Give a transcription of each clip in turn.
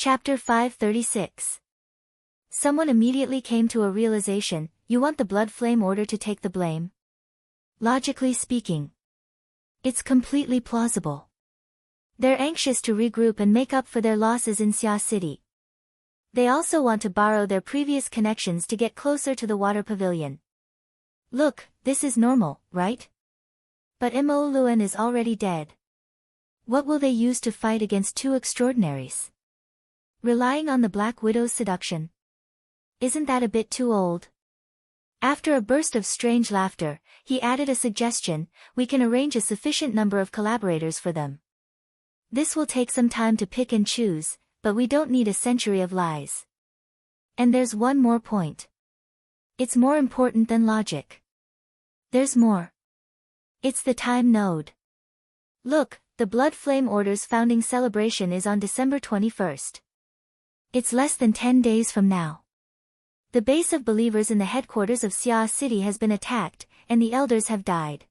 Chapter 536. Someone immediately came to a realization: you want the Blood Flame Order to take the blame? Logically speaking, it's completely plausible. They're anxious to regroup and make up for their losses in Xia City. They also want to borrow their previous connections to get closer to the Water Pavilion. Look, this is normal, right? But Mo Luan is already dead. What will they use to fight against two extraordinaries? Relying on the Black Widow's seduction? Isn't that a bit too old? After a burst of strange laughter, he added a suggestion: we can arrange a sufficient number of collaborators for them. This will take some time to pick and choose, but we don't need a century of lies. And there's one more point. It's more important than logic. There's more. It's the time node. Look, the Blood Flame Order's founding celebration is on December 21st. It's less than 10 days from now. The base of believers in the headquarters of Xia City has been attacked, and the elders have died.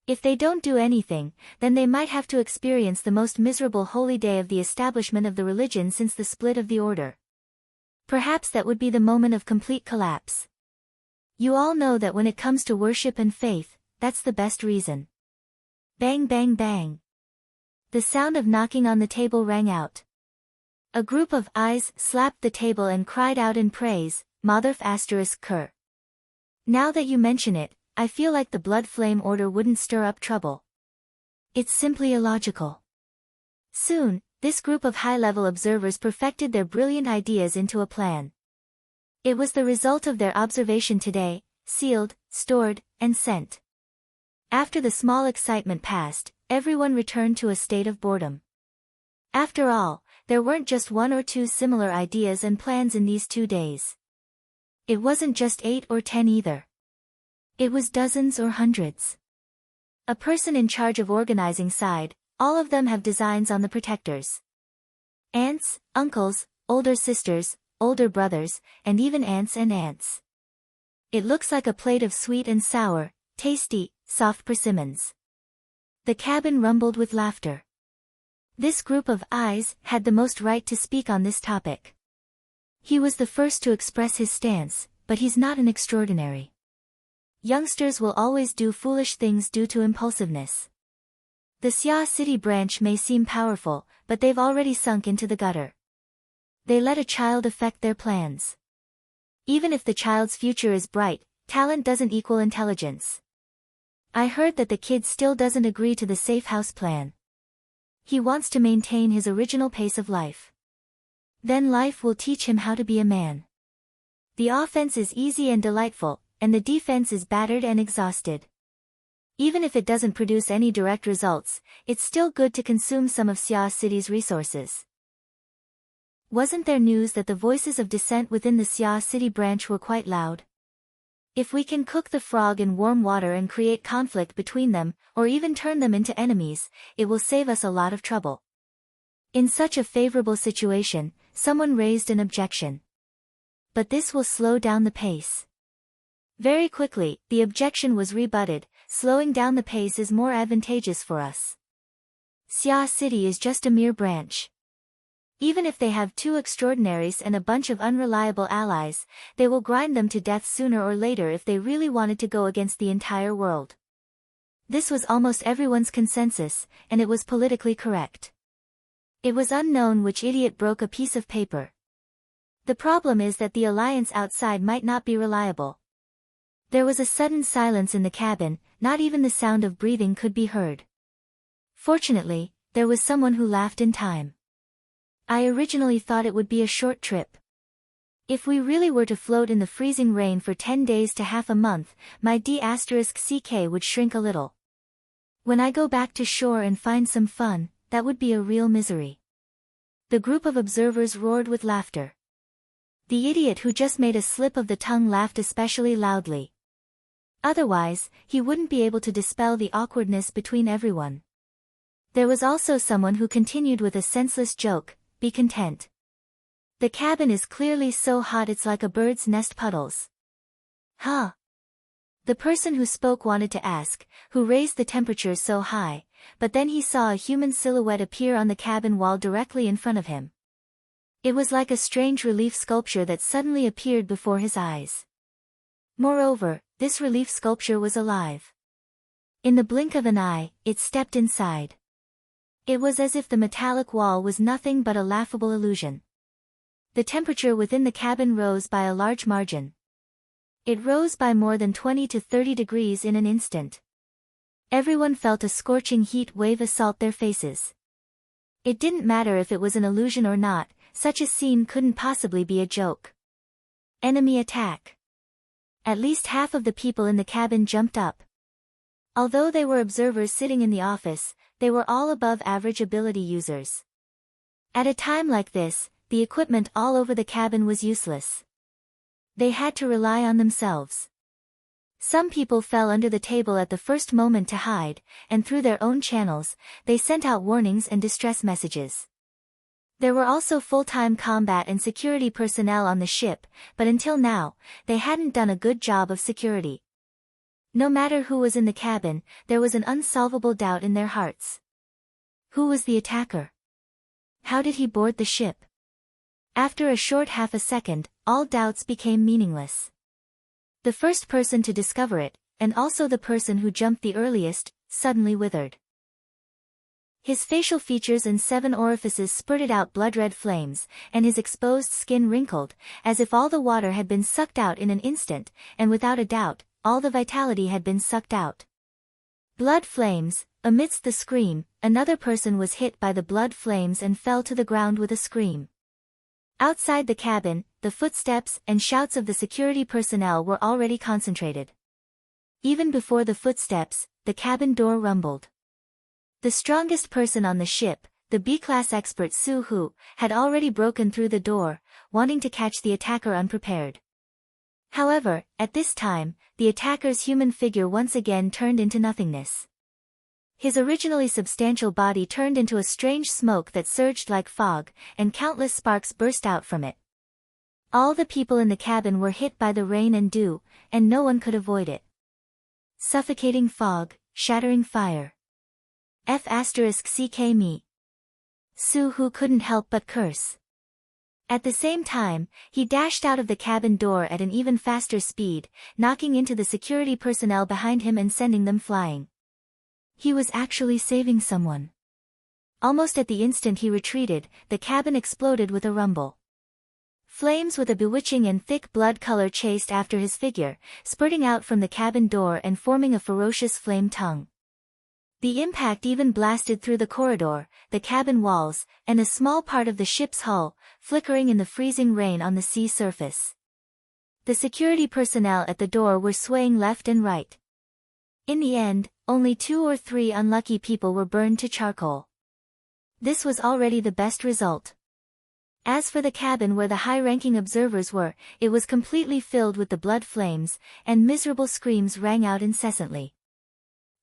If they don't do anything, then they might have to experience the most miserable holy day of the establishment of the religion since the split of the order. Perhaps that would be the moment of complete collapse. You all know that when it comes to worship and faith, that's the best reason. Bang bang bang. The sound of knocking on the table rang out. A group of eyes slapped the table and cried out in praise: Motherf *Ker. Now that you mention it, I feel like the Blood Flame Order wouldn't stir up trouble. It's simply illogical. Soon, this group of high-level observers perfected their brilliant ideas into a plan. It was the result of their observation today: sealed, stored, and sent. After the small excitement passed, everyone returned to a state of boredom. After all, there weren't just one or two similar ideas and plans in these 2 days. It wasn't just 8 or 10 either. It was dozens or hundreds. A person in charge of organizing sighed: all of them have designs on the protectors. Aunts, uncles, older sisters, older brothers, and even aunts and aunts. It looks like a plate of sweet and sour, tasty, soft persimmons. The cabin rumbled with laughter. This group of eyes had the most right to speak on this topic. He was the first to express his stance, but he's not an extraordinary. Youngsters will always do foolish things due to impulsiveness. The Xia City branch may seem powerful, but they've already sunk into the gutter. They let a child affect their plans. Even if the child's future is bright, talent doesn't equal intelligence. I heard that the kid still doesn't agree to the safe house plan. He wants to maintain his original pace of life. Then life will teach him how to be a man. The offense is easy and delightful, and the defense is battered and exhausted. Even if it doesn't produce any direct results, it's still good to consume some of Xia City's resources. Wasn't there news that the voices of dissent within the Xia City branch were quite loud? If we can cook the frog in warm water and create conflict between them, or even turn them into enemies, it will save us a lot of trouble. In such a favorable situation, someone raised an objection. But this will slow down the pace. Very quickly, the objection was rebutted: slowing down the pace is more advantageous for us. Xia City is just a mere branch. Even if they have 2 extraordinaries and a bunch of unreliable allies, they will grind them to death sooner or later if they really wanted to go against the entire world. This was almost everyone's consensus, and it was politically correct. It was unknown which idiot broke a piece of paper. The problem is that the alliance outside might not be reliable. There was a sudden silence in the cabin, not even the sound of breathing could be heard. Fortunately, there was someone who laughed in time. I originally thought it would be a short trip. If we really were to float in the freezing rain for 10 days to half a month, my d*ck would shrink a little. When I go back to shore and find some fun, that would be a real misery. The group of observers roared with laughter. The idiot who just made a slip of the tongue laughed especially loudly. Otherwise, he wouldn't be able to dispel the awkwardness between everyone. There was also someone who continued with a senseless joke: be content. The cabin is clearly so hot it's like a bird's nest puddles. Huh? The person who spoke wanted to ask, who raised the temperature so high, but then he saw a human silhouette appear on the cabin wall directly in front of him. It was like a strange relief sculpture that suddenly appeared before his eyes. Moreover, this relief sculpture was alive. In the blink of an eye, it stepped inside. It was as if the metallic wall was nothing but a laughable illusion. The temperature within the cabin rose by a large margin. It rose by more than 20 to 30 degrees in an instant. Everyone felt a scorching heat wave assault their faces. It didn't matter if it was an illusion or not, such a scene couldn't possibly be a joke. Enemy attack. At least half of the people in the cabin jumped up. Although they were observers sitting in the office, they were all above average ability users. At a time like this, the equipment all over the cabin was useless. They had to rely on themselves. Some people fell under the table at the first moment to hide, and through their own channels, they sent out warnings and distress messages. There were also full-time combat and security personnel on the ship, but until now, they hadn't done a good job of security. No matter who was in the cabin, there was an unsolvable doubt in their hearts. Who was the attacker? How did he board the ship? After a short half a second, all doubts became meaningless. The first person to discover it, and also the person who jumped the earliest, suddenly withered. His facial features and 7 orifices spurted out blood-red flames, and his exposed skin wrinkled, as if all the water had been sucked out in an instant, and without a doubt, all the vitality had been sucked out. Blood flames. Amidst the scream, another person was hit by the blood flames and fell to the ground with a scream. Outside the cabin, the footsteps and shouts of the security personnel were already concentrated. Even before the footsteps, the cabin door rumbled. The strongest person on the ship, the B-class expert Su-Hu, had already broken through the door, wanting to catch the attacker unprepared. However, at this time, the attacker's human figure once again turned into nothingness. His originally substantial body turned into a strange smoke that surged like fog, and countless sparks burst out from it. All the people in the cabin were hit by the rain and dew, and no one could avoid it. Suffocating fog, shattering fire. F***ck me. Su-Hu couldn't help but curse. At the same time, he dashed out of the cabin door at an even faster speed, knocking into the security personnel behind him and sending them flying. He was actually saving someone. Almost at the instant he retreated, the cabin exploded with a rumble. Flames with a bewitching and thick blood color chased after his figure, spurting out from the cabin door and forming a ferocious flame tongue. The impact even blasted through the corridor, the cabin walls, and a small part of the ship's hull, flickering in the freezing rain on the sea surface. The security personnel at the door were swaying left and right. In the end, only 2 or 3 unlucky people were burned to charcoal. This was already the best result. As for the cabin where the high-ranking observers were, it was completely filled with the blood flames, and miserable screams rang out incessantly.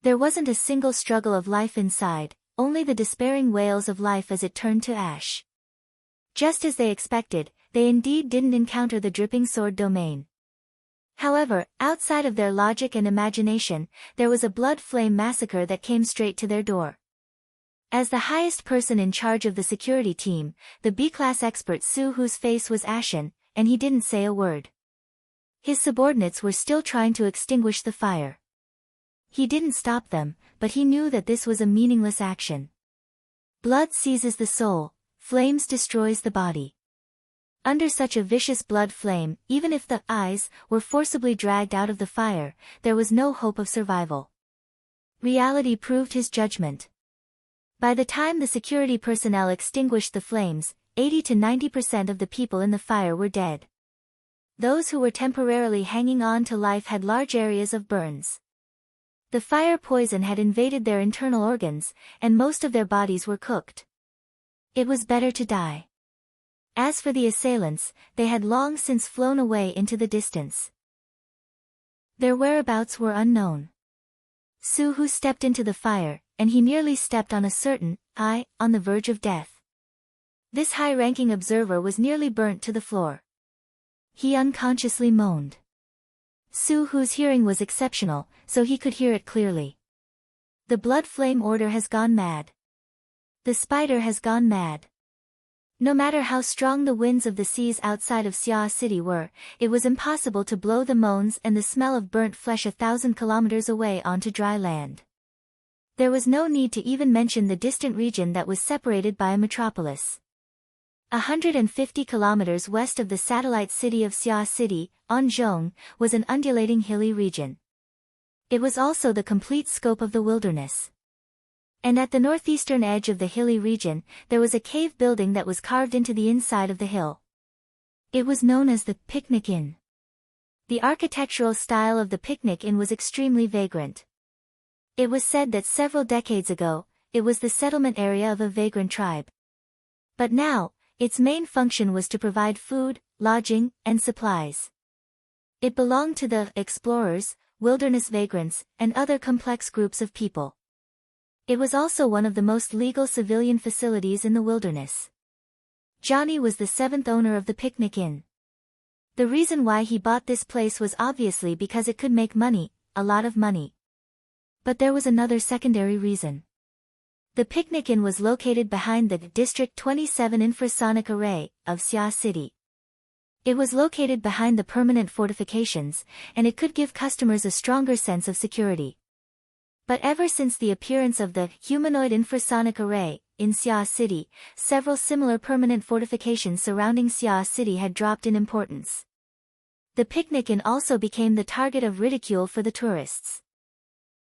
There wasn't a single struggle of life inside, only the despairing wails of life as it turned to ash. Just as they expected, they indeed didn't encounter the dripping sword domain. However, outside of their logic and imagination, there was a blood flame massacre that came straight to their door. As the highest person in charge of the security team, the B-class expert Su-Hu's face was ashen, and he didn't say a word. His subordinates were still trying to extinguish the fire. He didn't stop them, but he knew that this was a meaningless action. Blood seizes the soul, flames destroys the body. Under such a vicious blood flame, even if the eyes were forcibly dragged out of the fire, there was no hope of survival. Reality proved his judgment. By the time the security personnel extinguished the flames, 80 to 90% of the people in the fire were dead. Those who were temporarily hanging on to life had large areas of burns. The fire poison had invaded their internal organs, and most of their bodies were cooked. It was better to die. As for the assailants, they had long since flown away into the distance. Their whereabouts were unknown. Su-Hu stepped into the fire, and he nearly stepped on a certain eye, on the verge of death. This high-ranking observer was nearly burnt to the floor. He unconsciously moaned. Su-Hu's hearing was exceptional, so he could hear it clearly. The blood flame order has gone mad. The spider has gone mad. No matter how strong the winds of the seas outside of Sia City were, it was impossible to blow the moans and the smell of burnt flesh 1,000 kilometers away onto dry land. There was no need to even mention the distant region that was separated by a metropolis. 150 kilometers west of the satellite city of Sia City, Anzhong, was an undulating hilly region. It was also the complete scope of the wilderness. And at the northeastern edge of the hilly region, there was a cave building that was carved into the inside of the hill. It was known as the Picnic Inn. The architectural style of the Picnic Inn was extremely vagrant. It was said that several decades ago, it was the settlement area of a vagrant tribe. But now, its main function was to provide food, lodging, and supplies. It belonged to the explorers, wilderness vagrants, and other complex groups of people. It was also one of the most legal civilian facilities in the wilderness. Johnny was the seventh owner of the Picnic Inn. The reason why he bought this place was obviously because it could make money, a lot of money. But there was another secondary reason. The Picnic Inn was located behind the District 27 infrasonic array of Sia City. It was located behind the permanent fortifications, and it could give customers a stronger sense of security. But ever since the appearance of the humanoid infrasonic array in Sia City, several similar permanent fortifications surrounding Sia City had dropped in importance. The Picnic Inn also became the target of ridicule for the tourists.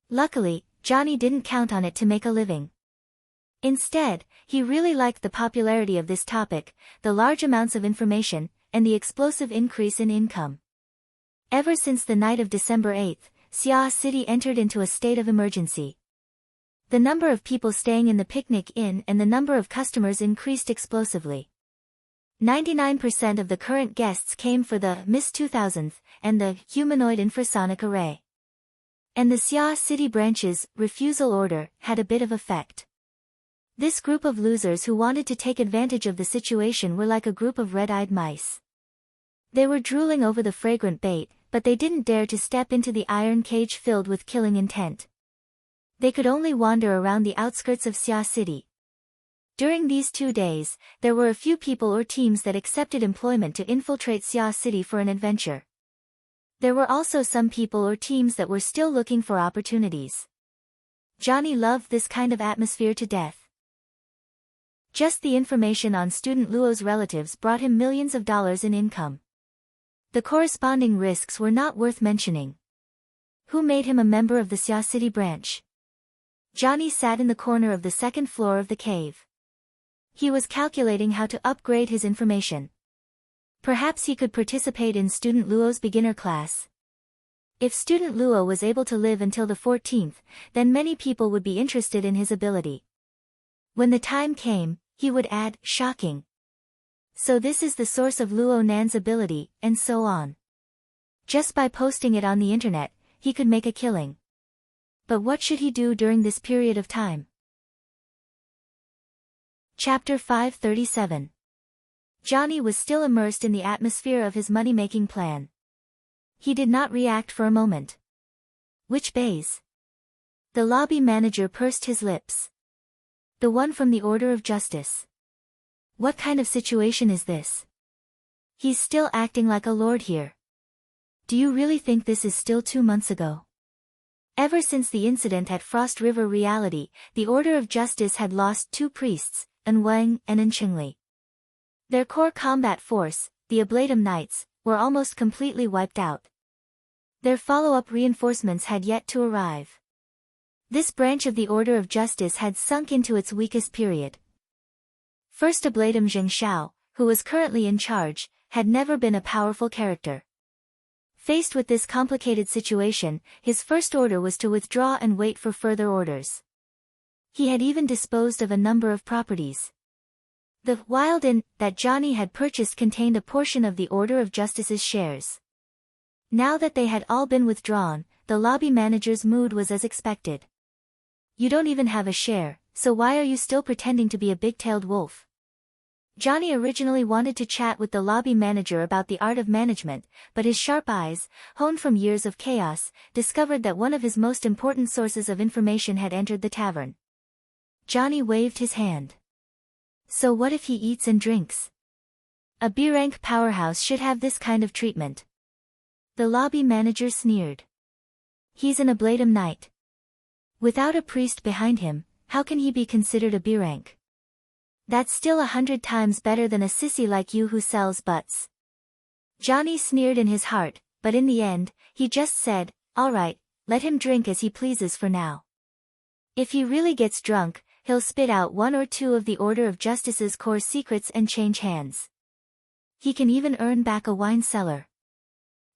Luckily, Johnny didn't count on it to make a living. Instead, he really liked the popularity of this topic, the large amounts of information, and the explosive increase in income. Ever since the night of December 8, Sia City entered into a state of emergency. The number of people staying in the Picnic Inn and the number of customers increased explosively. 99% of the current guests came for the Miss 2000th and the humanoid infrasonic array. And the Sia City branch's refusal order had a bit of effect. This group of losers who wanted to take advantage of the situation were like a group of red-eyed mice. They were drooling over the fragrant bait, but they didn't dare to step into the iron cage filled with killing intent. They could only wander around the outskirts of Sia City. During these 2 days, there were a few people or teams that accepted employment to infiltrate Sia City for an adventure. There were also some people or teams that were still looking for opportunities. Johnny loved this kind of atmosphere to death. Just the information on student Luo's relatives brought him millions of dollars in income. The corresponding risks were not worth mentioning. Who made him a member of the Sia City branch? Johnny sat in the corner of the second floor of the cave. He was calculating how to upgrade his information. Perhaps he could participate in student Luo's beginner class. If student Luo was able to live until the 14th, then many people would be interested in his ability. When the time came, he would add, shocking. So this is the source of Luo Nan's ability, and so on. Just by posting it on the internet, he could make a killing. But what should he do during this period of time? Chapter 537. Johnny was still immersed in the atmosphere of his money-making plan. He did not react for a moment. Which bays? The lobby manager pursed his lips. The one from the Order of Justice. What kind of situation is this? He's still acting like a lord here. Do you really think this is still 2 months ago? Ever since the incident at Frost River Reality, the Order of Justice had lost 2 priests, An Wang and An Qingli. Their core combat force, the Ablatum Knights, were almost completely wiped out. Their follow-up reinforcements had yet to arrive. This branch of the Order of Justice had sunk into its weakest period. First Ablatum Zhengxiao, who was currently in charge, had never been a powerful character. Faced with this complicated situation, his first order was to withdraw and wait for further orders. He had even disposed of a number of properties. The Wild Inn that Johnny had purchased contained a portion of the Order of Justice's shares. Now that they had all been withdrawn, the lobby manager's mood was as expected. You don't even have a share, so why are you still pretending to be a big-tailed wolf? Johnny originally wanted to chat with the lobby manager about the art of management, but his sharp eyes, honed from years of chaos, discovered that one of his most important sources of information had entered the tavern. Johnny waved his hand. So what if he eats and drinks? A B-rank powerhouse should have this kind of treatment. The lobby manager sneered. He's an Ablatum knight. Without a priest behind him, how can he be considered a B-rank? That's still 100 times better than a sissy like you who sells butts. Johnny sneered in his heart, but in the end, he just said, all right, let him drink as he pleases for now. If he really gets drunk, he'll spit out one or two of the Order of Justice's core secrets and change hands. He can even earn back a wine cellar.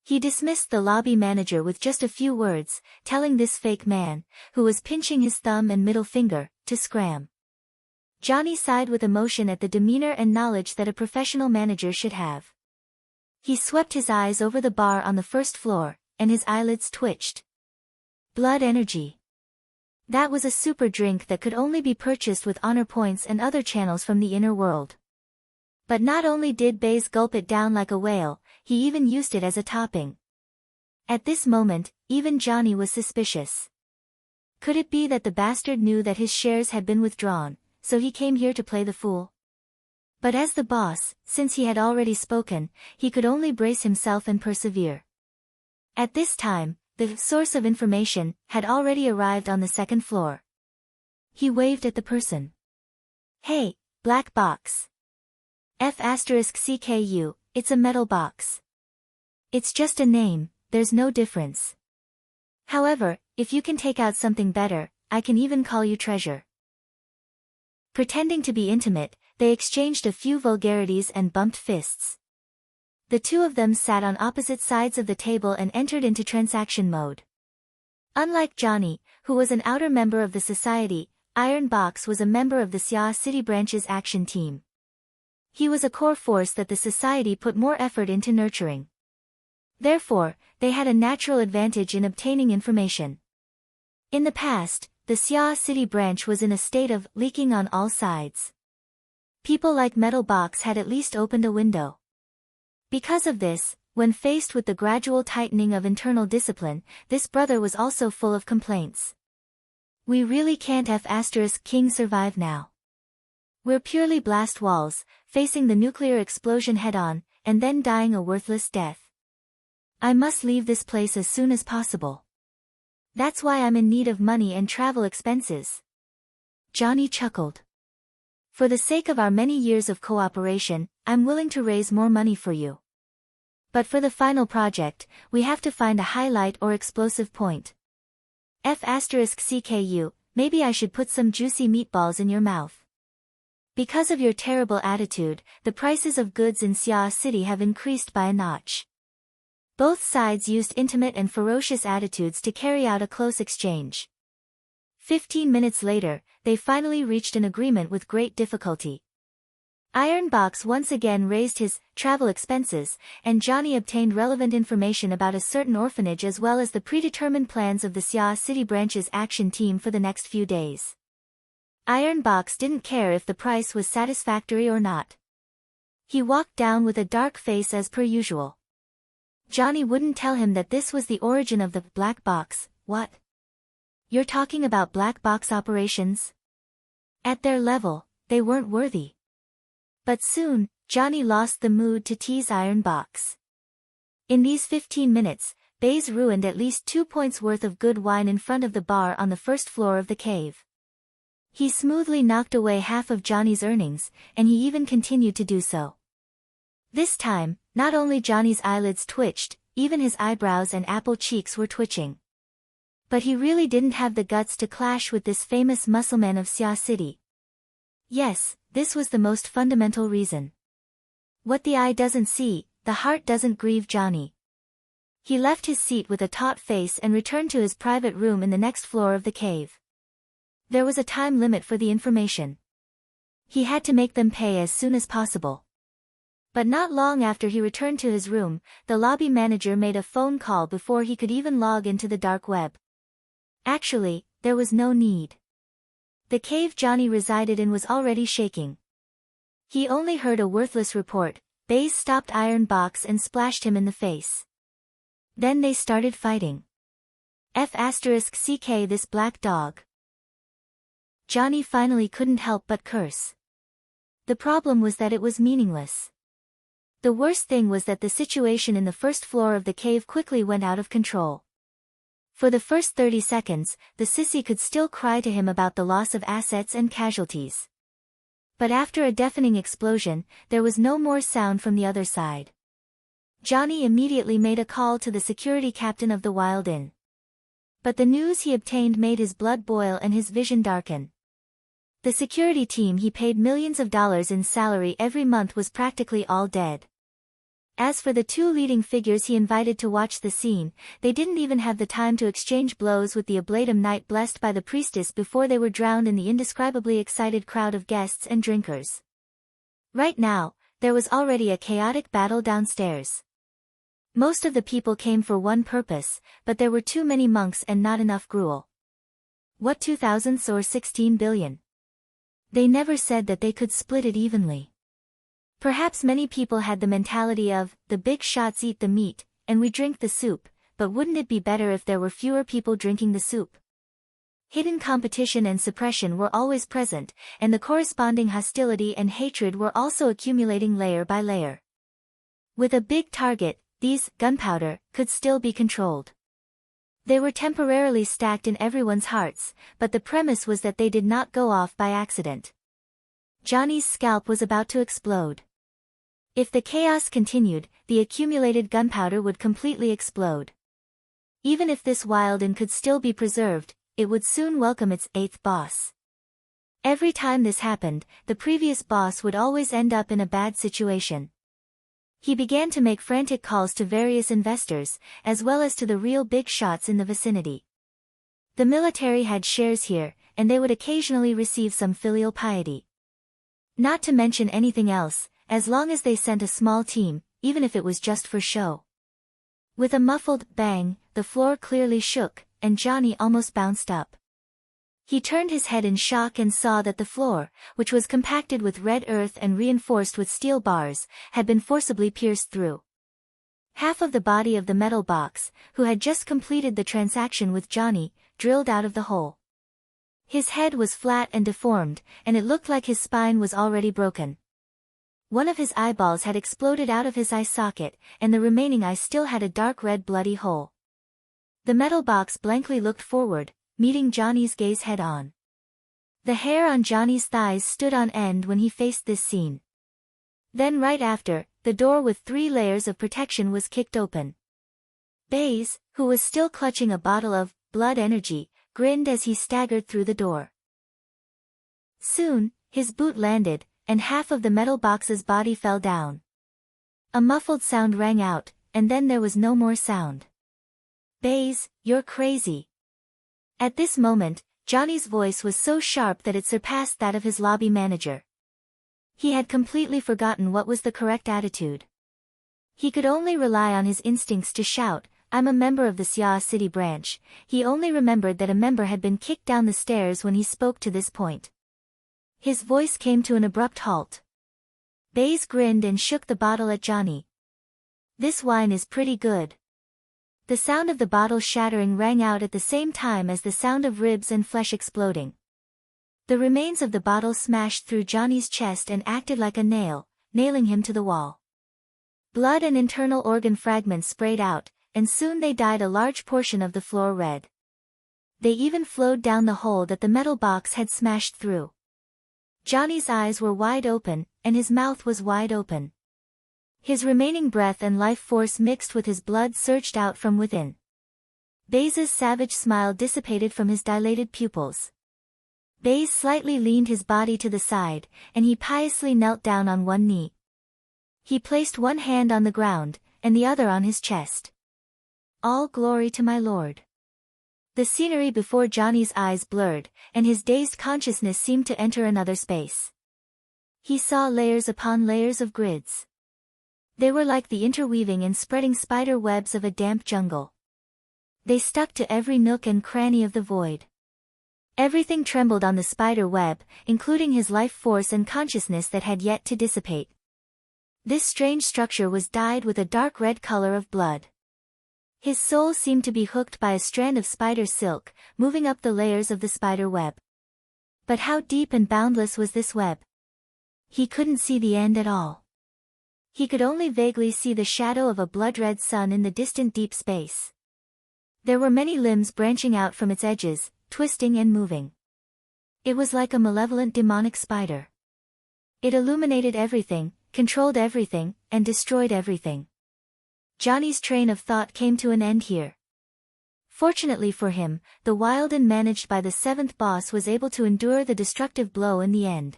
He dismissed the lobby manager with just a few words, telling this fake man, who was pinching his thumb and middle finger, to scram. Johnny sighed with emotion at the demeanor and knowledge that a professional manager should have. He swept his eyes over the bar on the first floor, and his eyelids twitched. Blood energy. That was a super drink that could only be purchased with honor points and other channels from the inner world. But not only did Baze gulp it down like a whale, he even used it as a topping. At this moment, even Johnny was suspicious. Could it be that the bastard knew that his shares had been withdrawn, so he came here to play the fool? But as the boss, since he had already spoken, he could only brace himself and persevere. At this time, the source of information had already arrived on the second floor. He waved at the person. Hey, black box. F*CKU, it's a metal box. It's just a name, there's no difference. However, if you can take out something better, I can even call you treasure. Pretending to be intimate, they exchanged a few vulgarities and bumped fists. The two of them sat on opposite sides of the table and entered into transaction mode. Unlike Johnny, who was an outer member of the society, Iron Box was a member of the Xia City branch's action team. He was a core force that the society put more effort into nurturing. Therefore, they had a natural advantage in obtaining information. In the past, the Xia City branch was in a state of leaking on all sides. People like Metal Box had at least opened a window. Because of this, when faced with the gradual tightening of internal discipline, this brother was also full of complaints. We really can't F*King survive now. We're purely blast walls, facing the nuclear explosion head-on, and then dying a worthless death. I must leave this place as soon as possible. That's why I'm in need of money and travel expenses. Johnny chuckled. For the sake of our many years of cooperation, I'm willing to raise more money for you. But for the final project, we have to find a highlight or explosive point. F*CKU, maybe I should put some juicy meatballs in your mouth. Because of your terrible attitude, the prices of goods in Xia City have increased by a notch. Both sides used intimate and ferocious attitudes to carry out a close exchange. 15 minutes later, they finally reached an agreement with great difficulty. Iron Box once again raised his travel expenses, and Johnny obtained relevant information about a certain orphanage as well as the predetermined plans of the Xia City branch's action team for the next few days. Iron Box didn't care if the price was satisfactory or not. He walked down with a dark face as per usual. Johnny wouldn't tell him that this was the origin of the black box. What? You're talking about black box operations? At their level, they weren't worthy. But soon, Johnny lost the mood to tease Iron Box. In these 15 minutes, Baze ruined at least 2 points worth of good wine in front of the bar on the first floor of the cave. He smoothly knocked away half of Johnny's earnings, and he even continued to do so. This time, not only Johnny's eyelids twitched, even his eyebrows and apple cheeks were twitching. But he really didn't have the guts to clash with this famous muscleman of Xia City. Yes, this was the most fundamental reason. What the eye doesn't see, the heart doesn't grieve Johnny. He left his seat with a taut face and returned to his private room in the next floor of the cave. There was a time limit for the information. He had to make them pay as soon as possible. But not long after he returned to his room, the lobby manager made a phone call before he could even log into the dark web. Actually, there was no need. The cave Johnny resided in was already shaking. He only heard a worthless report. Baze stopped Iron Box and splashed him in the face. Then they started fighting. F*CK this black dog. Johnny finally couldn't help but curse. The problem was that it was meaningless. The worst thing was that the situation in the first floor of the cave quickly went out of control. For the first 30 seconds, the sissy could still cry to him about the loss of assets and casualties. But after a deafening explosion, there was no more sound from the other side. Johnny immediately made a call to the security captain of the Wild Inn. But the news he obtained made his blood boil and his vision darken. The security team he paid millions of dollars in salary every month was practically all dead. As for the two leading figures he invited to watch the scene, they didn't even have the time to exchange blows with the Ablatum Knight blessed by the priestess before they were drowned in the indescribably excited crowd of guests and drinkers. Right now, there was already a chaotic battle downstairs. Most of the people came for one purpose, but there were too many monks and not enough gruel. What 2,000 or 16 billion? They never said that they could split it evenly. Perhaps many people had the mentality of, the big shots eat the meat, and we drink the soup, but wouldn't it be better if there were fewer people drinking the soup? Hidden competition and suppression were always present, and the corresponding hostility and hatred were also accumulating layer by layer. With a big target, these, gunpowder, could still be controlled. They were temporarily stacked in everyone's hearts, but the premise was that they did not go off by accident. Johnny's scalp was about to explode. If the chaos continued, the accumulated gunpowder would completely explode. Even if this Wild Inn could still be preserved, it would soon welcome its 8th boss. Every time this happened, the previous boss would always end up in a bad situation. He began to make frantic calls to various investors, as well as to the real big shots in the vicinity. The military had shares here, and they would occasionally receive some filial piety. Not to mention anything else, as long as they sent a small team, even if it was just for show. With a muffled bang, the floor clearly shook, and Johnny almost bounced up. He turned his head in shock and saw that the floor, which was compacted with red earth and reinforced with steel bars, had been forcibly pierced through. Half of the body of the metal box, who had just completed the transaction with Johnny, drilled out of the hole. His head was flat and deformed, and it looked like his spine was already broken. One of his eyeballs had exploded out of his eye socket, and the remaining eye still had a dark red bloody hole. The metal box blankly looked forward, meeting Johnny's gaze head-on. The hair on Johnny's thighs stood on end when he faced this scene. Then right after, the door with 3 layers of protection was kicked open. Baze, who was still clutching a bottle of blood energy, grinned as he staggered through the door. Soon, his boot landed, and half of the metal box's body fell down. A muffled sound rang out, and then there was no more sound. Baze, you're crazy. At this moment, Johnny's voice was so sharp that it surpassed that of his lobby manager. He had completely forgotten what was the correct attitude. He could only rely on his instincts to shout, "I'm a member of the Sia City branch." He only remembered that a member had been kicked down the stairs when he spoke to this point. His voice came to an abrupt halt. Baze grinned and shook the bottle at Johnny. "This wine is pretty good." The sound of the bottle shattering rang out at the same time as the sound of ribs and flesh exploding. The remains of the bottle smashed through Johnny's chest and acted like a nail, nailing him to the wall. Blood and internal organ fragments sprayed out, and soon they dyed a large portion of the floor red. They even flowed down the hole that the metal box had smashed through. Johnny's eyes were wide open, and his mouth was wide open. His remaining breath and life force mixed with his blood surged out from within. Baze's savage smile dissipated from his dilated pupils. Baze slightly leaned his body to the side, and he piously knelt down on one knee. He placed one hand on the ground, and the other on his chest. "All glory to my Lord." The scenery before Johnny's eyes blurred, and his dazed consciousness seemed to enter another space. He saw layers upon layers of grids. They were like the interweaving and spreading spider webs of a damp jungle. They stuck to every nook and cranny of the void. Everything trembled on the spider web, including his life force and consciousness that had yet to dissipate. This strange structure was dyed with a dark red color of blood. His soul seemed to be hooked by a strand of spider silk, moving up the layers of the spider web. But how deep and boundless was this web? He couldn't see the end at all. He could only vaguely see the shadow of a blood-red sun in the distant deep space. There were many limbs branching out from its edges, twisting and moving. It was like a malevolent demonic spider. It illuminated everything, controlled everything, and destroyed everything. Johnny's train of thought came to an end here. Fortunately for him, the Wilden managed by the seventh boss was able to endure the destructive blow in the end.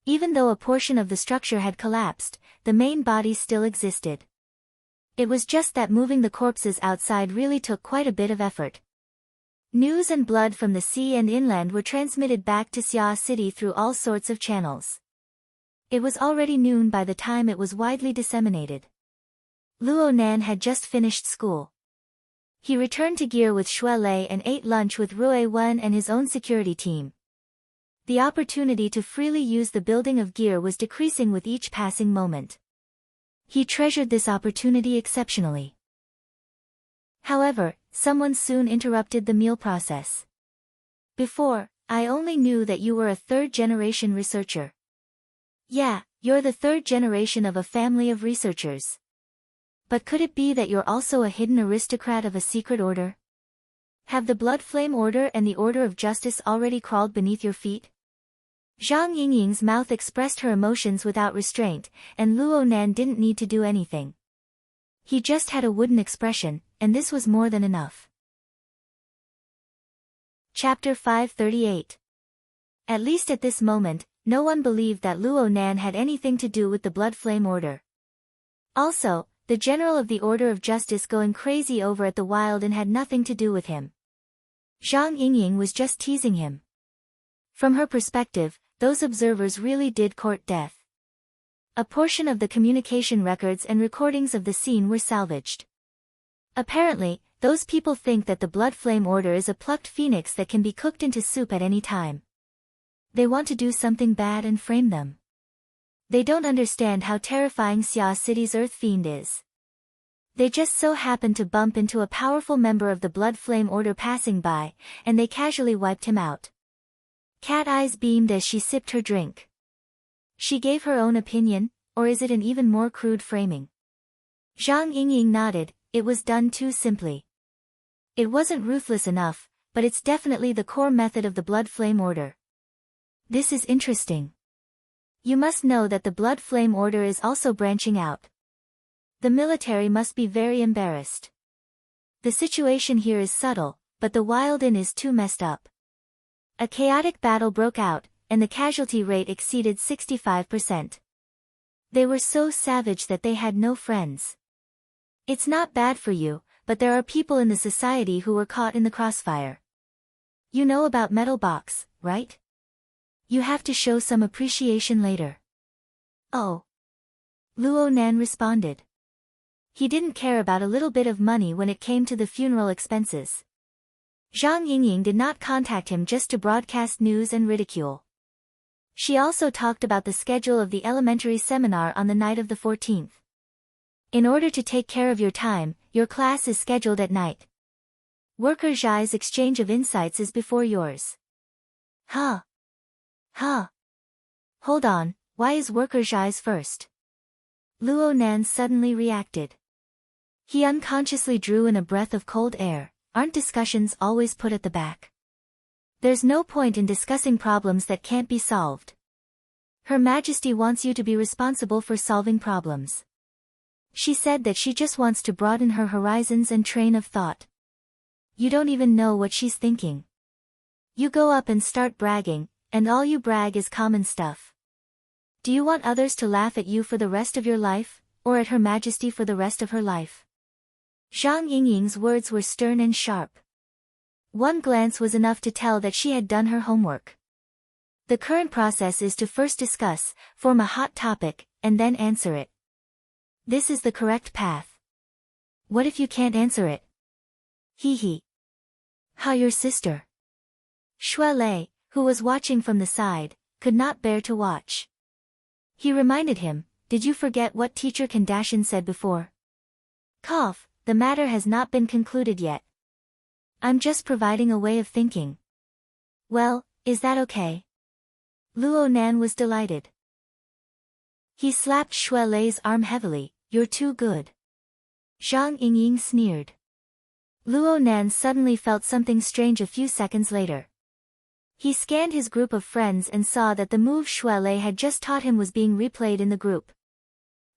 Even though a portion of the structure had collapsed, the main body still existed. It was just that moving the corpses outside really took quite a bit of effort. News and blood from the sea and inland were transmitted back to Xia City through all sorts of channels. It was already noon by the time it was widely disseminated. Luo Nan had just finished school. He returned to Gear with Shui Lei and ate lunch with Rui Wen and his own security team. The opportunity to freely use the building of Gear was decreasing with each passing moment. He treasured this opportunity exceptionally. However, someone soon interrupted the meal process. Before, I only knew that you were a third-generation researcher. Yeah, you're the third generation of a family of researchers. But could it be that you're also a hidden aristocrat of a secret order? Have the Blood Flame Order and the Order of Justice already crawled beneath your feet? Zhang Yingying's mouth expressed her emotions without restraint, and Luo Nan didn't need to do anything. He just had a wooden expression, and this was more than enough. Chapter 538. At least at this moment, no one believed that Luo Nan had anything to do with the Blood Flame Order. Also, the General of the Order of Justice going crazy over at the Wilden had nothing to do with him. Zhang Yingying was just teasing him. From her perspective, those observers really did court death. A portion of the communication records and recordings of the scene were salvaged. Apparently, those people think that the Blood Flame Order is a plucked phoenix that can be cooked into soup at any time. They want to do something bad and frame them. They don't understand how terrifying Xia City's Earth Fiend is. They just so happened to bump into a powerful member of the Blood Flame Order passing by, and they casually wiped him out. Cat Eyes beamed as she sipped her drink. She gave her own opinion, or is it an even more crude framing? Zhang Yingying nodded, it was done too simply. It wasn't ruthless enough, but it's definitely the core method of the Blood Flame Order. This is interesting. You must know that the Blood Flame Order is also branching out. The military must be very embarrassed. The situation here is subtle, but the Wilden is too messed up. A chaotic battle broke out, and the casualty rate exceeded 65%. They were so savage that they had no friends. It's not bad for you, but there are people in the society who were caught in the crossfire. You know about Metal Box, right? You have to show some appreciation later. Oh. Luo Nan responded. He didn't care about a little bit of money when it came to the funeral expenses. Zhang Yingying did not contact him just to broadcast news and ridicule. She also talked about the schedule of the elementary seminar on the night of the 14th. In order to take care of your time, your class is scheduled at night. Worker Zhai's exchange of insights is before yours. Huh. Hold on, why is Worker Zhai's first? Luo Nan suddenly reacted. He unconsciously drew in a breath of cold air. Aren't discussions always put at the back? There's no point in discussing problems that can't be solved. Her Majesty wants you to be responsible for solving problems. She said that she just wants to broaden her horizons and train of thought. You don't even know what she's thinking. You go up and start bragging, and all you brag is common stuff. Do you want others to laugh at you for the rest of your life, or at Her Majesty for the rest of her life? Zhang Yingying's words were stern and sharp. One glance was enough to tell that she had done her homework. The current process is to first discuss, form a hot topic, and then answer it. This is the correct path. What if you can't answer it? Hee. How your sister? Shui Lei, who was watching from the side, could not bear to watch. He reminded him, did you forget what Teacher Kardashian said before? Cough. The matter has not been concluded yet. I'm just providing a way of thinking. Well, is that okay? Luo Nan was delighted. He slapped Shui Lei's arm heavily. You're too good. Zhang Yingying sneered. Luo Nan suddenly felt something strange a few seconds later. He scanned his group of friends and saw that the move Shui Lei had just taught him was being replayed in the group.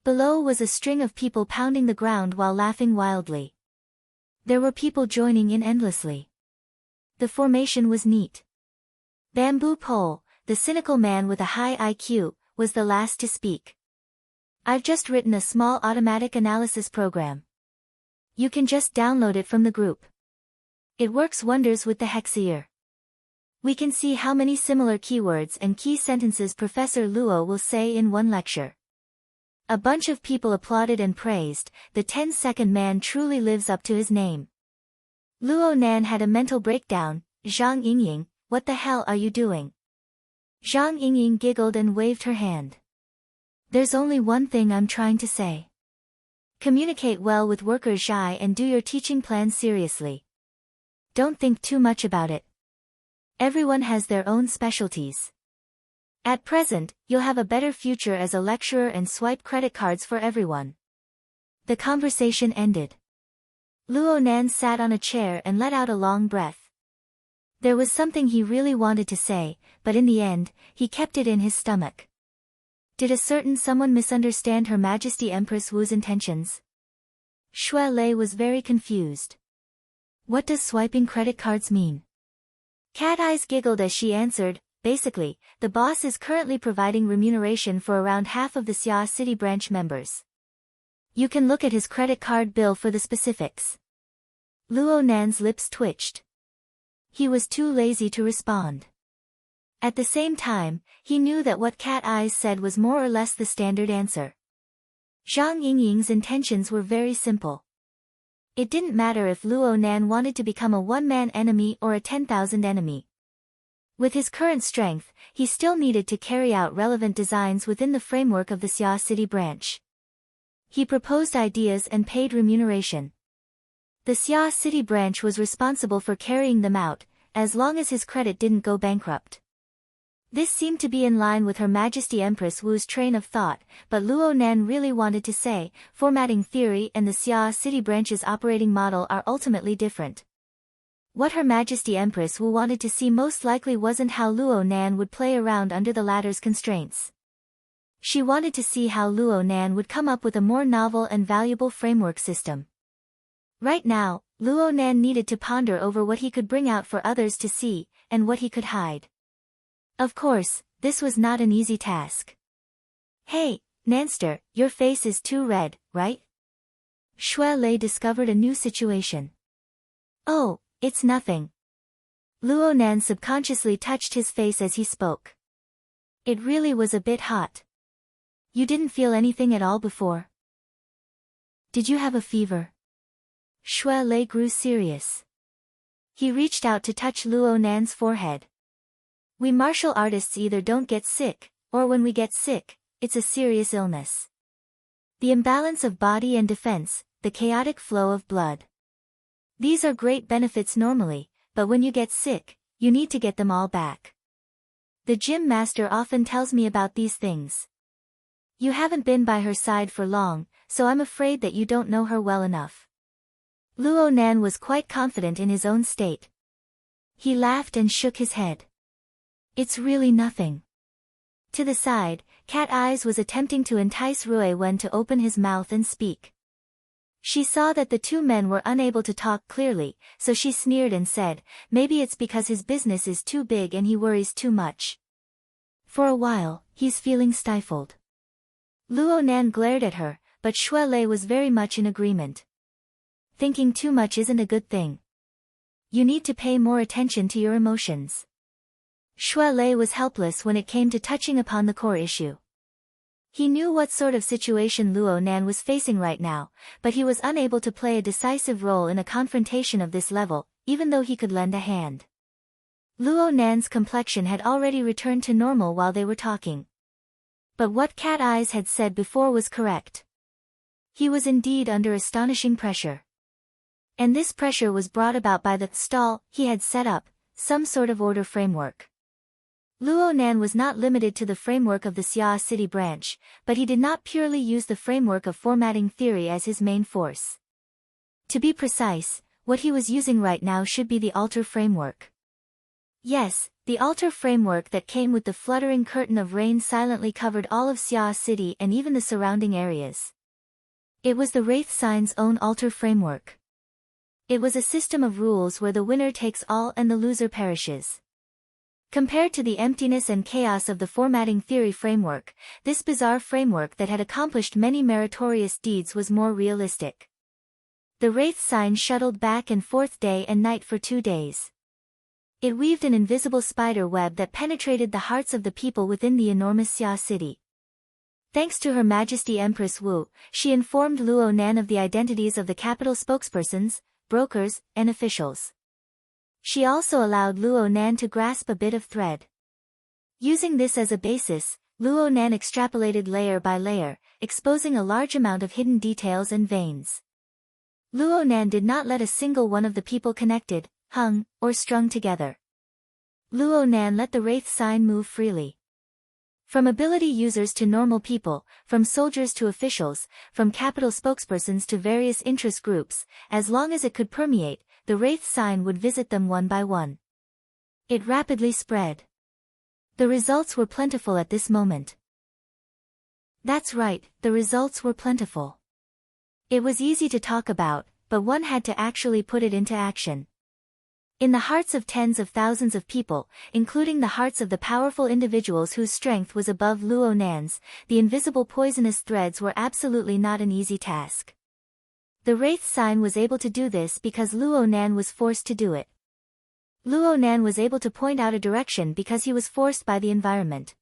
Below was a string of people pounding the ground while laughing wildly. There were people joining in endlessly. The formation was neat. Bamboo Pole, the cynical man with a high IQ, was the last to speak. I've just written a small automatic analysis program. You can just download it from the group. It works wonders with the Hexeer. We can see how many similar keywords and key sentences Professor Luo will say in one lecture. A bunch of people applauded and praised. The 10-second man truly lives up to his name. Luo Nan had a mental breakdown. Zhang Yingying, what the hell are you doing? Zhang Yingying giggled and waved her hand. There's only one thing I'm trying to say. Communicate well with worker Zhai and do your teaching plan seriously. Don't think too much about it. Everyone has their own specialties. At present, you'll have a better future as a lecturer and swipe credit cards for everyone. The conversation ended. Luo Nan sat on a chair and let out a long breath. There was something he really wanted to say, but in the end, he kept it in his stomach. Did a certain someone misunderstand Her Majesty Empress Wu's intentions? Shui Lei was very confused. What does swiping credit cards mean? Cat Eyes giggled as she answered, basically, the boss is currently providing remuneration for around half of the Xia City branch members. You can look at his credit card bill for the specifics. Luo Nan's lips twitched. He was too lazy to respond. At the same time, he knew that what Cat Eyes said was more or less the standard answer. Zhang Yingying's intentions were very simple. It didn't matter if Luo Nan wanted to become a one-man enemy or a 10,000 enemy. With his current strength, he still needed to carry out relevant designs within the framework of the Xia City branch. He proposed ideas and paid remuneration. The Xia City branch was responsible for carrying them out, as long as his credit didn't go bankrupt. This seemed to be in line with Her Majesty Empress Wu's train of thought, but Luo Nan really wanted to say, formatting theory and the Xia City branch's operating model are ultimately different. What Her Majesty Empress Wu wanted to see most likely wasn't how Luo Nan would play around under the latter's constraints. She wanted to see how Luo Nan would come up with a more novel and valuable framework system. Right now, Luo Nan needed to ponder over what he could bring out for others to see, and what he could hide. Of course, this was not an easy task. Hey, Nanster, your face is too red, right? Shui Lei discovered a new situation. Oh, it's nothing. Luo Nan subconsciously touched his face as he spoke. It really was a bit hot. You didn't feel anything at all before? Did you have a fever? Shui Lei grew serious. He reached out to touch Luo Nan's forehead. We martial artists either don't get sick, or when we get sick, it's a serious illness. The imbalance of body and defense, the chaotic flow of blood. These are great benefits normally, but when you get sick, you need to get them all back. The gym master often tells me about these things. You haven't been by her side for long, so I'm afraid that you don't know her well enough. Luo Nan was quite confident in his own state. He laughed and shook his head. It's really nothing. To the side, Cat Eyes was attempting to entice Rui Wen to open his mouth and speak. She saw that the two men were unable to talk clearly, so she sneered and said, maybe it's because his business is too big and he worries too much. For a while, he's feeling stifled. Luo Nan glared at her, but Shui Lei was very much in agreement. Thinking too much isn't a good thing. You need to pay more attention to your emotions. Shui Lei was helpless when it came to touching upon the core issue. He knew what sort of situation Luo Nan was facing right now, but he was unable to play a decisive role in a confrontation of this level, even though he could lend a hand. Luo Nan's complexion had already returned to normal while they were talking. But what Cat Eyes had said before was correct. He was indeed under astonishing pressure. And this pressure was brought about by the stall he had set up, some sort of order framework. Luo Nan was not limited to the framework of the Xia City branch, but he did not purely use the framework of formatting theory as his main force. To be precise, what he was using right now should be the altar framework. Yes, the altar framework that came with the fluttering curtain of rain silently covered all of Xia City and even the surrounding areas. It was the Wraith Sign's own altar framework. It was a system of rules where the winner takes all and the loser perishes. Compared to the emptiness and chaos of the formatting theory framework, this bizarre framework that had accomplished many meritorious deeds was more realistic. The Wraith Sign shuttled back and forth day and night for 2 days. It weaved an invisible spider web that penetrated the hearts of the people within the enormous Xia City. Thanks to Her Majesty Empress Wu, she informed Luo Nan of the identities of the capital spokespersons, brokers, and officials. She also allowed Luo Nan to grasp a bit of thread. Using this as a basis, Luo Nan extrapolated layer by layer, exposing a large amount of hidden details and veins. Luo Nan did not let a single one of the people connected, hung, or strung together. Luo Nan let the Wraith Sign move freely. From ability users to normal people, from soldiers to officials, from capital spokespersons to various interest groups, as long as it could permeate, the Wraith Sign would visit them one by one. It rapidly spread. The results were plentiful at this moment. That's right, the results were plentiful. It was easy to talk about, but one had to actually put it into action. In the hearts of tens of thousands of people, including the hearts of the powerful individuals whose strength was above Luo Nan's, the invisible poisonous threads were absolutely not an easy task. The Wraith Sign was able to do this because Luo Nan was forced to do it. Luo Nan was able to point out a direction because he was forced by the environment.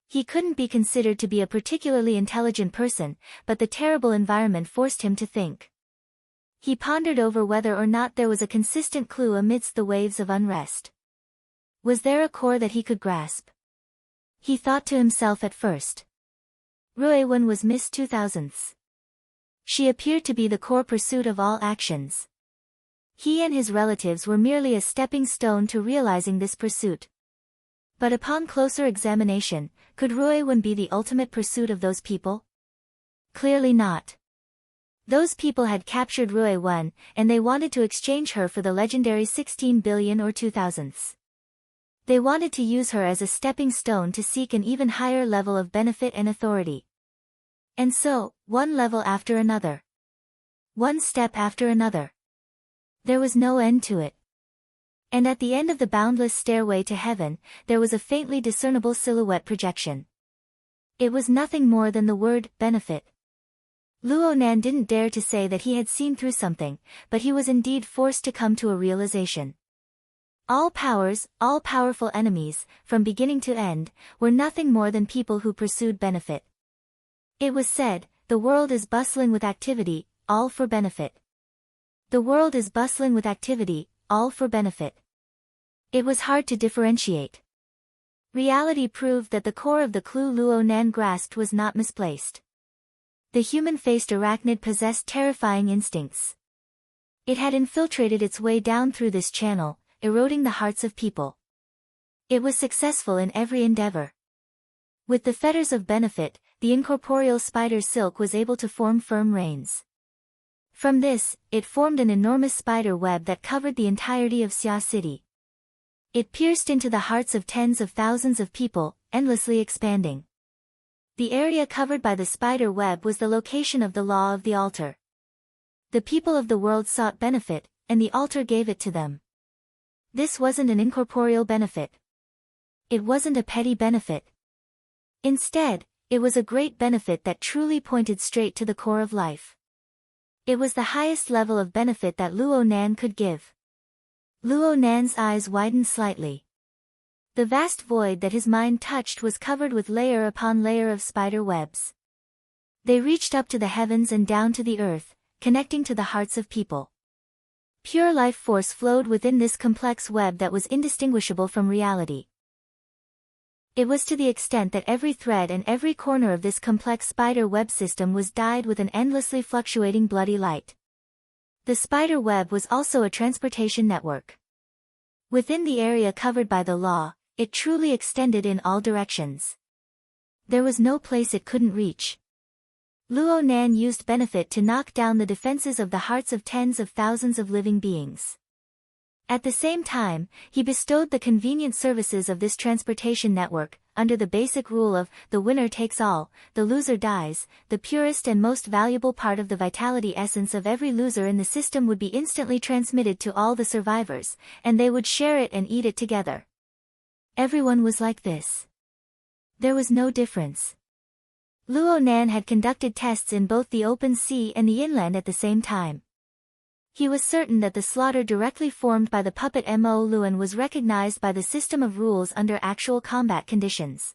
He couldn't be considered to be a particularly intelligent person, but the terrible environment forced him to think. He pondered over whether or not there was a consistent clue amidst the waves of unrest. Was there a core that he could grasp? He thought to himself at first. Ruiwen was Miss 2000s. She appeared to be the core pursuit of all actions. He and his relatives were merely a stepping stone to realizing this pursuit. But upon closer examination, could Ruiwen be the ultimate pursuit of those people? Clearly not. Those people had captured Ruiwen, and they wanted to exchange her for the legendary 16 billion or 2000s. They wanted to use her as a stepping stone to seek an even higher level of benefit and authority. And so, one level after another. One step after another. There was no end to it. And at the end of the boundless stairway to heaven, there was a faintly discernible silhouette projection. It was nothing more than the word, benefit. Luo Nan didn't dare to say that he had seen through something, but he was indeed forced to come to a realization. All powers, all powerful enemies, from beginning to end, were nothing more than people who pursued benefit. It was said, the world is bustling with activity, all for benefit. The world is bustling with activity, all for benefit. It was hard to differentiate. Reality proved that the core of the clue Luo Nan grasped was not misplaced. The human-faced arachnid possessed terrifying instincts. It had infiltrated its way down through this channel, eroding the hearts of people. It was successful in every endeavor. With the fetters of benefit, the incorporeal spider silk was able to form firm reins. From this, it formed an enormous spider web that covered the entirety of Xia City. It pierced into the hearts of tens of thousands of people, endlessly expanding. The area covered by the spider web was the location of the law of the altar. The people of the world sought benefit, and the altar gave it to them. This wasn't an incorporeal benefit. It wasn't a petty benefit. Instead, it was a great benefit that truly pointed straight to the core of life. It was the highest level of benefit that Luo Nan could give. Luo Nan's eyes widened slightly. The vast void that his mind touched was covered with layer upon layer of spider webs. They reached up to the heavens and down to the earth, connecting to the hearts of people. Pure life force flowed within this complex web that was indistinguishable from reality. It was to the extent that every thread and every corner of this complex spider web system was dyed with an endlessly fluctuating bloody light. The spider web was also a transportation network. Within the area covered by the law, it truly extended in all directions. There was no place it couldn't reach. Luo Nan used benefit to knock down the defenses of the hearts of tens of thousands of living beings. At the same time, he bestowed the convenient services of this transportation network, under the basic rule of, the winner takes all, the loser dies. The purest and most valuable part of the vitality essence of every loser in the system would be instantly transmitted to all the survivors, and they would share it and eat it together. Everyone was like this. There was no difference. Luo Nan had conducted tests in both the open sea and the inland at the same time. He was certain that the slaughter directly formed by the puppet Mo Luan was recognized by the system of rules under actual combat conditions.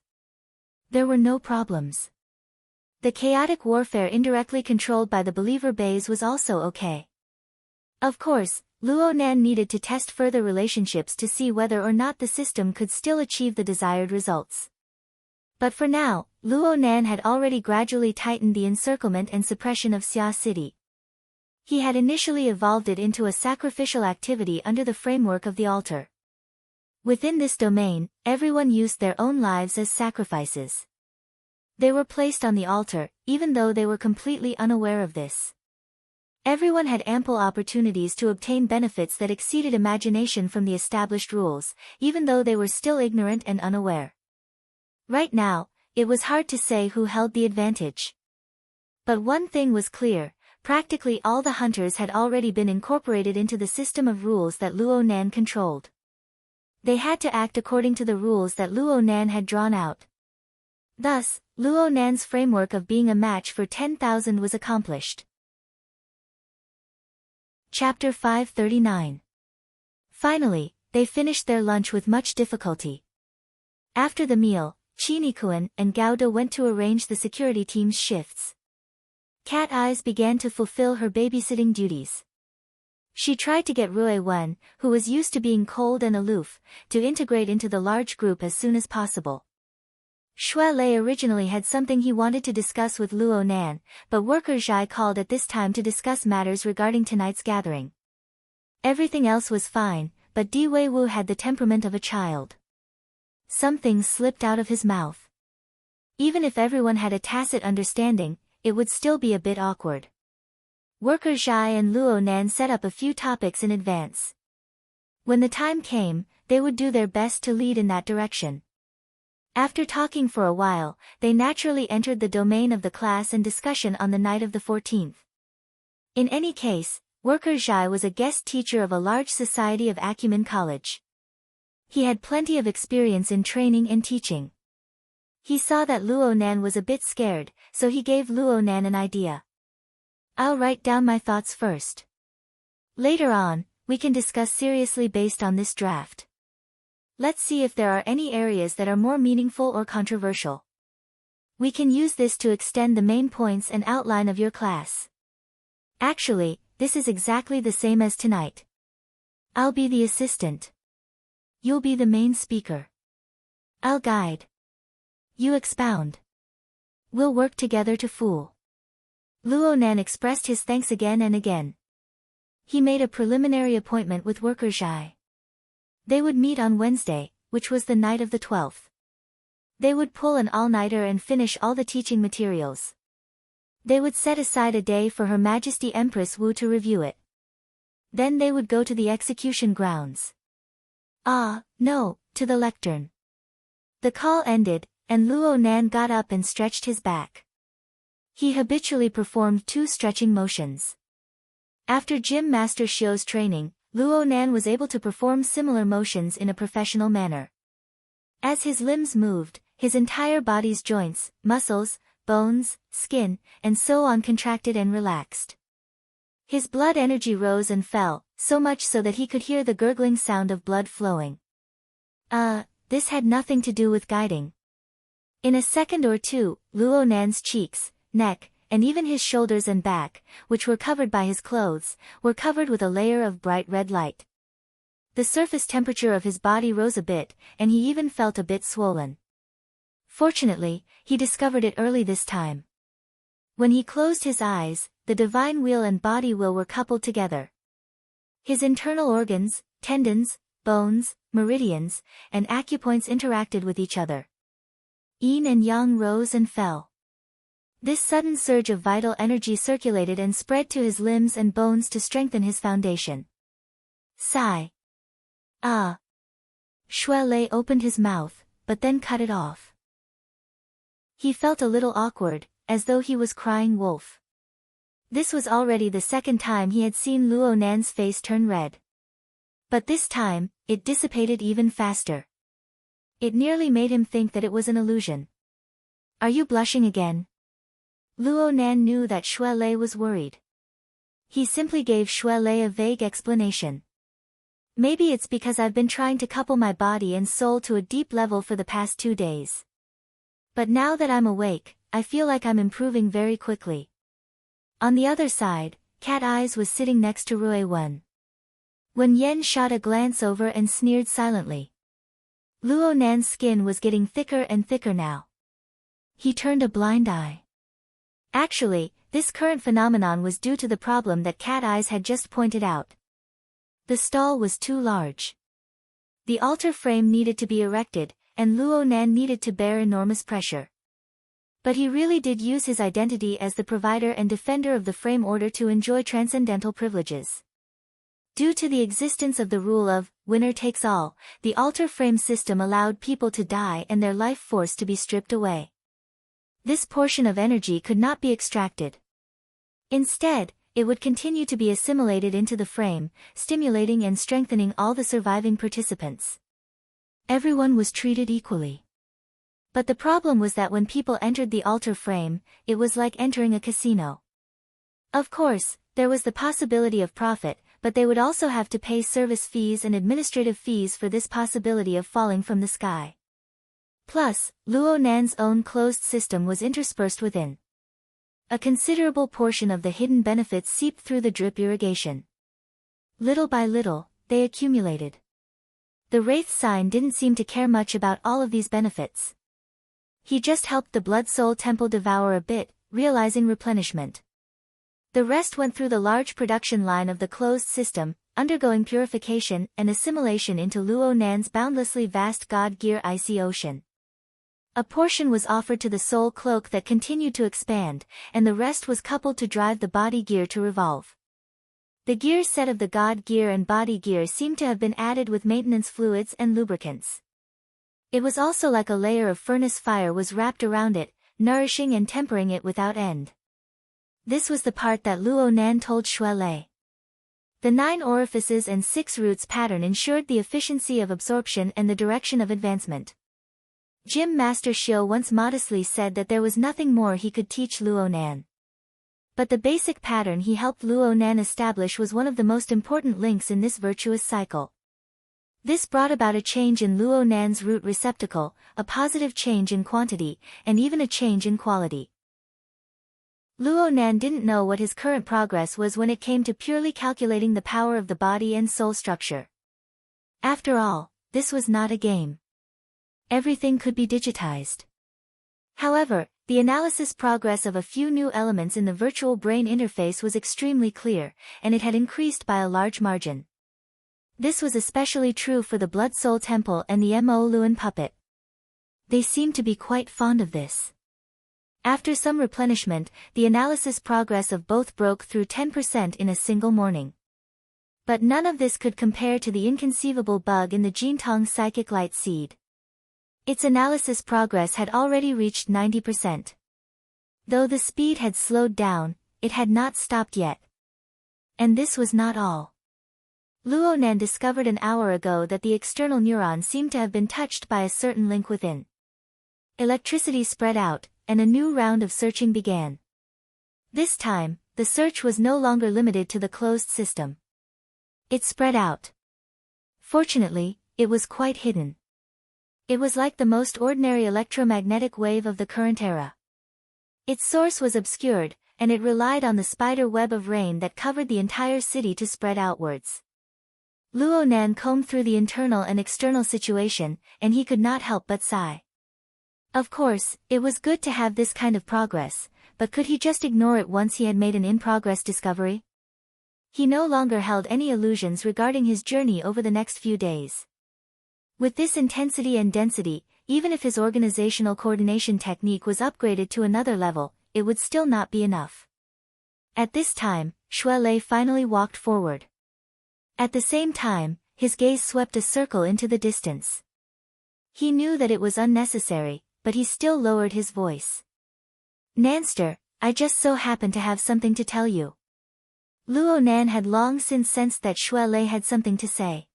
There were no problems. The chaotic warfare indirectly controlled by the believer bays was also okay. Of course, Luo Nan needed to test further relationships to see whether or not the system could still achieve the desired results. But for now, Luo Nan had already gradually tightened the encirclement and suppression of Xia City. He had initially evolved it into a sacrificial activity under the framework of the altar. Within this domain, everyone used their own lives as sacrifices. They were placed on the altar, even though they were completely unaware of this. Everyone had ample opportunities to obtain benefits that exceeded imagination from the established rules, even though they were still ignorant and unaware. Right now, it was hard to say who held the advantage. But one thing was clear. Practically all the hunters had already been incorporated into the system of rules that Luo Nan controlled. They had to act according to the rules that Luo Nan had drawn out. Thus, Luo Nan's framework of being a match for 10,000 was accomplished. Chapter 539. Finally, they finished their lunch with much difficulty. After the meal, Chinikuan and Gauda went to arrange the security team's shifts. Cat Eyes began to fulfill her babysitting duties. She tried to get Rui Wen, who was used to being cold and aloof, to integrate into the large group as soon as possible. Xue Lei originally had something he wanted to discuss with Luo Nan, but worker Zhai called at this time to discuss matters regarding tonight's gathering. Everything else was fine, but Di Weiwu had the temperament of a child. Some things slipped out of his mouth. Even if everyone had a tacit understanding, it would still be a bit awkward. Worker Zhai and Luo Nan set up a few topics in advance. When the time came, they would do their best to lead in that direction. After talking for a while, they naturally entered the domain of the class and discussion on the night of the 14th. In any case, Worker Zhai was a guest teacher of a large society of Acumen College. He had plenty of experience in training and teaching. He saw that Luo Nan was a bit scared, so he gave Luo Nan an idea. I'll write down my thoughts first. Later on, we can discuss seriously based on this draft. Let's see if there are any areas that are more meaningful or controversial. We can use this to extend the main points and outline of your class. Actually, this is exactly the same as tonight. I'll be the assistant. You'll be the main speaker. I'll guide. You expound. We'll work together to fool. Luo Nan expressed his thanks again and again. He made a preliminary appointment with worker Zhai. They would meet on Wednesday, which was the night of the 12th. They would pull an all-nighter and finish all the teaching materials. They would set aside a day for Her Majesty Empress Wu to review it. Then they would go to the execution grounds. No, to the lectern. The call ended, and Luo Nan got up and stretched his back. He habitually performed 2 stretching motions. After Gym Master Xiu's training, Luo Nan was able to perform similar motions in a professional manner. As his limbs moved, his entire body's joints, muscles, bones, skin, and so on contracted and relaxed. His blood energy rose and fell, so much so that he could hear the gurgling sound of blood flowing. This had nothing to do with guiding. In a second or two, Luo Nan's cheeks, neck, and even his shoulders and back, which were covered by his clothes, were covered with a layer of bright red light. The surface temperature of his body rose a bit, and he even felt a bit swollen. Fortunately, he discovered it early this time. When he closed his eyes, the divine will and body will were coupled together. His internal organs, tendons, bones, meridians, and acupoints interacted with each other. Yin and yang rose and fell. This sudden surge of vital energy circulated and spread to his limbs and bones to strengthen his foundation. Sigh. Ah. Shui Lei opened his mouth, but then cut it off. He felt a little awkward, as though he was crying wolf. This was already the second time he had seen Luo Nan's face turn red. But this time, it dissipated even faster. It nearly made him think that it was an illusion. Are you blushing again? Luo Nan knew that Shui Lei was worried. He simply gave Shui Lei a vague explanation. Maybe it's because I've been trying to couple my body and soul to a deep level for the past 2 days. But now that I'm awake, I feel like I'm improving very quickly. On the other side, Cat Eyes was sitting next to Rui Wen. Wen Yan shot a glance over and sneered silently. Luo Nan's skin was getting thicker and thicker now. He turned a blind eye. Actually, this current phenomenon was due to the problem that Cat Eyes had just pointed out. The stall was too large. The altar frame needed to be erected, and Luo Nan needed to bear enormous pressure. But he really did use his identity as the provider and defender of the frame order to enjoy transcendental privileges. Due to the existence of the rule of winner takes all, the altar frame system allowed people to die and their life force to be stripped away. This portion of energy could not be extracted. Instead, it would continue to be assimilated into the frame, stimulating and strengthening all the surviving participants. Everyone was treated equally. But the problem was that when people entered the altar frame, it was like entering a casino. Of course, there was the possibility of profit, but they would also have to pay service fees and administrative fees for this possibility of falling from the sky. Plus, Luo Nan's own closed system was interspersed within. A considerable portion of the hidden benefits seeped through the drip irrigation. Little by little, they accumulated. The Wraith sign didn't seem to care much about all of these benefits. He just helped the Blood Soul Temple devour a bit, realizing replenishment. The rest went through the large production line of the closed system, undergoing purification and assimilation into Luo Nan's boundlessly vast God Gear icy ocean. A portion was offered to the soul cloak that continued to expand, and the rest was coupled to drive the body gear to revolve. The gear set of the God Gear and body gear seemed to have been added with maintenance fluids and lubricants. It was also like a layer of furnace fire was wrapped around it, nourishing and tempering it without end. This was the part that Luo Nan told Shui Lei. The 9 orifices and 6 roots pattern ensured the efficiency of absorption and the direction of advancement. Gym Master Xiu once modestly said that there was nothing more he could teach Luo Nan. But the basic pattern he helped Luo Nan establish was one of the most important links in this virtuous cycle. This brought about a change in Luo Nan's root receptacle, a positive change in quantity, and even a change in quality. Luo Nan didn't know what his current progress was when it came to purely calculating the power of the body and soul structure. After all, this was not a game. Everything could be digitized. However, the analysis progress of a few new elements in the virtual brain interface was extremely clear, and it had increased by a large margin. This was especially true for the Blood Soul Temple and the Mo Luan puppet. They seemed to be quite fond of this. After some replenishment, the analysis progress of both broke through 10% in a single morning. But none of this could compare to the inconceivable bug in the Jintong Psychic Light Seed. Its analysis progress had already reached 90%. Though the speed had slowed down, it had not stopped yet. And this was not all. Luo Nan discovered an hour ago that the external neuron seemed to have been touched by a certain link within. Electricity spread out, and a new round of searching began. This time, the search was no longer limited to the closed system. It spread out. Fortunately, it was quite hidden. It was like the most ordinary electromagnetic wave of the current era. Its source was obscured, and it relied on the spider web of rain that covered the entire city to spread outwards. Luo Nan combed through the internal and external situation, and he could not help but sigh. Of course, it was good to have this kind of progress, but could he just ignore it once he had made an in-progress discovery? He no longer held any illusions regarding his journey over the next few days. With this intensity and density, even if his organizational coordination technique was upgraded to another level, it would still not be enough. At this time, Xue Lei finally walked forward. At the same time, his gaze swept a circle into the distance. He knew that it was unnecessary, but he still lowered his voice. Nanster, I just so happen to have something to tell you. Luo Nan had long since sensed that Xue Lei had something to say.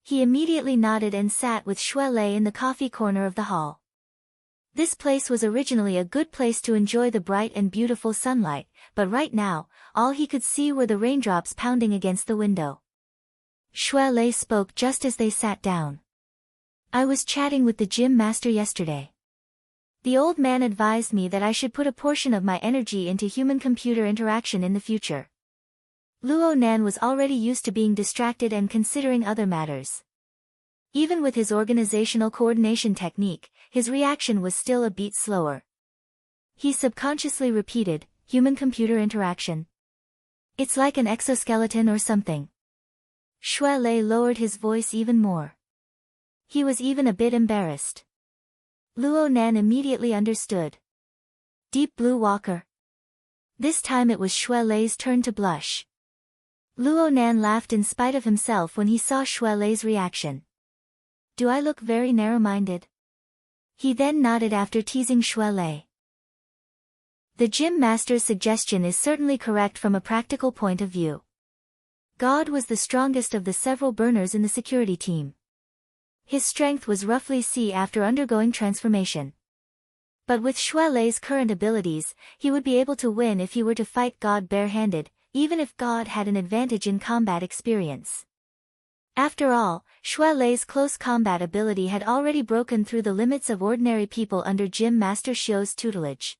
He immediately nodded and sat with Xue Lei in the coffee corner of the hall. This place was originally a good place to enjoy the bright and beautiful sunlight, but right now, all he could see were the raindrops pounding against the window. Xue Lei spoke just as they sat down. I was chatting with the gym master yesterday. The old man advised me that I should put a portion of my energy into human-computer interaction in the future. Luo Nan was already used to being distracted and considering other matters. Even with his organizational coordination technique, his reaction was still a beat slower. He subconsciously repeated, human-computer interaction. It's like an exoskeleton or something. Xue Lei lowered his voice even more. He was even a bit embarrassed. Luo Nan immediately understood. Deep Blue Walker. This time it was Xue Lei's turn to blush. Luo Nan laughed in spite of himself when he saw Xue Lei's reaction. Do I look very narrow-minded? He then nodded after teasing Xue Lei. The gym master's suggestion is certainly correct from a practical point of view. God was the strongest of the several burners in the security team. His strength was roughly C after undergoing transformation. But with Xue Lei's current abilities, he would be able to win if he were to fight God barehanded, even if God had an advantage in combat experience. After all, Xue Lei's close combat ability had already broken through the limits of ordinary people under Gym Master Xiu's tutelage.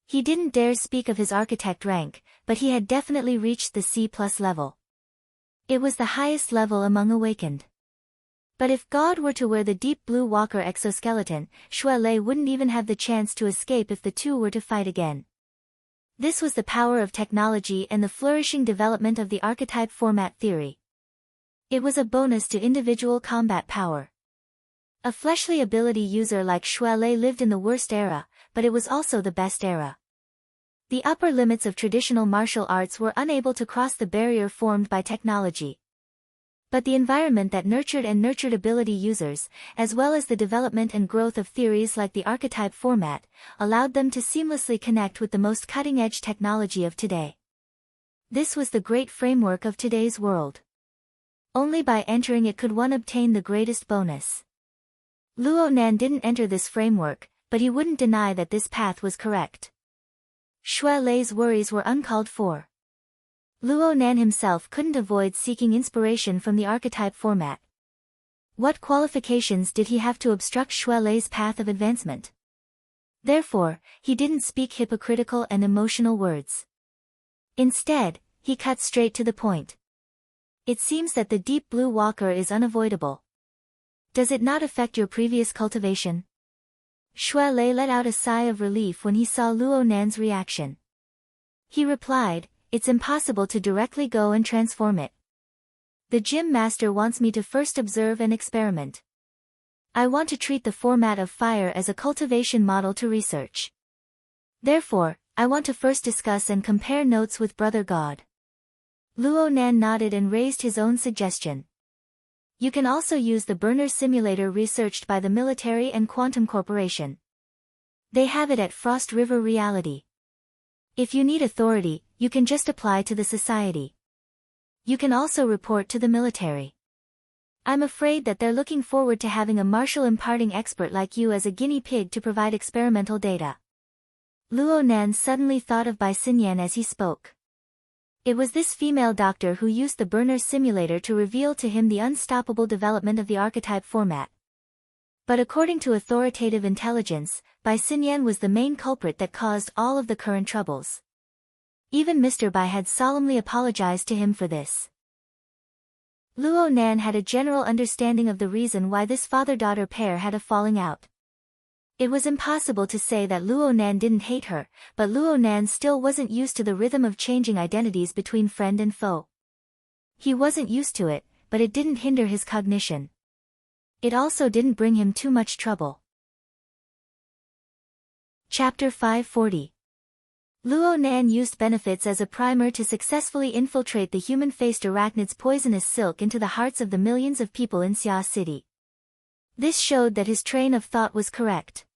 He didn't dare speak of his architect rank, but he had definitely reached the C+ level. It was the highest level among awakened. But if God were to wear the Deep Blue Walker exoskeleton, Xue Lei wouldn't even have the chance to escape if the two were to fight again. This was the power of technology and the flourishing development of the archetype format theory. It was a bonus to individual combat power. A fleshly ability user like Xue Lei lived in the worst era, but it was also the best era. The upper limits of traditional martial arts were unable to cross the barrier formed by technology. But the environment that nurtured ability users, as well as the development and growth of theories like the archetype format, allowed them to seamlessly connect with the most cutting-edge technology of today. This was the great framework of today's world. Only by entering it could one obtain the greatest bonus. Luo Nan didn't enter this framework, but he wouldn't deny that this path was correct. Xue Lei's worries were uncalled for. Luo Nan himself couldn't avoid seeking inspiration from the archetype format. What qualifications did he have to obstruct Xue Lei's path of advancement? Therefore, he didn't speak hypocritical and emotional words. Instead, he cut straight to the point. It seems that the Deep Blue Walker is unavoidable. Does it not affect your previous cultivation? Xue Lei let out a sigh of relief when he saw Luo Nan's reaction. He replied, it's impossible to directly go and transform it. The gym master wants me to first observe and experiment. I want to treat the format of fire as a cultivation model to research. Therefore, I want to first discuss and compare notes with Brother God. Luo Nan nodded and raised his own suggestion. You can also use the burner simulator researched by the military and Quantum Corporation. They have it at Frost River Reality. If you need authority, you can just apply to the society. You can also report to the military. I'm afraid that they're looking forward to having a martial imparting expert like you as a guinea pig to provide experimental data. Luo Nan suddenly thought of Bai Xinyan as he spoke. It was this female doctor who used the burner simulator to reveal to him the unstoppable development of the archetype format. But according to authoritative intelligence, Bai Xinyan was the main culprit that caused all of the current troubles. Even Mr. Bai had solemnly apologized to him for this. Luo Nan had a general understanding of the reason why this father-daughter pair had a falling out. It was impossible to say that Luo Nan didn't hate her, but Luo Nan still wasn't used to the rhythm of changing identities between friend and foe. He wasn't used to it, but it didn't hinder his cognition. It also didn't bring him too much trouble. Chapter 540. Luo Nan used benefits as a primer to successfully infiltrate the human-faced arachnid's poisonous silk into the hearts of the millions of people in Xia City. This showed that his train of thought was correct.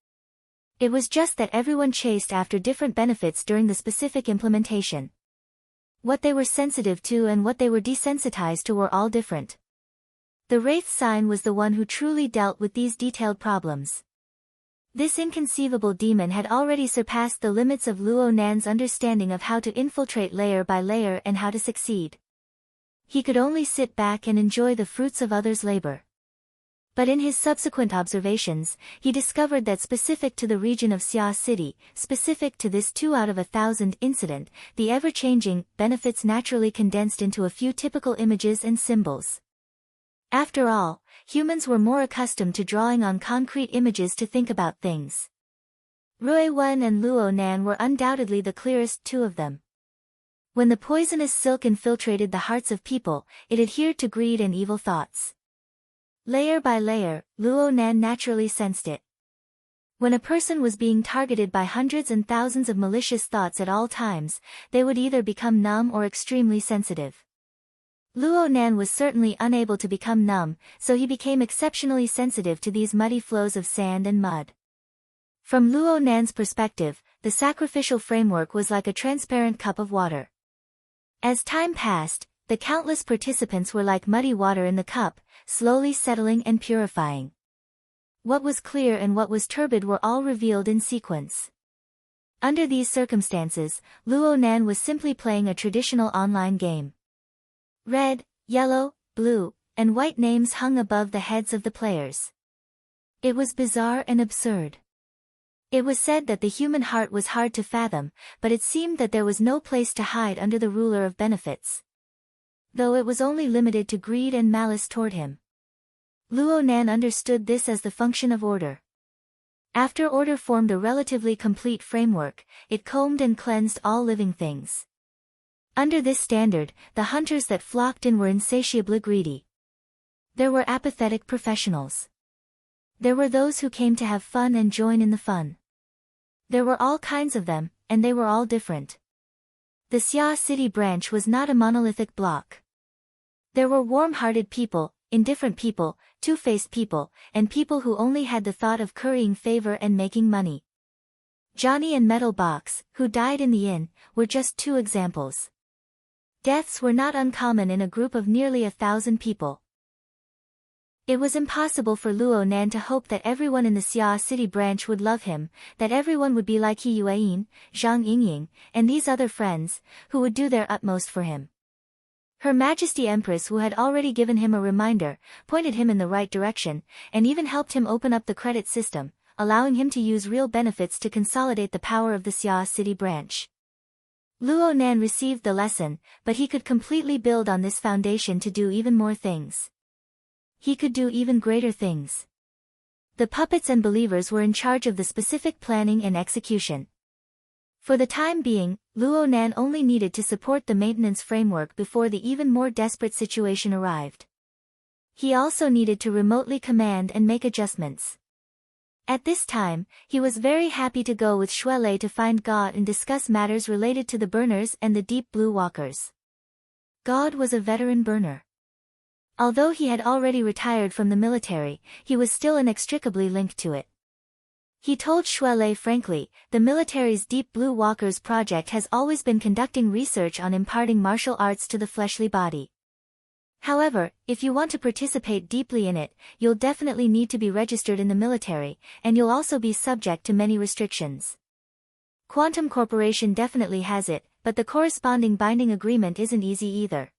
It was just that everyone chased after different benefits during the specific implementation. What they were sensitive to and what they were desensitized to were all different. The Wraith sign was the one who truly dealt with these detailed problems. This inconceivable demon had already surpassed the limits of Luo Nan's understanding of how to infiltrate layer by layer and how to succeed. He could only sit back and enjoy the fruits of others' labor. But in his subsequent observations, he discovered that specific to the region of Xia City, specific to this 2 out of 1,000 incident, the ever-changing benefits naturally condensed into a few typical images and symbols. After all, humans were more accustomed to drawing on concrete images to think about things. Rui Wen and Luo Nan were undoubtedly the clearest two of them. When the poisonous silk infiltrated the hearts of people, it adhered to greed and evil thoughts. Layer by layer, Luo Nan naturally sensed it. When a person was being targeted by hundreds and thousands of malicious thoughts at all times, they would either become numb or extremely sensitive. Luo Nan was certainly unable to become numb, so he became exceptionally sensitive to these muddy flows of sand and mud. From Luo Nan's perspective, the sacrificial framework was like a transparent cup of water. As time passed, the countless participants were like muddy water in the cup, slowly settling and purifying. What was clear and what was turbid were all revealed in sequence. Under these circumstances, Luo Nan was simply playing a traditional online game. Red, yellow, blue, and white names hung above the heads of the players. It was bizarre and absurd. It was said that the human heart was hard to fathom, but it seemed that there was no place to hide under the ruler of benefits. Though it was only limited to greed and malice toward him. Luo Nan understood this as the function of order. After order formed a relatively complete framework, it combed and cleansed all living things. Under this standard, the hunters that flocked in were insatiably greedy. There were apathetic professionals. There were those who came to have fun and join in the fun. There were all kinds of them, and they were all different. The Xia City branch was not a monolithic block. There were warm-hearted people, indifferent people, two-faced people, and people who only had the thought of currying favor and making money. Johnny and Metal Box, who died in the inn, were just two examples. Deaths were not uncommon in a group of nearly 1,000 people. It was impossible for Luo Nan to hope that everyone in the Xia City branch would love him, that everyone would be like He Yueyin, Zhang Yingying, and these other friends, who would do their utmost for him. Her Majesty Empress, who had already given him a reminder, pointed him in the right direction, and even helped him open up the credit system, allowing him to use real benefits to consolidate the power of the Xia City branch. Luo Nan received the lesson, but he could completely build on this foundation to do even more things. He could do even greater things. The puppets and believers were in charge of the specific planning and execution. For the time being, Luo Nan only needed to support the maintenance framework before the even more desperate situation arrived. He also needed to remotely command and make adjustments. At this time, he was very happy to go with Shuelei to find God and discuss matters related to the burners and the deep blue walkers. God was a veteran burner. Although he had already retired from the military, he was still inextricably linked to it. He told Shuelei frankly, the military's Deep Blue Walkers project has always been conducting research on imparting martial arts to the fleshly body. However, if you want to participate deeply in it, you'll definitely need to be registered in the military, and you'll also be subject to many restrictions. Quantum Corporation definitely has it, but the corresponding binding agreement isn't easy either.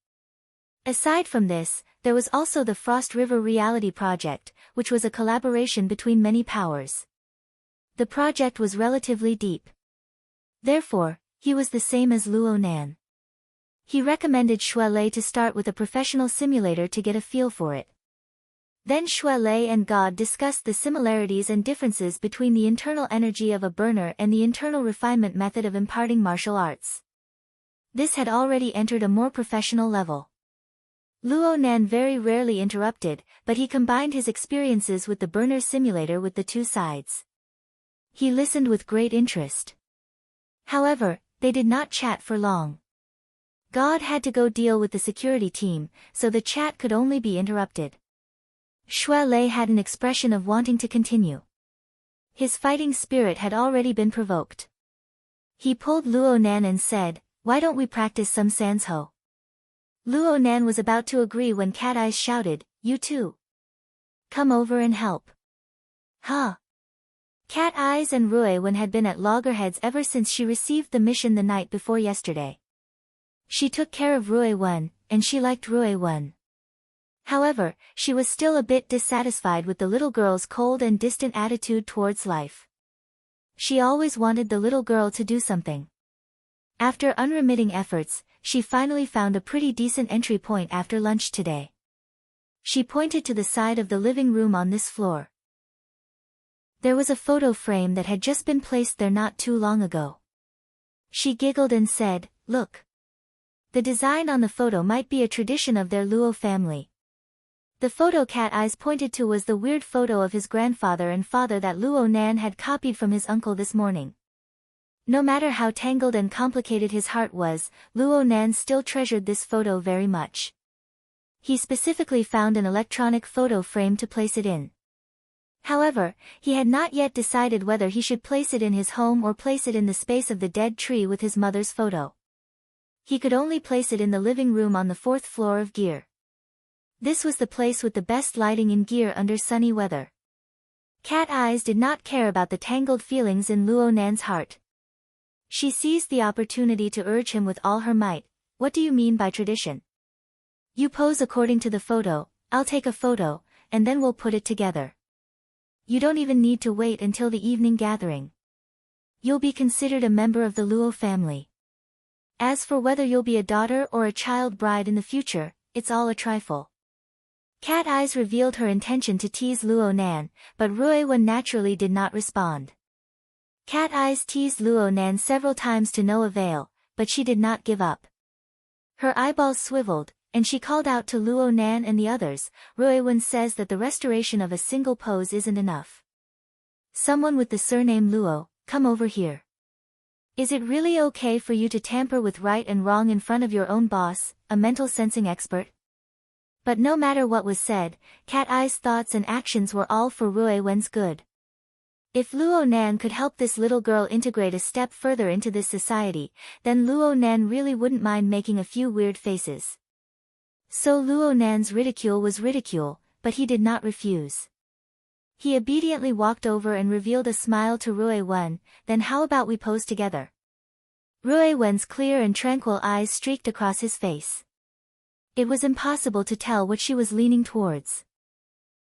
Aside from this, there was also the Frost River Reality Project, which was a collaboration between many powers. The project was relatively deep. Therefore, he was the same as Luo Nan. He recommended Shuelei to start with a professional simulator to get a feel for it. Then Shuelei and God discussed the similarities and differences between the internal energy of a burner and the internal refinement method of imparting martial arts. This had already entered a more professional level. Luo Nan very rarely interrupted, but he combined his experiences with the burner simulator with the two sides. He listened with great interest. However, they did not chat for long. God had to go deal with the security team, so the chat could only be interrupted. Shui Lei had an expression of wanting to continue. His fighting spirit had already been provoked. He pulled Luo Nan and said, "Why don't we practice some Sanzhou?" Luo Nan was about to agree when Cat Eyes shouted, "You too. Come over and help." Huh? Cat Eyes and Ruiwen had been at loggerheads ever since she received the mission the night before yesterday. She took care of Ruiwen, and she liked Ruiwen. However, she was still a bit dissatisfied with the little girl's cold and distant attitude towards life. She always wanted the little girl to do something. After unremitting efforts, she finally found a pretty decent entry point after lunch today. She pointed to the side of the living room on this floor. There was a photo frame that had just been placed there not too long ago. She giggled and said, "Look. The design on the photo might be a tradition of their Luo family." The photo Cat Eyes pointed to was the weird photo of his grandfather and father that Luo Nan had copied from his uncle this morning. No matter how tangled and complicated his heart was, Luo Nan still treasured this photo very much. He specifically found an electronic photo frame to place it in. However, he had not yet decided whether he should place it in his home or place it in the space of the dead tree with his mother's photo. He could only place it in the living room on the 4th floor of Gear. This was the place with the best lighting in Gear under sunny weather. Cat Eyes did not care about the tangled feelings in Luo Nan's heart. She seized the opportunity to urge him with all her might, "What do you mean by tradition? You pose according to the photo, I'll take a photo, and then we'll put it together. You don't even need to wait until the evening gathering. You'll be considered a member of the Luo family. As for whether you'll be a daughter or a child bride in the future, it's all a trifle." Cat Eyes revealed her intention to tease Luo Nan, but Ruiwen naturally did not respond. Cat Eyes teased Luo Nan several times to no avail, but she did not give up. Her eyeballs swiveled, and she called out to Luo Nan and the others, "Ruiwen says that the restoration of a single pose isn't enough. Someone with the surname Luo, come over here. Is it really okay for you to tamper with right and wrong in front of your own boss, a mental sensing expert?" But no matter what was said, Cat Eye's thoughts and actions were all for Ruiwen's good. If Luo Nan could help this little girl integrate a step further into this society, then Luo Nan really wouldn't mind making a few weird faces. So Luo Nan's ridicule was ridicule, but he did not refuse. He obediently walked over and revealed a smile to Ruiwen, "Then how about we pose together?" Ruiwen's clear and tranquil eyes streaked across his face. It was impossible to tell what she was leaning towards.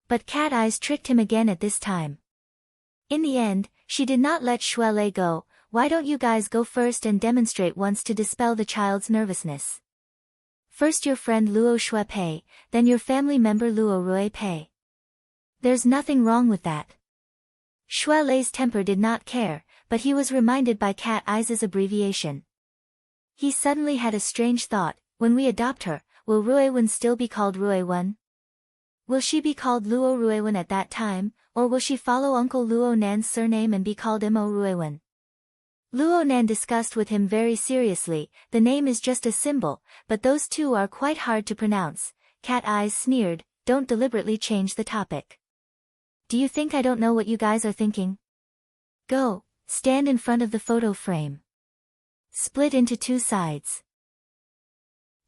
But Cat Eyes tricked him again at this time. In the end, she did not let Shui Lei go. "Why don't you guys go first and demonstrate once to dispel the child's nervousness? First your friend Luo Shui Pei, then your family member Luo Rui Pei. There's nothing wrong with that." Shui Lei's temper did not care, but he was reminded by Cat Eyes' abbreviation. He suddenly had a strange thought, when we adopt her, will Ruiwen still be called Ruiwen? Will she be called Luo Ruiwen at that time, or will she follow Uncle Luo Nan's surname and be called Imo Ruiwen? Luo Nan discussed with him very seriously, "The name is just a symbol, but those two are quite hard to pronounce." Cat Eyes sneered, "Don't deliberately change the topic. Do you think I don't know what you guys are thinking? Go, stand in front of the photo frame. Split into two sides.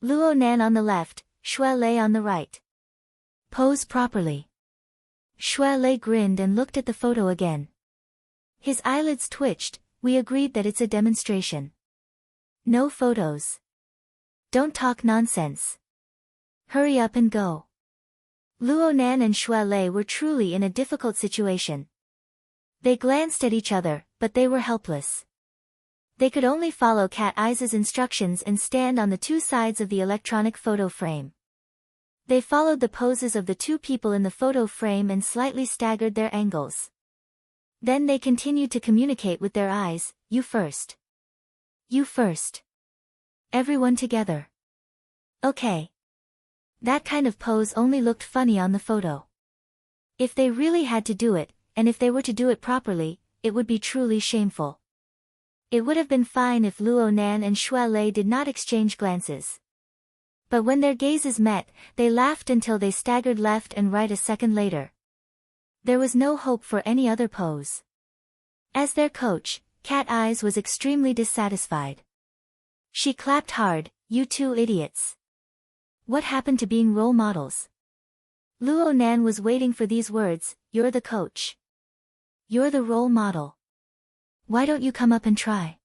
Luo Nan on the left, Shui Lei on the right. Pose properly." Shui Lei grinned and looked at the photo again. His eyelids twitched. "We agreed that it's a demonstration. No photos. Don't talk nonsense. Hurry up and go." Luo Nan and Shui Lei were truly in a difficult situation. They glanced at each other, but they were helpless. They could only follow Cat Eyes' instructions and stand on the two sides of the electronic photo frame. They followed the poses of the two people in the photo frame and slightly staggered their angles. Then they continued to communicate with their eyes, "You first. You first. Everyone together. Okay. That kind of pose only looked funny on the photo. If they really had to do it, and if they were to do it properly, it would be truly shameful. It would have been fine if Luo Nan and Xue Lei did not exchange glances. But when their gazes met, they laughed until they staggered left and right a second later. There was no hope for any other pose. As their coach, Cat Eyes was extremely dissatisfied. She clapped hard. "You two idiots. What happened to being role models?" Luo Nan was waiting for these words. "You're the coach. You're the role model. Why don't you come up and try?"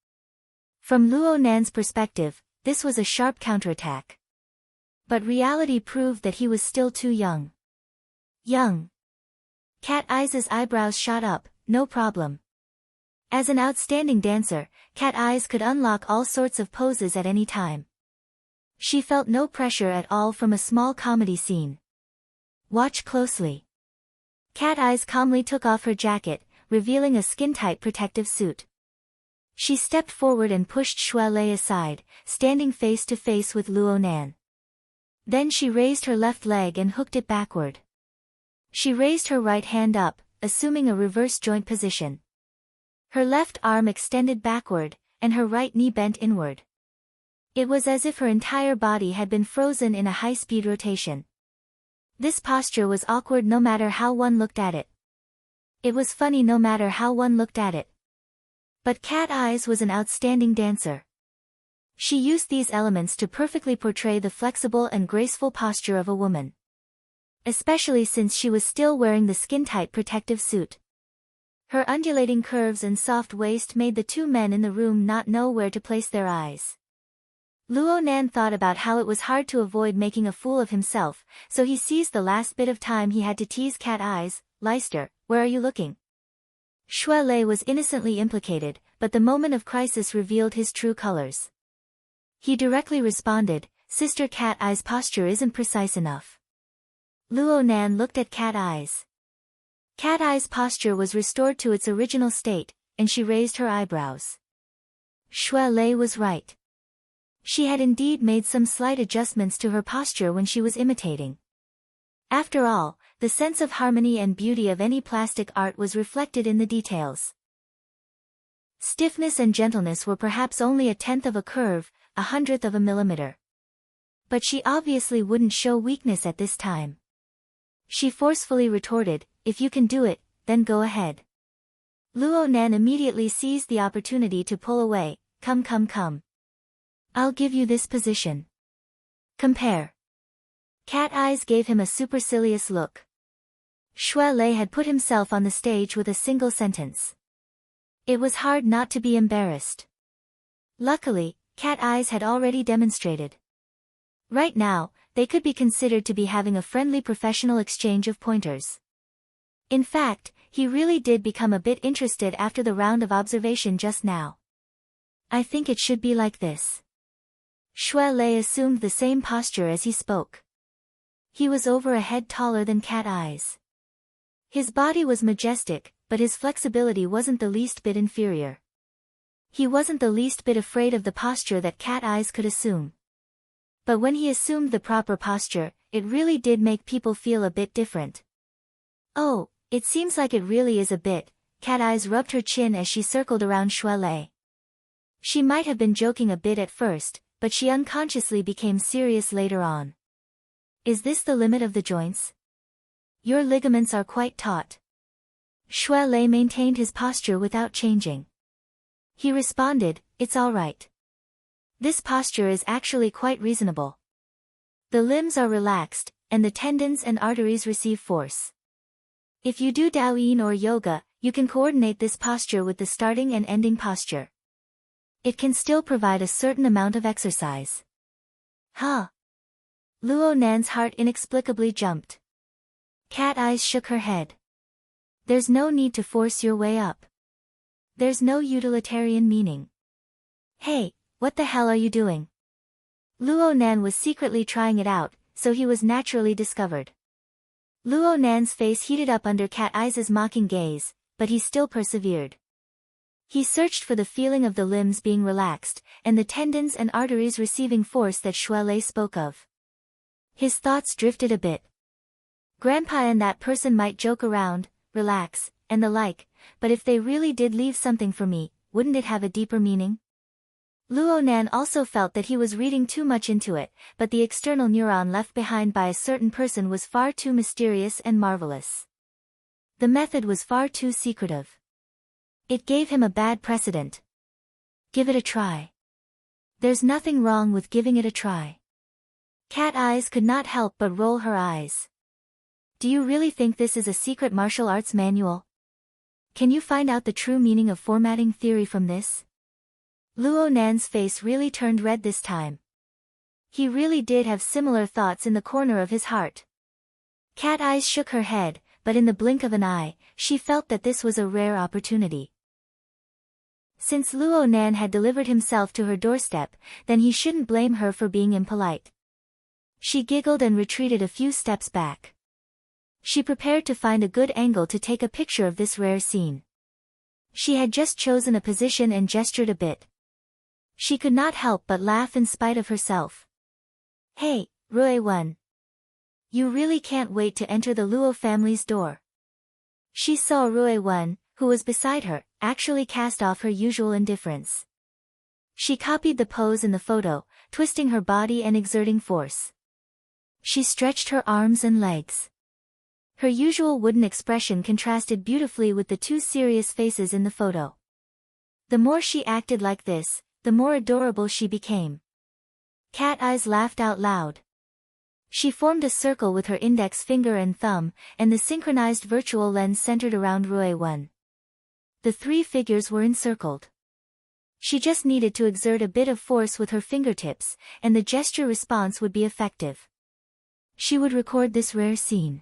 From Luo Nan's perspective, this was a sharp counterattack. But reality proved that he was still too young. Young. Cat Eyes' eyebrows shot up. "No problem." As an outstanding dancer, Cat Eyes could unlock all sorts of poses at any time. She felt no pressure at all from a small comedy scene. Watch closely. Cat Eyes calmly took off her jacket, revealing a skin-tight protective suit. She stepped forward and pushed Xue Lei aside, standing face to face with Luo Nan. Then she raised her left leg and hooked it backward. She raised her right hand up, assuming a reverse joint position. Her left arm extended backward, and her right knee bent inward. It was as if her entire body had been frozen in a high-speed rotation. This posture was awkward no matter how one looked at it. It was funny no matter how one looked at it. But Cat Eyes was an outstanding dancer. She used these elements to perfectly portray the flexible and graceful posture of a woman. Especially since she was still wearing the skin-tight protective suit. Her undulating curves and soft waist made the two men in the room not know where to place their eyes. Luo Nan thought about how it was hard to avoid making a fool of himself, so he seized the last bit of time he had to tease Cat Eyes. "Leister, where are you looking?" Xue Lei was innocently implicated, but the moment of crisis revealed his true colors. He directly responded, "Sister Cat Eyes' posture isn't precise enough." Luo Nan looked at Cat Eyes. Cat Eyes' posture was restored to its original state, and she raised her eyebrows. Xue Lei was right. She had indeed made some slight adjustments to her posture when she was imitating. After all, the sense of harmony and beauty of any plastic art was reflected in the details. Stiffness and gentleness were perhaps only a tenth of a curve, a hundredth of a millimeter. But she obviously wouldn't show weakness at this time. She forcefully retorted, "If you can do it, then go ahead." Luo Nan immediately seized the opportunity to pull away. Come. I'll give you this position. Compare." Cat Eyes gave him a supercilious look. Xue Lei had put himself on the stage with a single sentence. It was hard not to be embarrassed. Luckily, Cat Eyes had already demonstrated. Right now, they could be considered to be having a friendly professional exchange of pointers. In fact, he really did become a bit interested after the round of observation just now. "I think it should be like this." Xue Lei assumed the same posture as he spoke. He was over a head taller than Cat Eyes. His body was majestic, but his flexibility wasn't the least bit inferior. He wasn't the least bit afraid of the posture that Cat Eyes could assume. But when he assumed the proper posture, it really did make people feel a bit different. "Oh, it seems like it really is a bit." Cat Eyes rubbed her chin as she circled around Xue Lei. She might have been joking a bit at first, but she unconsciously became serious later on. "Is this the limit of the joints? Your ligaments are quite taut." Xue Lei maintained his posture without changing. He responded, "It's all right. This posture is actually quite reasonable. The limbs are relaxed, and the tendons and arteries receive force. If you do Daoyin or yoga, you can coordinate this posture with the starting and ending posture. It can still provide a certain amount of exercise." Huh? Luo Nan's heart inexplicably jumped. Cat Eyes shook her head. "There's no need to force your way up. There's no utilitarian meaning." "Hey, what the hell are you doing?" Luo Nan was secretly trying it out, so he was naturally discovered. Luo Nan's face heated up under Cat Eyes' mocking gaze, but he still persevered. He searched for the feeling of the limbs being relaxed, and the tendons and arteries receiving force that Xue Lei spoke of. His thoughts drifted a bit. Grandpa and that person might joke around, relax, and the like, but if they really did leave something for me, wouldn't it have a deeper meaning? Luo Nan also felt that he was reading too much into it, but the external neuron left behind by a certain person was far too mysterious and marvelous. The method was far too secretive. It gave him a bad precedent. Give it a try. There's nothing wrong with giving it a try. Cat Eyes could not help but roll her eyes. Do you really think this is a secret martial arts manual? Can you find out the true meaning of formatting theory from this? Luo Nan's face really turned red this time. He really did have similar thoughts in the corner of his heart. Cat Eyes shook her head, but in the blink of an eye, she felt that this was a rare opportunity. Since Luo Nan had delivered himself to her doorstep, then he shouldn't blame her for being impolite. She giggled and retreated a few steps back. She prepared to find a good angle to take a picture of this rare scene. She had just chosen a position and gestured a bit. She could not help but laugh in spite of herself. Hey, Rui-wen. You really can't wait to enter the Luo family's door. She saw Rui-wen, who was beside her, actually cast off her usual indifference. She copied the pose in the photo, twisting her body and exerting force. She stretched her arms and legs. Her usual wooden expression contrasted beautifully with the two serious faces in the photo. The more she acted like this, the more adorable she became. Cat Eyes laughed out loud. She formed a circle with her index finger and thumb, and the synchronized virtual lens centered around Rui-wen. The three figures were encircled. She just needed to exert a bit of force with her fingertips, and the gesture response would be effective. She would record this rare scene.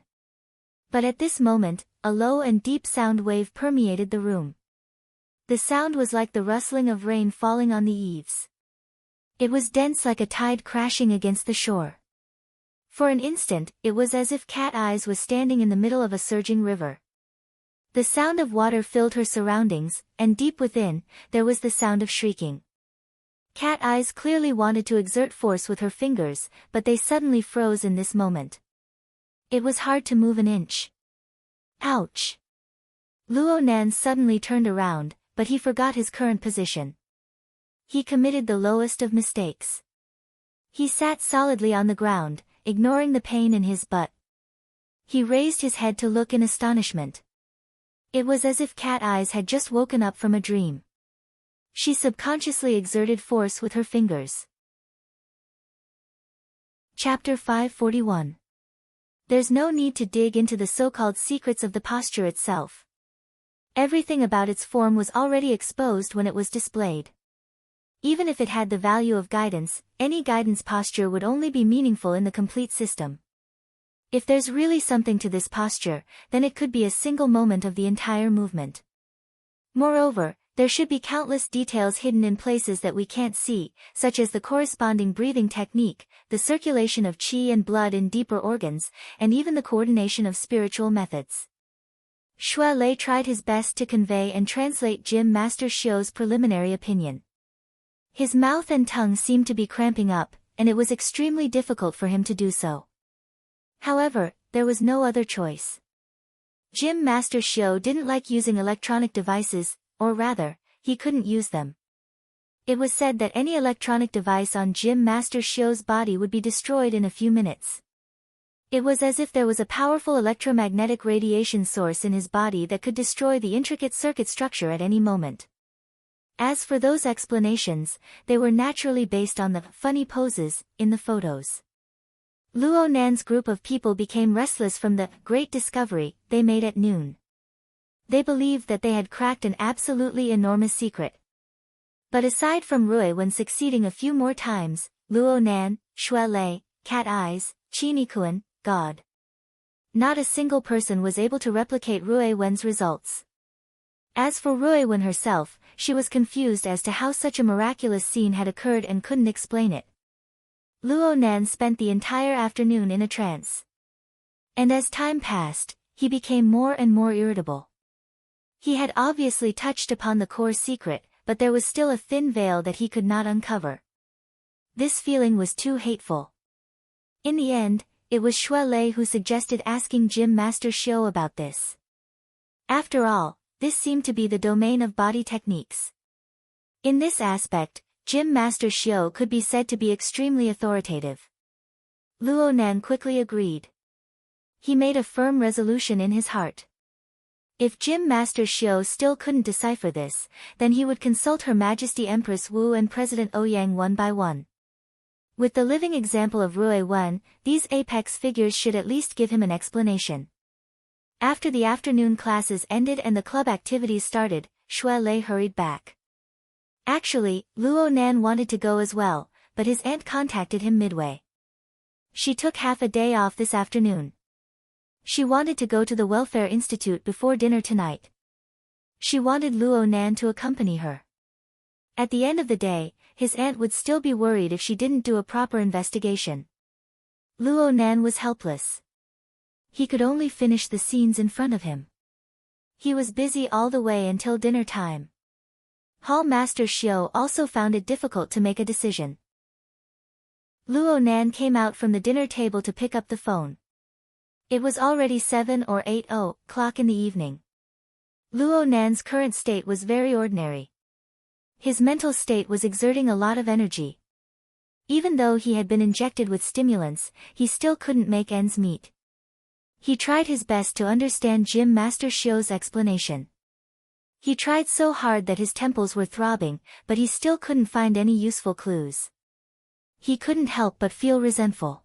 But at this moment, a low and deep sound wave permeated the room. The sound was like the rustling of rain falling on the eaves. It was dense like a tide crashing against the shore. For an instant, it was as if Cat Eyes was standing in the middle of a surging river. The sound of water filled her surroundings, and deep within, there was the sound of shrieking. Cat Eyes clearly wanted to exert force with her fingers, but they suddenly froze in this moment. It was hard to move an inch. Ouch! Luo Nan suddenly turned around, but he forgot his current position. He committed the lowest of mistakes. He sat solidly on the ground, ignoring the pain in his butt. He raised his head to look in astonishment. It was as if Cat Eyes had just woken up from a dream. She subconsciously exerted force with her fingers. Chapter 541. There's no need to dig into the so-called secrets of the posture itself. Everything about its form was already exposed when it was displayed. Even if it had the value of guidance, any guidance posture would only be meaningful in the complete system. If there's really something to this posture, then it could be a single moment of the entire movement. Moreover, there should be countless details hidden in places that we can't see, such as the corresponding breathing technique, the circulation of qi and blood in deeper organs, and even the coordination of spiritual methods. Xue Lei tried his best to convey and translate Gym Master Xiu's preliminary opinion. His mouth and tongue seemed to be cramping up, and it was extremely difficult for him to do so. However, there was no other choice. Gym Master Xiu didn't like using electronic devices, or rather, he couldn't use them. It was said that any electronic device on Gym Master Xiu's body would be destroyed in a few minutes. It was as if there was a powerful electromagnetic radiation source in his body that could destroy the intricate circuit structure at any moment. As for those explanations, they were naturally based on the funny poses in the photos. Luo Nan's group of people became restless from the great discovery they made at noon. They believed that they had cracked an absolutely enormous secret. But aside from Rui when succeeding a few more times, Luo Nan, Xue Lei, Cat Eyes, Qinikuan, God. Not a single person was able to replicate Rui Wen's results. As for Rui Wen herself, she was confused as to how such a miraculous scene had occurred and couldn't explain it. Luo Nan spent the entire afternoon in a trance. And as time passed, he became more and more irritable. He had obviously touched upon the core secret, but there was still a thin veil that he could not uncover. This feeling was too hateful. In the end, it was Shui Lei who suggested asking Gym Master Shio about this. After all, this seemed to be the domain of body techniques. In this aspect, Gym Master Shio could be said to be extremely authoritative. Luo Nan quickly agreed. He made a firm resolution in his heart. If Gym Master Shio still couldn't decipher this, then he would consult Her Majesty Empress Wu and President Ouyang one by one. With the living example of Rui Wen, these apex figures should at least give him an explanation. After the afternoon classes ended and the club activities started, Shui Lei hurried back. Actually, Luo Nan wanted to go as well, but his aunt contacted him midway. She took half a day off this afternoon. She wanted to go to the Welfare Institute before dinner tonight. She wanted Luo Nan to accompany her. At the end of the day, his aunt would still be worried if she didn't do a proper investigation. Luo Nan was helpless. He could only finish the scenes in front of him. He was busy all the way until dinner time. Hall Master Shio also found it difficult to make a decision. Luo Nan came out from the dinner table to pick up the phone. It was already 7 or 8 o'clock in the evening. Luo Nan's current state was very ordinary. His mental state was exerting a lot of energy. Even though he had been injected with stimulants, he still couldn't make ends meet. He tried his best to understand Gym Master Shio's explanation. He tried so hard that his temples were throbbing, but he still couldn't find any useful clues. He couldn't help but feel resentful.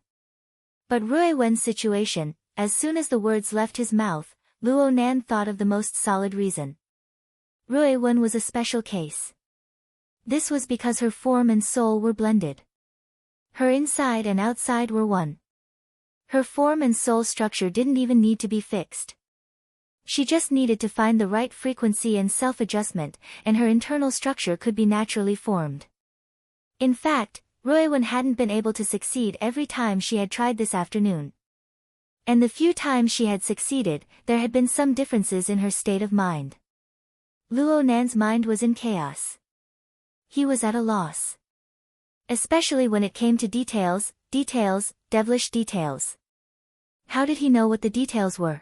But Rui Wen's situation, as soon as the words left his mouth, Luo Nan thought of the most solid reason. Rui Wen was a special case. This was because her form and soul were blended. Her inside and outside were one. Her form and soul structure didn't even need to be fixed. She just needed to find the right frequency and self-adjustment, and her internal structure could be naturally formed. In fact, Rui Wen hadn't been able to succeed every time she had tried this afternoon. And the few times she had succeeded, there had been some differences in her state of mind. Luo Nan's mind was in chaos. He was at a loss. Especially when it came to details, devilish details. How did he know what the details were?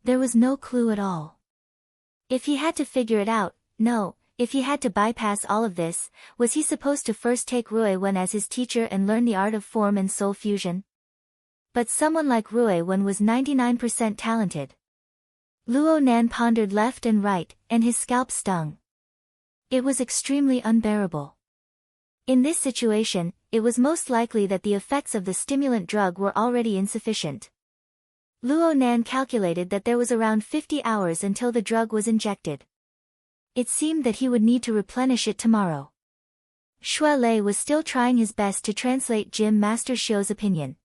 There was no clue at all. If he had to figure it out, if he had to bypass all of this, was he supposed to first take Rui Wen as his teacher and learn the art of form and soul fusion? But someone like Rui Wen was 99% talented. Luo Nan pondered left and right, and his scalp stung. It was extremely unbearable. In this situation, it was most likely that the effects of the stimulant drug were already insufficient. Luo Nan calculated that there was around 50 hours until the drug was injected. It seemed that he would need to replenish it tomorrow. Shui Lei was still trying his best to translate Gym Master Shio's opinion.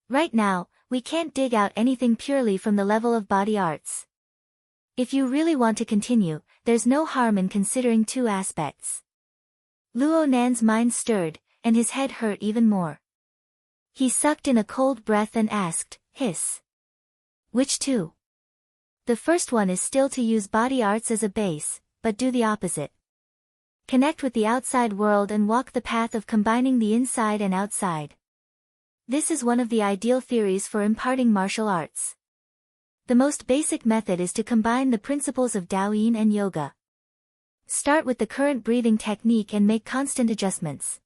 Right now, we can't dig out anything purely from the level of body arts. If you really want to continue, there's no harm in considering two aspects. Luo Nan's mind stirred, and his head hurt even more. He sucked in a cold breath and asked, hiss. Which two? The first one is still to use body arts as a base, but do the opposite. Connect with the outside world and walk the path of combining the inside and outside. This is one of the ideal theories for imparting martial arts. The most basic method is to combine the principles of Taoyin and yoga. Start with the current breathing technique and make constant adjustments.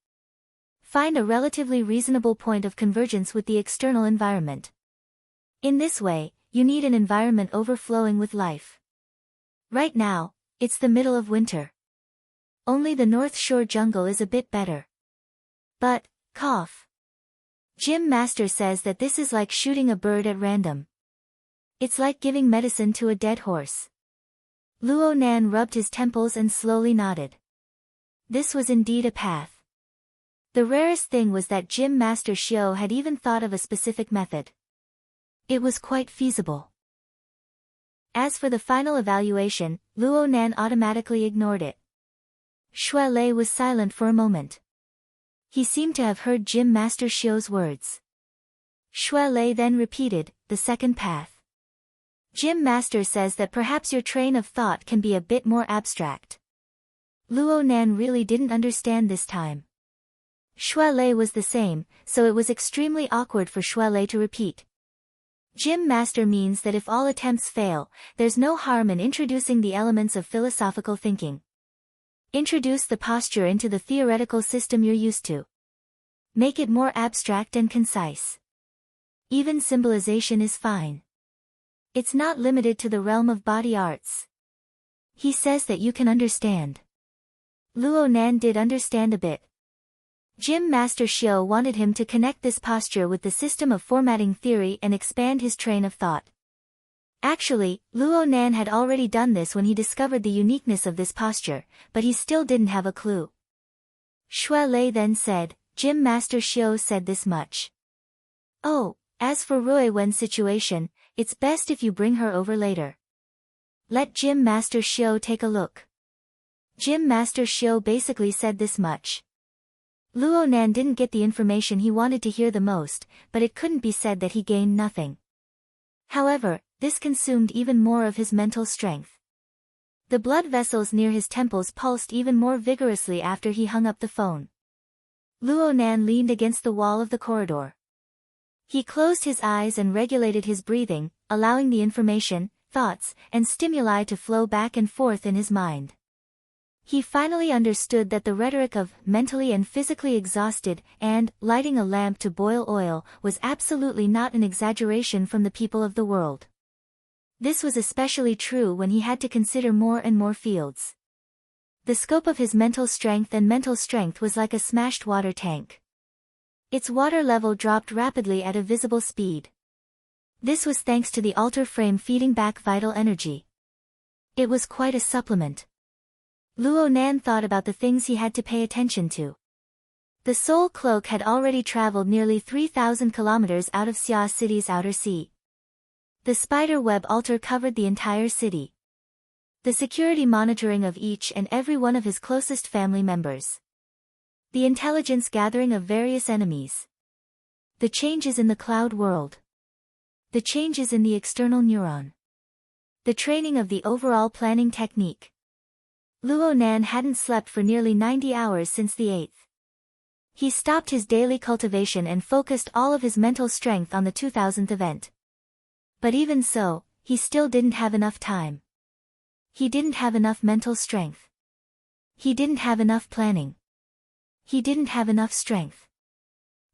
Find a relatively reasonable point of convergence with the external environment. In this way, you need an environment overflowing with life. Right now, it's the middle of winter. Only the North Shore jungle is a bit better. But, cough. Gym Master says that this is like shooting a bird at random. It's like giving medicine to a dead horse. Luo Nan rubbed his temples and slowly nodded. This was indeed a path. The rarest thing was that Gym Master Shio had even thought of a specific method. It was quite feasible. As for the final evaluation, Luo Nan automatically ignored it. Shui Lei was silent for a moment. He seemed to have heard Gym Master Shio's words. Shui Lei then repeated, the second path. Gym Master says that perhaps your train of thought can be a bit more abstract. Luo Nan really didn't understand this time. Shui Lei was the same, so it was extremely awkward for Shui Lei to repeat. Gym Master means that if all attempts fail, there's no harm in introducing the elements of philosophical thinking. Introduce the posture into the theoretical system you're used to. Make it more abstract and concise. Even symbolization is fine. It's not limited to the realm of body arts. He says that you can understand. Luo Nan did understand a bit. Gym Master Xiao wanted him to connect this posture with the system of formatting theory and expand his train of thought. Actually, Luo Nan had already done this when he discovered the uniqueness of this posture, but he still didn't have a clue. Shui Lei then said, Gym Master Xiao said this much. Oh, as for Rui Wen's situation, it's best if you bring her over later. Let Gym Master Xiao take a look. Gym Master Xiao basically said this much. Luo Nan didn't get the information he wanted to hear the most, but it couldn't be said that he gained nothing. However, this consumed even more of his mental strength. The blood vessels near his temples pulsed even more vigorously after he hung up the phone. Luo Nan leaned against the wall of the corridor. He closed his eyes and regulated his breathing, allowing the information, thoughts, and stimuli to flow back and forth in his mind. He finally understood that the rhetoric of mentally and physically exhausted and lighting a lamp to boil oil was absolutely not an exaggeration from the people of the world. This was especially true when he had to consider more and more fields. The scope of his mental strength was like a smashed water tank. Its water level dropped rapidly at a visible speed. This was thanks to the altar frame feeding back vital energy. It was quite a supplement. Luo Nan thought about the things he had to pay attention to. The soul cloak had already traveled nearly 3,000 kilometers out of Xia City's outer sea. The spider web altar covered the entire city. The security monitoring of each and every one of his closest family members. The intelligence gathering of various enemies. The changes in the cloud world. The changes in the external neuron. The training of the overall planning technique. Luo Nan hadn't slept for nearly 90 hours since the 8th. He stopped his daily cultivation and focused all of his mental strength on the 2000th event. But even so, he still didn't have enough time. He didn't have enough mental strength. He didn't have enough planning. He didn't have enough strength.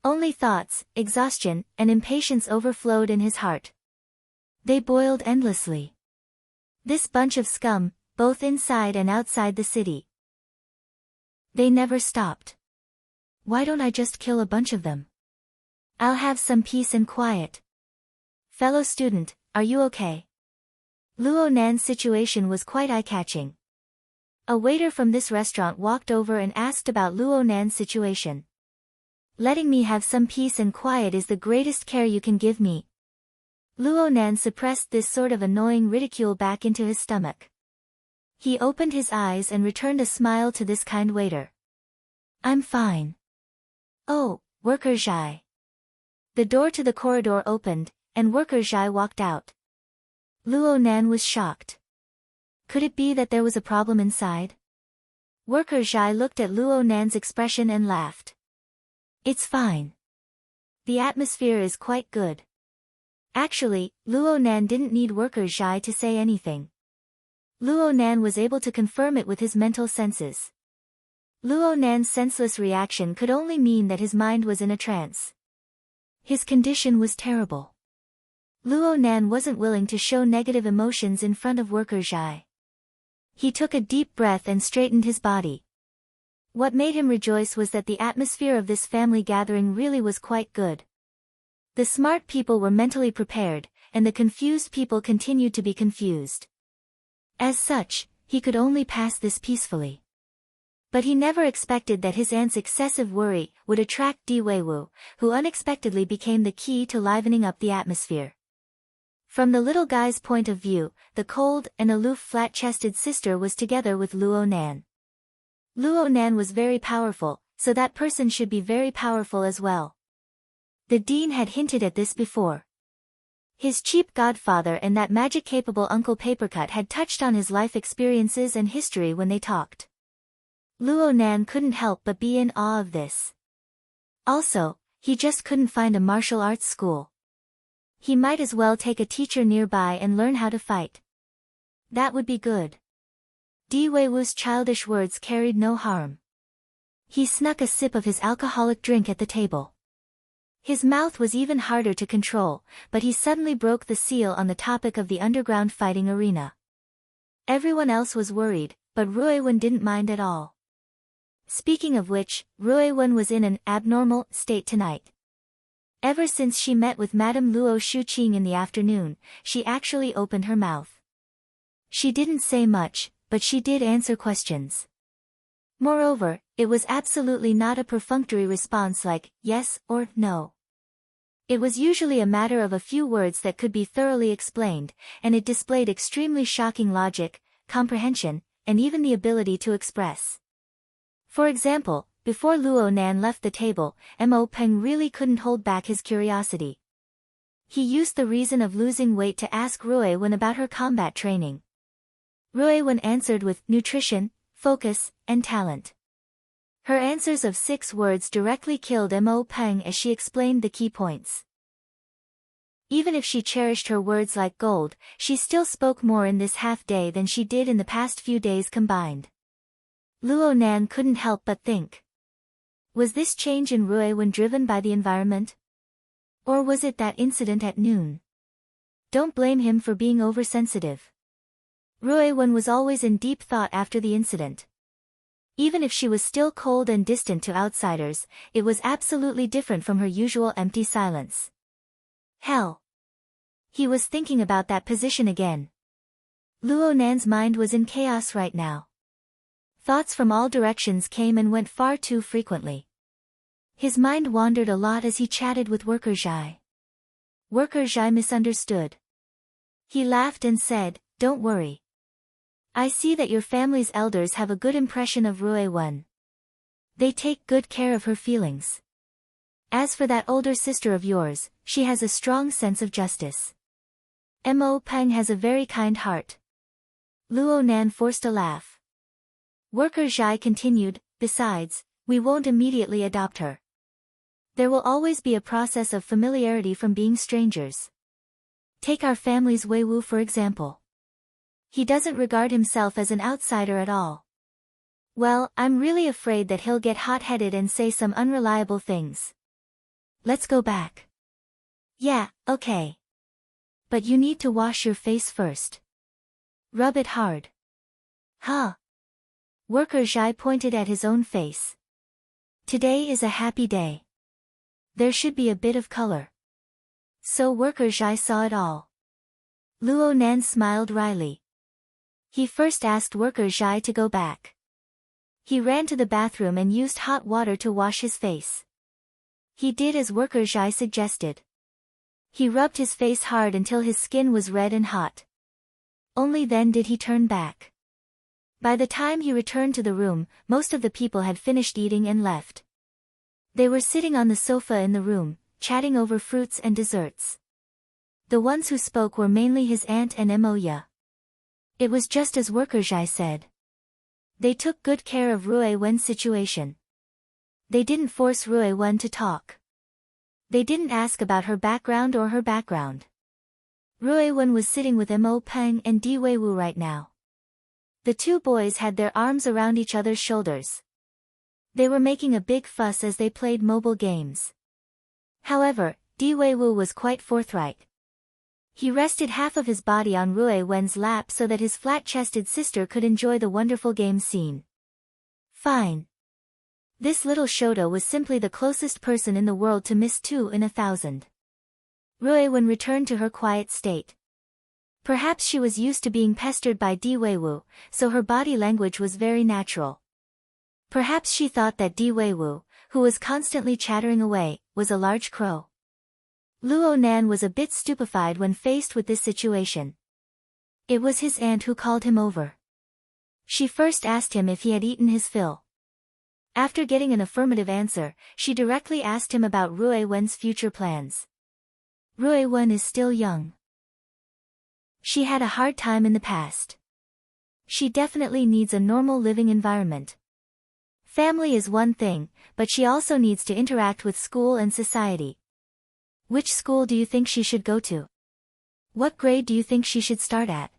Only thoughts, exhaustion, and impatience overflowed in his heart. They boiled endlessly. This bunch of scum, both inside and outside the city. They never stopped. Why don't I just kill a bunch of them? I'll have some peace and quiet. Fellow student, are you okay? Luo Nan's situation was quite eye-catching. A waiter from this restaurant walked over and asked about Luo Nan's situation. Letting me have some peace and quiet is the greatest care you can give me. Luo Nan suppressed this sort of annoying ridicule back into his stomach. He opened his eyes and returned a smile to this kind waiter. I'm fine. Oh, Worker Zhai. The door to the corridor opened, and Worker Zhai walked out. Luo Nan was shocked. Could it be that there was a problem inside? Worker Zhai looked at Luo Nan's expression and laughed. It's fine. The atmosphere is quite good. Actually, Luo Nan didn't need Worker Zhai to say anything. Luo Nan was able to confirm it with his mental senses. Luo Nan's senseless reaction could only mean that his mind was in a trance. His condition was terrible. Luo Nan wasn't willing to show negative emotions in front of Worker Zhai. He took a deep breath and straightened his body. What made him rejoice was that the atmosphere of this family gathering really was quite good. The smart people were mentally prepared, and the confused people continued to be confused. As such, he could only pass this peacefully. But he never expected that his aunt's excessive worry would attract Di Weiwu, who unexpectedly became the key to livening up the atmosphere. From the little guy's point of view, the cold and aloof flat-chested sister was together with Luo Nan. Luo Nan was very powerful, so that person should be very powerful as well. The dean had hinted at this before. His cheap godfather and that magic-capable Uncle Papercut had touched on his life experiences and history when they talked. Luo Nan couldn't help but be in awe of this. Also, he just couldn't find a martial arts school. He might as well take a teacher nearby and learn how to fight. That would be good. Di Weiwu's childish words carried no harm. He snuck a sip of his alcoholic drink at the table. His mouth was even harder to control, but he suddenly broke the seal on the topic of the underground fighting arena. Everyone else was worried, but Ruiwen didn't mind at all. Speaking of which, Ruiwen was in an abnormal state tonight. Ever since she met with Madame Luo Shuqing in the afternoon, she actually opened her mouth. She didn't say much, but she did answer questions. Moreover, it was absolutely not a perfunctory response like yes or no. It was usually a matter of a few words that could be thoroughly explained, and it displayed extremely shocking logic, comprehension, and even the ability to express. For example, before Luo Nan left the table, Mo Peng really couldn't hold back his curiosity. He used the reason of losing weight to ask Ruiwen about her combat training. Ruiwen answered with nutrition, focus, and talent. Her answers of 6 words directly killed Mo Peng as she explained the key points. Even if she cherished her words like gold, she still spoke more in this half-day than she did in the past few days combined. Luo Nan couldn't help but think. Was this change in Ruiwen driven by the environment? Or was it that incident at noon? Don't blame him for being oversensitive. Ruiwen was always in deep thought after the incident. Even if she was still cold and distant to outsiders, it was absolutely different from her usual empty silence. Hell! He was thinking about that position again. Luo Nan's mind was in chaos right now. Thoughts from all directions came and went far too frequently. His mind wandered a lot as he chatted with Worker Zhai. Worker Zhai misunderstood. He laughed and said, "Don't worry. I see that your family's elders have a good impression of Ruiwen. They take good care of her feelings. As for that older sister of yours, she has a strong sense of justice. Mo Peng has a very kind heart." Luo Nan forced a laugh. Worker Zhai continued, "Besides, we won't immediately adopt her. There will always be a process of familiarity from being strangers. Take our family's Weiwu for example. He doesn't regard himself as an outsider at all. Well, I'm really afraid that he'll get hot-headed and say some unreliable things. Let's go back." "Yeah, okay. But you need to wash your face first. Rub it hard." "Huh?" Worker Zhai pointed at his own face. "Today is a happy day. There should be a bit of color." So Worker Zhai saw it all. Luo Nan smiled wryly. He first asked Worker Zhai to go back. He ran to the bathroom and used hot water to wash his face. He did as Worker Zhai suggested. He rubbed his face hard until his skin was red and hot. Only then did he turn back. By the time he returned to the room, most of the people had finished eating and left. They were sitting on the sofa in the room, chatting over fruits and desserts. The ones who spoke were mainly his aunt and Emoya. It was just as Worker Zhai said. They took good care of Ruiwen's situation. They didn't force Ruiwen to talk. They didn't ask about her background or her background. Ruiwen was sitting with Mo Peng and Di Weiwu right now. The two boys had their arms around each other's shoulders. They were making a big fuss as they played mobile games. However, Di Weiwu was quite forthright. He rested half of his body on Ruiwen's lap so that his flat-chested sister could enjoy the wonderful game scene. Fine. This little Shoto was simply the closest person in the world to Miss 2 in 1,000. Ruiwen returned to her quiet state. Perhaps she was used to being pestered by Di Weiwu, so her body language was very natural. Perhaps she thought that Di Weiwu, who was constantly chattering away, was a large crow. Luo Nan was a bit stupefied when faced with this situation. It was his aunt who called him over. She first asked him if he had eaten his fill. After getting an affirmative answer, she directly asked him about Ruiwen's future plans. Ruiwen is still young. She had a hard time in the past. She definitely needs a normal living environment. Family is one thing, but she also needs to interact with school and society. Which school do you think she should go to? What grade do you think she should start at?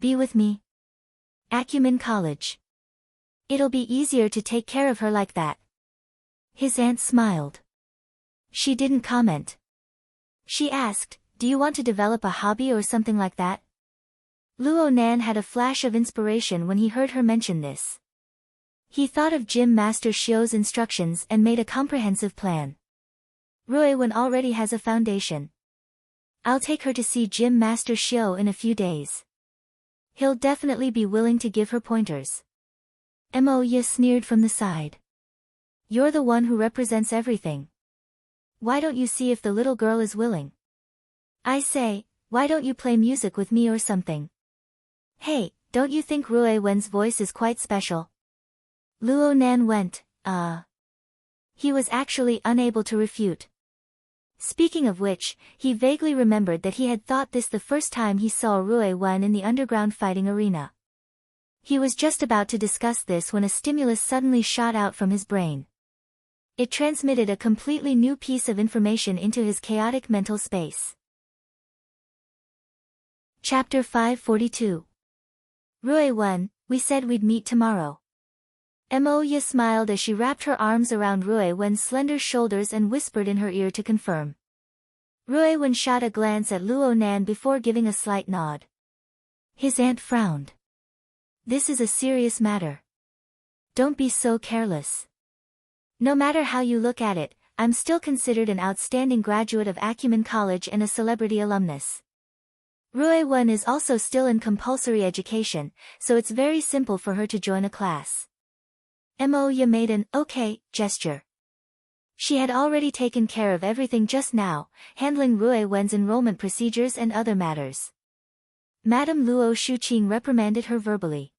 Be with me. Acumen College. It'll be easier to take care of her like that. His aunt smiled. She didn't comment. She asked, do you want to develop a hobby or something like that? Luo Nan had a flash of inspiration when he heard her mention this. He thought of Gym Master Xiu's instructions and made a comprehensive plan. Rui Wen already has a foundation. I'll take her to see Gym Master Xiu in a few days. He'll definitely be willing to give her pointers. Mo Ye sneered from the side. You're the one who represents everything. Why don't you see if the little girl is willing? I say, why don't you play music with me or something? Hey, don't you think Rui Wen's voice is quite special? Luo Nan went, He was actually unable to refute. Speaking of which, he vaguely remembered that he had thought this the first time he saw Rui Wen in the underground fighting arena. He was just about to discuss this when a stimulus suddenly shot out from his brain. It transmitted a completely new piece of information into his chaotic mental space. Chapter 542. Rui Wen, we said we'd meet tomorrow. Mo Ye smiled as she wrapped her arms around Rui Wen's slender shoulders and whispered in her ear to confirm. Rui Wen shot a glance at Luo Nan before giving a slight nod. His aunt frowned. This is a serious matter. Don't be so careless. No matter how you look at it, I'm still considered an outstanding graduate of Acumen College and a celebrity alumnus. Rui Wen is also still in compulsory education, so it's very simple for her to join a class. Mo Ye made an okay gesture. She had already taken care of everything just now, handling Rui Wen's enrollment procedures and other matters. Madame Luo Shuqing reprimanded her verbally.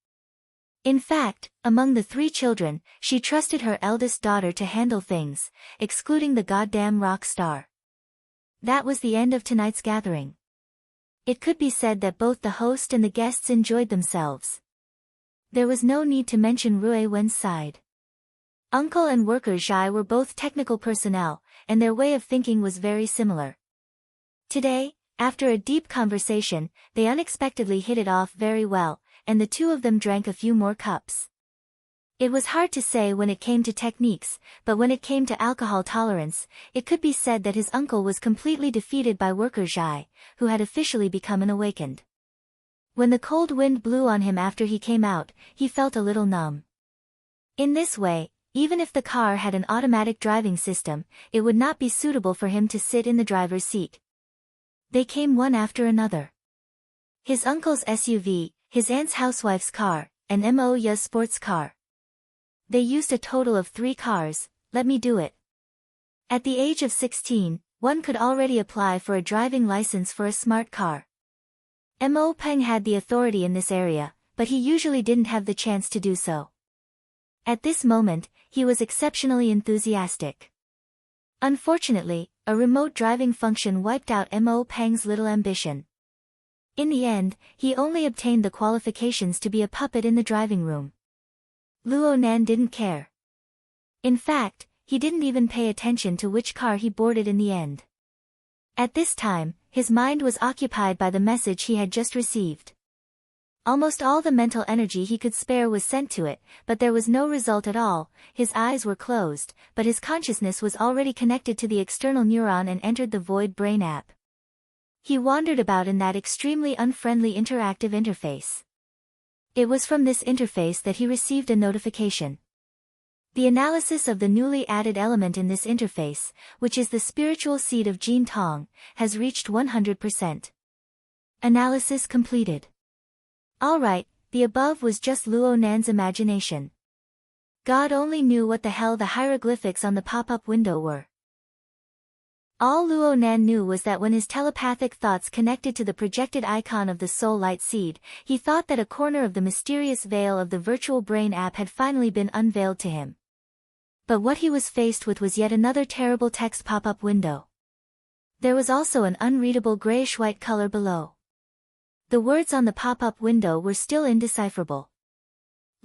In fact, among the three children, she trusted her eldest daughter to handle things, excluding the goddamn rock star. That was the end of tonight's gathering. It could be said that both the host and the guests enjoyed themselves. There was no need to mention Rui Wen's side. Uncle and worker Zhai were both technical personnel, and their way of thinking was very similar. Today, after a deep conversation, they unexpectedly hit it off very well, and the two of them drank a few more cups. It was hard to say when it came to techniques, but when it came to alcohol tolerance, it could be said that his uncle was completely defeated by worker Zhai, who had officially become an awakened. When the cold wind blew on him after he came out, he felt a little numb. In this way, even if the car had an automatic driving system, it would not be suitable for him to sit in the driver's seat. They came one after another. His uncle's SUV, his aunt's housewife's car, and Mo Ye's sports car. They used a total of 3 cars. Let me do it. At the age of 16, one could already apply for a driving license for a smart car. Mo Peng had the authority in this area, but he usually didn't have the chance to do so. At this moment, he was exceptionally enthusiastic. Unfortunately, a remote driving function wiped out Mo Peng's little ambition. In the end, he only obtained the qualifications to be a puppet in the driving room. Luo Nan didn't care. In fact, he didn't even pay attention to which car he boarded in the end. At this time, his mind was occupied by the message he had just received. Almost all the mental energy he could spare was sent to it, but there was no result at all. His eyes were closed, but his consciousness was already connected to the external neuron and entered the Void Brain app. He wandered about in that extremely unfriendly interactive interface. It was from this interface that he received a notification. The analysis of the newly added element in this interface, which is the spiritual seed of Jin Tong, has reached 100%. Analysis completed. Alright, the above was just Luo Nan's imagination. God only knew what the hell the hieroglyphics on the pop-up window were. All Luo Nan knew was that when his telepathic thoughts connected to the projected icon of the soul light seed, he thought that a corner of the mysterious veil of the virtual brain app had finally been unveiled to him. But what he was faced with was yet another terrible text pop-up window. There was also an unreadable grayish-white color below. The words on the pop-up window were still indecipherable.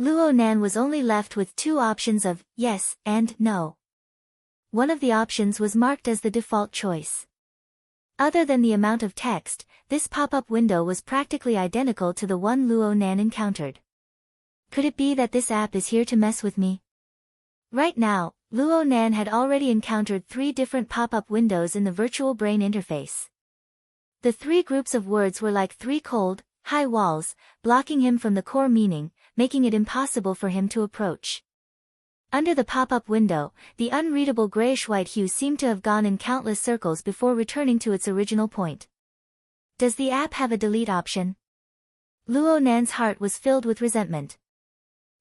Luo Nan was only left with two options of yes and no. One of the options was marked as the default choice. Other than the amount of text, this pop-up window was practically identical to the one Luo Nan encountered. Could it be that this app is here to mess with me? Right now, Luo Nan had already encountered 3 different pop-up windows in the virtual brain interface. The 3 groups of words were like 3 cold, high walls, blocking him from the core meaning, making it impossible for him to approach. Under the pop-up window, the unreadable grayish-white hue seemed to have gone in countless circles before returning to its original point. Does the app have a delete option? Luo Nan's heart was filled with resentment.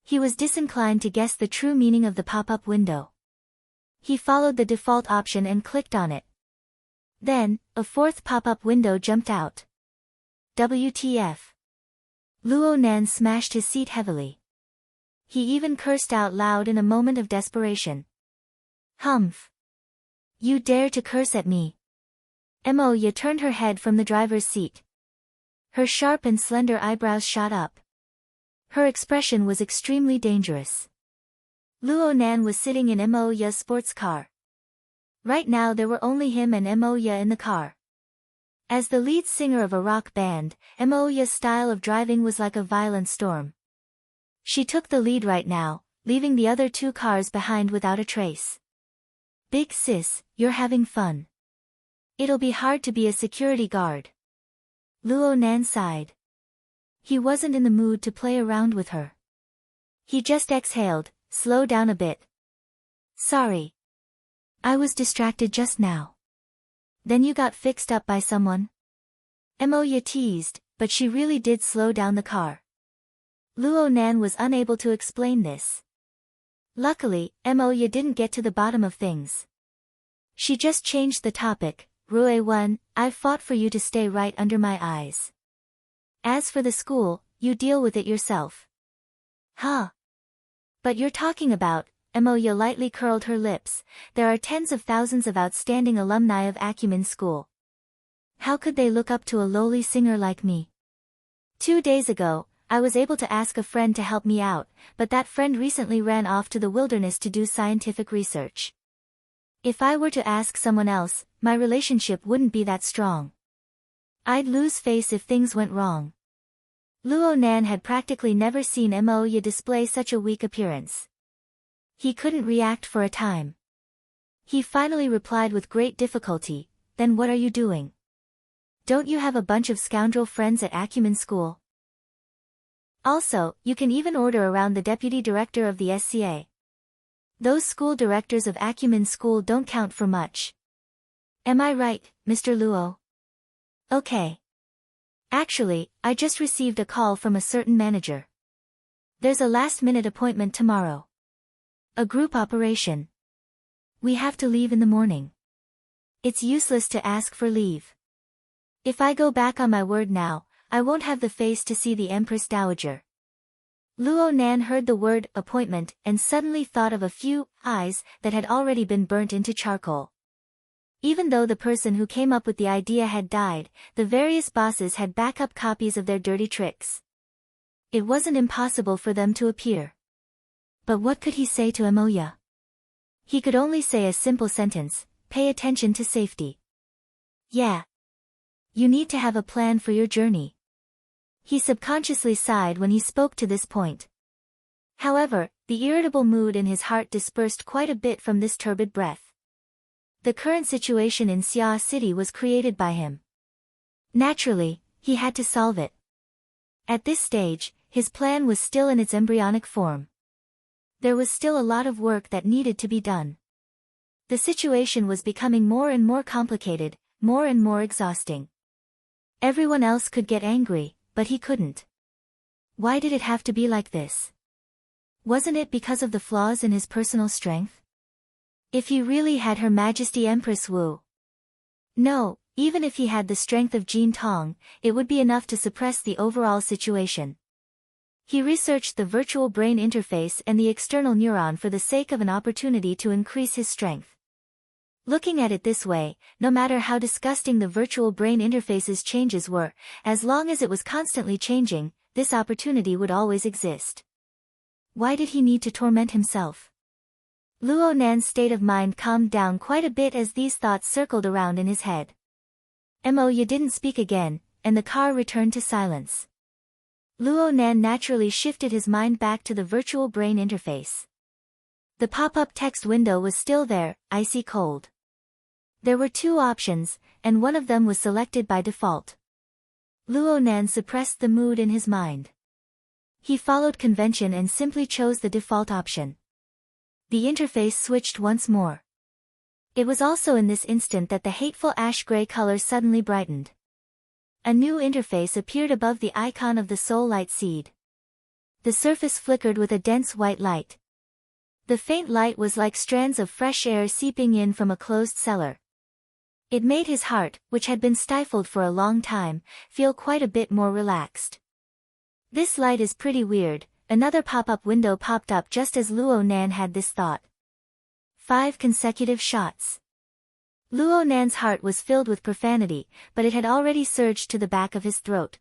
He was disinclined to guess the true meaning of the pop-up window. He followed the default option and clicked on it. Then, a 4th pop-up window jumped out. WTF. Luo Nan smashed his seat heavily. He even cursed out loud in a moment of desperation. Humph. You dare to curse at me? Moya turned her head from the driver's seat. Her sharp and slender eyebrows shot up. Her expression was extremely dangerous. Luo Nan was sitting in Moya's sports car. Right now there were only him and Moya in the car. As the lead singer of a rock band, Moya's style of driving was like a violent storm. She took the lead right now, leaving the other 2 cars behind without a trace. Big sis, you're having fun. It'll be hard to be a security guard. Luo Nan sighed. He wasn't in the mood to play around with her. He just exhaled, slow down a bit. Sorry. I was distracted just now. Then you got fixed up by someone? Moya teased, but she really did slow down the car. Luo Nan was unable to explain this. Luckily, Moya didn't get to the bottom of things. She just changed the topic. Rue 1, I've fought for you to stay right under my eyes. As for the school, you deal with it yourself. Huh? But you're talking about, Moya lightly curled her lips, there are tens of thousands of outstanding alumni of Acumen School. How could they look up to a lowly singer like me? 2 days ago, I was able to ask a friend to help me out, but that friend recently ran off to the wilderness to do scientific research. If I were to ask someone else, my relationship wouldn't be that strong. I'd lose face if things went wrong. Luo Nan had practically never seen Moya display such a weak appearance. He couldn't react for a time. He finally replied with great difficulty, then what are you doing? Don't you have a bunch of scoundrel friends at Acumen School? Also, you can even order around the deputy director of the SCA. Those school directors of Acumen School don't count for much. Am I right, Mr. Luo? Okay. Actually, I just received a call from a certain manager. There's a last-minute appointment tomorrow. A group operation. We have to leave in the morning. It's useless to ask for leave. If I go back on my word now, I won't have the face to see the Empress Dowager. Luo Nan heard the word appointment and suddenly thought of a few eyes that had already been burnt into charcoal. Even though the person who came up with the idea had died, the various bosses had backup copies of their dirty tricks. It wasn't impossible for them to appear. But what could he say to Moya? He could only say a simple sentence, pay attention to safety. Yeah. You need to have a plan for your journey. He subconsciously sighed when he spoke to this point. However, the irritable mood in his heart dispersed quite a bit from this turbid breath. The current situation in Xia City was created by him. Naturally, he had to solve it. At this stage, his plan was still in its embryonic form. There was still a lot of work that needed to be done. The situation was becoming more and more complicated, more and more exhausting. Everyone else could get angry, but he couldn't. Why did it have to be like this? Wasn't it because of the flaws in his personal strength? If he really had Her Majesty Empress Wu. No, even if he had the strength of Jin Tong, it would be enough to suppress the overall situation. He researched the virtual brain interface and the external neuron for the sake of an opportunity to increase his strength. Looking at it this way, no matter how disgusting the virtual brain interface's changes were, as long as it was constantly changing, this opportunity would always exist. Why did he need to torment himself? Luo Nan's state of mind calmed down quite a bit as these thoughts circled around in his head. You didn't speak again, and the car returned to silence. Luo Nan naturally shifted his mind back to the virtual brain interface. The pop-up text window was still there, icy cold. There were two options, and one of them was selected by default. Luo Nan suppressed the mood in his mind. He followed convention and simply chose the default option. The interface switched once more. It was also in this instant that the hateful ash-gray color suddenly brightened. A new interface appeared above the icon of the soul light seed. The surface flickered with a dense white light. The faint light was like strands of fresh air seeping in from a closed cellar. It made his heart, which had been stifled for a long time, feel quite a bit more relaxed. This light is pretty weird. Another pop-up window popped up just as Luo Nan had this thought. 5 consecutive shots. Luo Nan's heart was filled with profanity, but it had already surged to the back of his throat.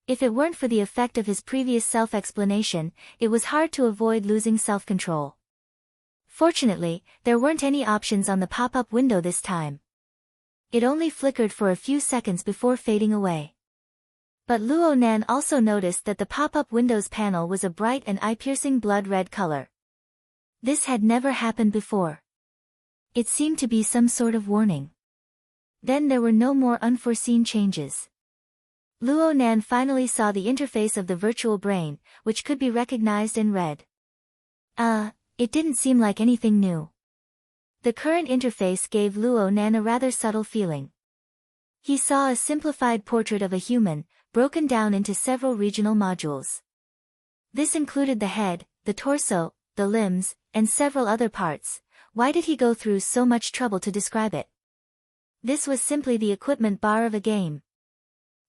If it weren't for the effect of his previous self-explanation, it was hard to avoid losing self-control. Fortunately, there weren't any options on the pop-up window this time. It only flickered for a few seconds before fading away. But Luo Nan also noticed that the pop-up window's panel was a bright and eye-piercing blood red color. This had never happened before. It seemed to be some sort of warning. Then there were no more unforeseen changes. Luo Nan finally saw the interface of the virtual brain, which could be recognized and read. It didn't seem like anything new. The current interface gave Luo Nan a rather subtle feeling. He saw a simplified portrait of a human, broken down into several regional modules. This included the head, the torso, the limbs, and several other parts. Why did he go through so much trouble to describe it? This was simply the equipment bar of a game.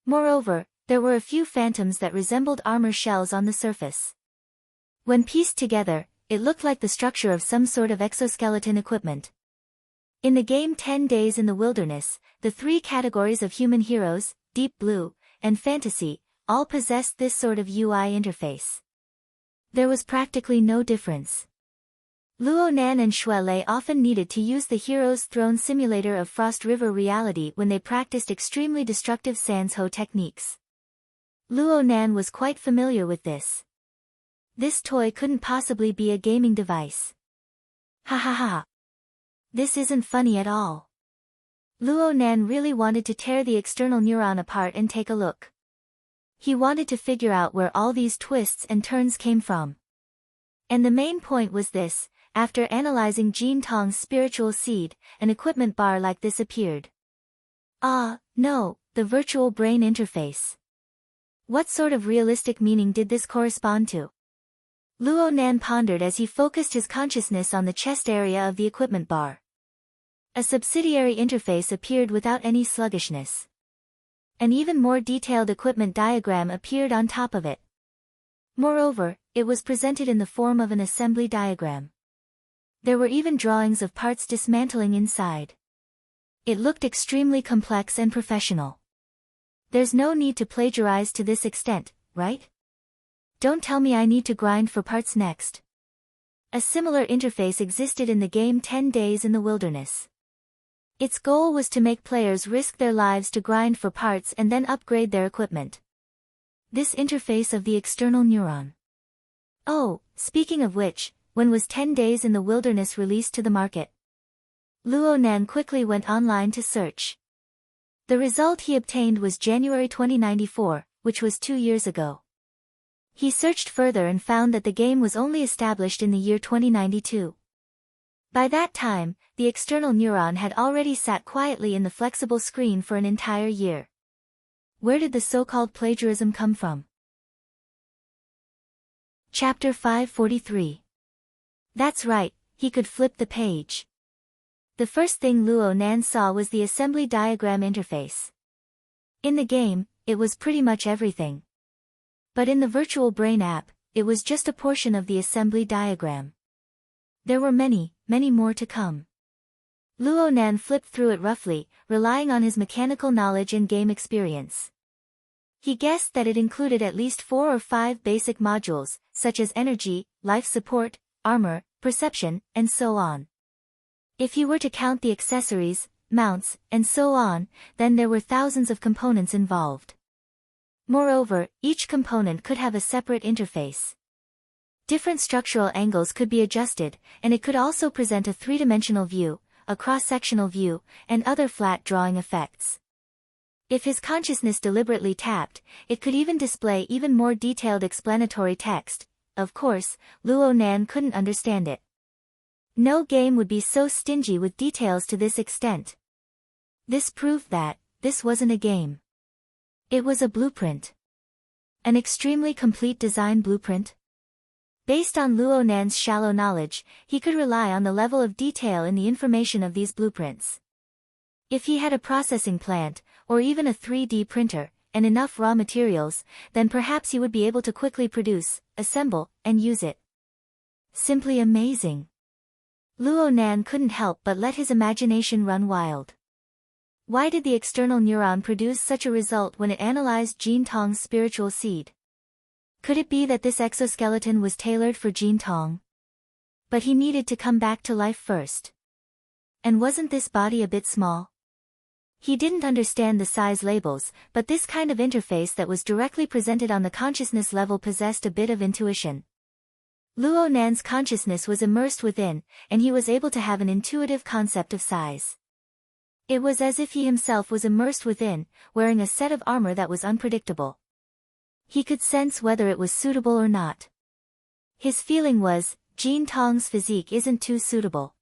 Moreover, there were a few phantoms that resembled armor shells on the surface. When pieced together, it looked like the structure of some sort of exoskeleton equipment. In the game 10 Days in the Wilderness, the 3 categories of human heroes, Deep Blue, and Fantasy, all possessed this sort of UI interface. There was practically no difference. Luo Nan and Xue Lei often needed to use the Hero's Throne simulator of Frost River reality when they practiced extremely destructive Sansho techniques. Luo Nan was quite familiar with this. This toy couldn't possibly be a gaming device. Ha ha ha. This isn't funny at all. Luo Nan really wanted to tear the external neuron apart and take a look. He wanted to figure out where all these twists and turns came from. And the main point was this: after analyzing Jin Tong's spiritual seed, an equipment bar like this appeared. No, the virtual brain interface. What sort of realistic meaning did this correspond to? Luo Nan pondered as he focused his consciousness on the chest area of the equipment bar. A subsidiary interface appeared without any sluggishness. An even more detailed equipment diagram appeared on top of it. Moreover, it was presented in the form of an assembly diagram. There were even drawings of parts dismantling inside. It looked extremely complex and professional. There's no need to plagiarize to this extent, right? Don't tell me I need to grind for parts next. A similar interface existed in the game 10 Days in the Wilderness. Its goal was to make players risk their lives to grind for parts and then upgrade their equipment. This interface of the external neuron. Oh, speaking of which, when was 10 Days in the Wilderness released to the market? Luo Nan quickly went online to search. The result he obtained was January 2094, which was 2 years ago. He searched further and found that the game was only established in the year 2092. By that time, the external neuron had already sat quietly in the flexible screen for an entire year. Where did the so-called plagiarism come from? Chapter 543. That's right, he could flip the page. The first thing Luo Nan saw was the assembly diagram interface. In the game, it was pretty much everything. But in the virtual brain app, it was just a portion of the assembly diagram. There were many more to come. Luo Nan flipped through it roughly, relying on his mechanical knowledge and game experience. He guessed that it included at least 4 or 5 basic modules, such as energy, life support, armor, perception, and so on. If he were to count the accessories, mounts, and so on, then there were thousands of components involved. Moreover, each component could have a separate interface. Different structural angles could be adjusted, and it could also present a three-dimensional view, a cross-sectional view, and other flat drawing effects. If his consciousness deliberately tapped, it could even display even more detailed explanatory text. Of course, Luo Nan couldn't understand it. No game would be so stingy with details to this extent. This proved that this wasn't a game. It was a blueprint. An extremely complete design blueprint. Based on Luo Nan's shallow knowledge, he could rely on the level of detail in the information of these blueprints. If he had a processing plant, or even a 3D printer, and enough raw materials, then perhaps he would be able to quickly produce, assemble, and use it. Simply amazing. Luo Nan couldn't help but let his imagination run wild. Why did the external neuron produce such a result when it analyzed Jin Tong's spiritual seed? Could it be that this exoskeleton was tailored for Jin Tong? But he needed to come back to life first. And wasn't this body a bit small? He didn't understand the size labels, but this kind of interface that was directly presented on the consciousness level possessed a bit of intuition. Luo Nan's consciousness was immersed within, and he was able to have an intuitive concept of size. It was as if he himself was immersed within, wearing a set of armor that was unpredictable. He could sense whether it was suitable or not. His feeling was, Jin Tong's physique isn't too suitable.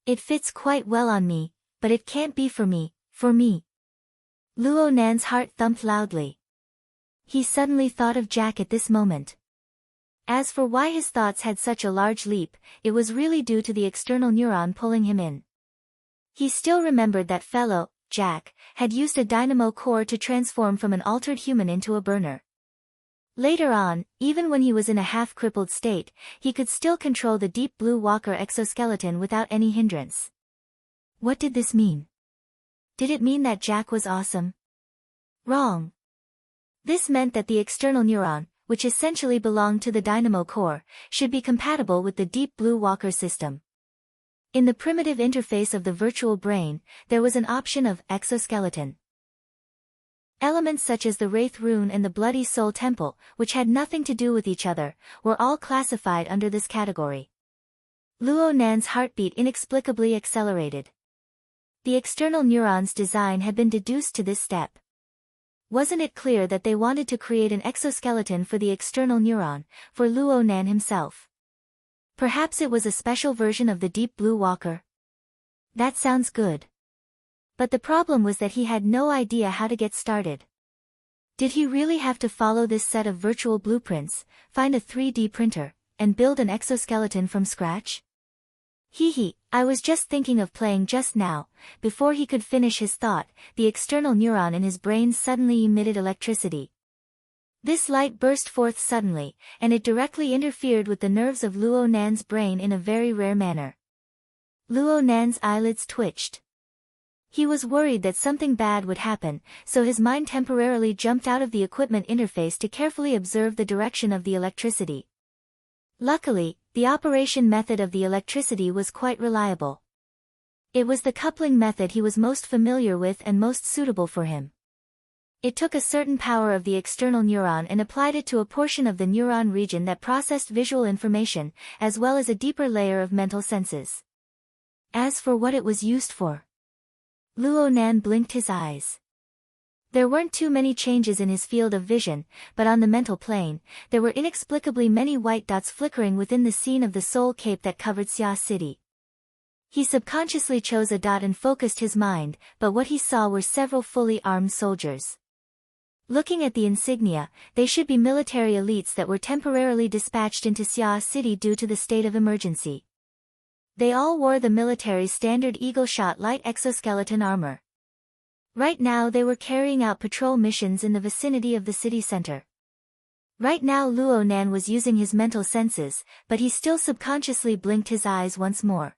It fits quite well on me, but it can't be for me, for me. Luo Nan's heart thumped loudly. He suddenly thought of Jack at this moment. As for why his thoughts had such a large leap, it was really due to the external neuron pulling him in. He still remembered that fellow, Jack, had used a dynamo core to transform from an altered human into a burner. Later on, even when he was in a half-crippled state, he could still control the deep blue walker exoskeleton without any hindrance. What did this mean? Did it mean that Jack was awesome? Wrong. This meant that the external neuron, which essentially belonged to the dynamo core, should be compatible with the deep blue walker system. In the primitive interface of the virtual brain, there was an option of exoskeleton. Elements such as the Wraith Rune and the Bloody Soul Temple, which had nothing to do with each other, were all classified under this category. Luo Nan's heartbeat inexplicably accelerated. The external neuron's design had been deduced to this step. Wasn't it clear that they wanted to create an exoskeleton for the external neuron, for Luo Nan himself? Perhaps it was a special version of the Deep Blue Walker. That sounds good. But the problem was that he had no idea how to get started. Did he really have to follow this set of virtual blueprints, find a 3D printer, and build an exoskeleton from scratch? I was just thinking of playing just now. Before he could finish his thought, the external neuron in his brain suddenly emitted electricity. This light burst forth suddenly, and it directly interfered with the nerves of Luo Nan's brain in a very rare manner. Luo Nan's eyelids twitched. He was worried that something bad would happen, so his mind temporarily jumped out of the equipment interface to carefully observe the direction of the electricity. Luckily, the operation method of the electricity was quite reliable. It was the coupling method he was most familiar with and most suitable for him. It took a certain power of the external neuron and applied it to a portion of the neuron region that processed visual information, as well as a deeper layer of mental senses. As for what it was used for, Luo Nan blinked his eyes. There weren't too many changes in his field of vision, but on the mental plane, there were inexplicably many white dots flickering within the scene of the Soul Cape that covered Xia City. He subconsciously chose a dot and focused his mind, but what he saw were several fully armed soldiers. Looking at the insignia, they should be military elites that were temporarily dispatched into Xia City due to the state of emergency. They all wore the military standard eagle-shot light exoskeleton armor. Right now they were carrying out patrol missions in the vicinity of the city center. Right now Luo Nan was using his mental senses, but he still subconsciously blinked his eyes once more.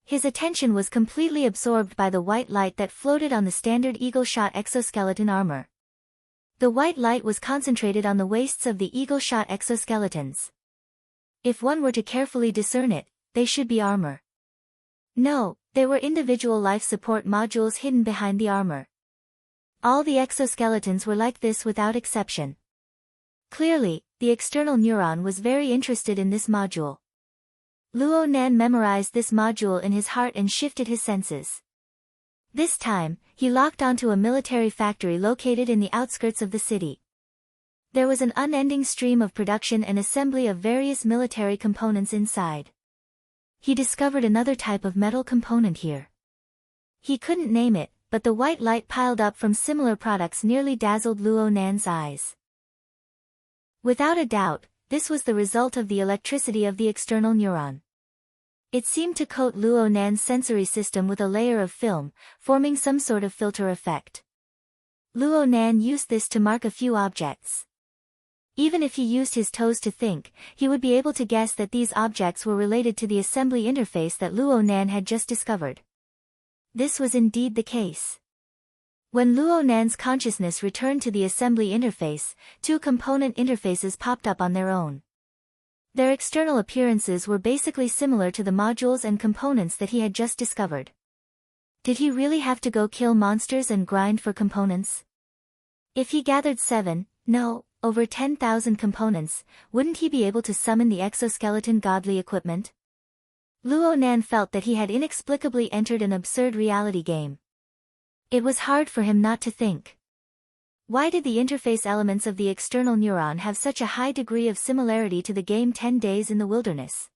His attention was completely absorbed by the white light that floated on the standard eagle-shot exoskeleton armor. The white light was concentrated on the waists of the eagle-shot exoskeletons. If one were to carefully discern it, they should be armor. No, they were individual life support modules hidden behind the armor. All the exoskeletons were like this without exception. Clearly, the external neuron was very interested in this module. Luo Nan memorized this module in his heart and shifted his senses. This time, he locked onto a military factory located in the outskirts of the city. There was an unending stream of production and assembly of various military components inside. He discovered another type of metal component here. He couldn't name it, but the white light piled up from similar products nearly dazzled Luo Nan's eyes. Without a doubt, this was the result of the electricity of the external neuron. It seemed to coat Luo Nan's sensory system with a layer of film, forming some sort of filter effect. Luo Nan used this to mark a few objects. Even if he used his toes to think, he would be able to guess that these objects were related to the assembly interface that Luo Nan had just discovered. This was indeed the case. When Luo Nan's consciousness returned to the assembly interface, two component interfaces popped up on their own. Their external appearances were basically similar to the modules and components that he had just discovered. Did he really have to go kill monsters and grind for components? If he gathered over 10,000 components, wouldn't he be able to summon the exoskeleton godly equipment? Luo Nan felt that he had inexplicably entered an absurd reality game. It was hard for him not to think. Why did the interface elements of the external neuron have such a high degree of similarity to the game 10 Days in the Wilderness?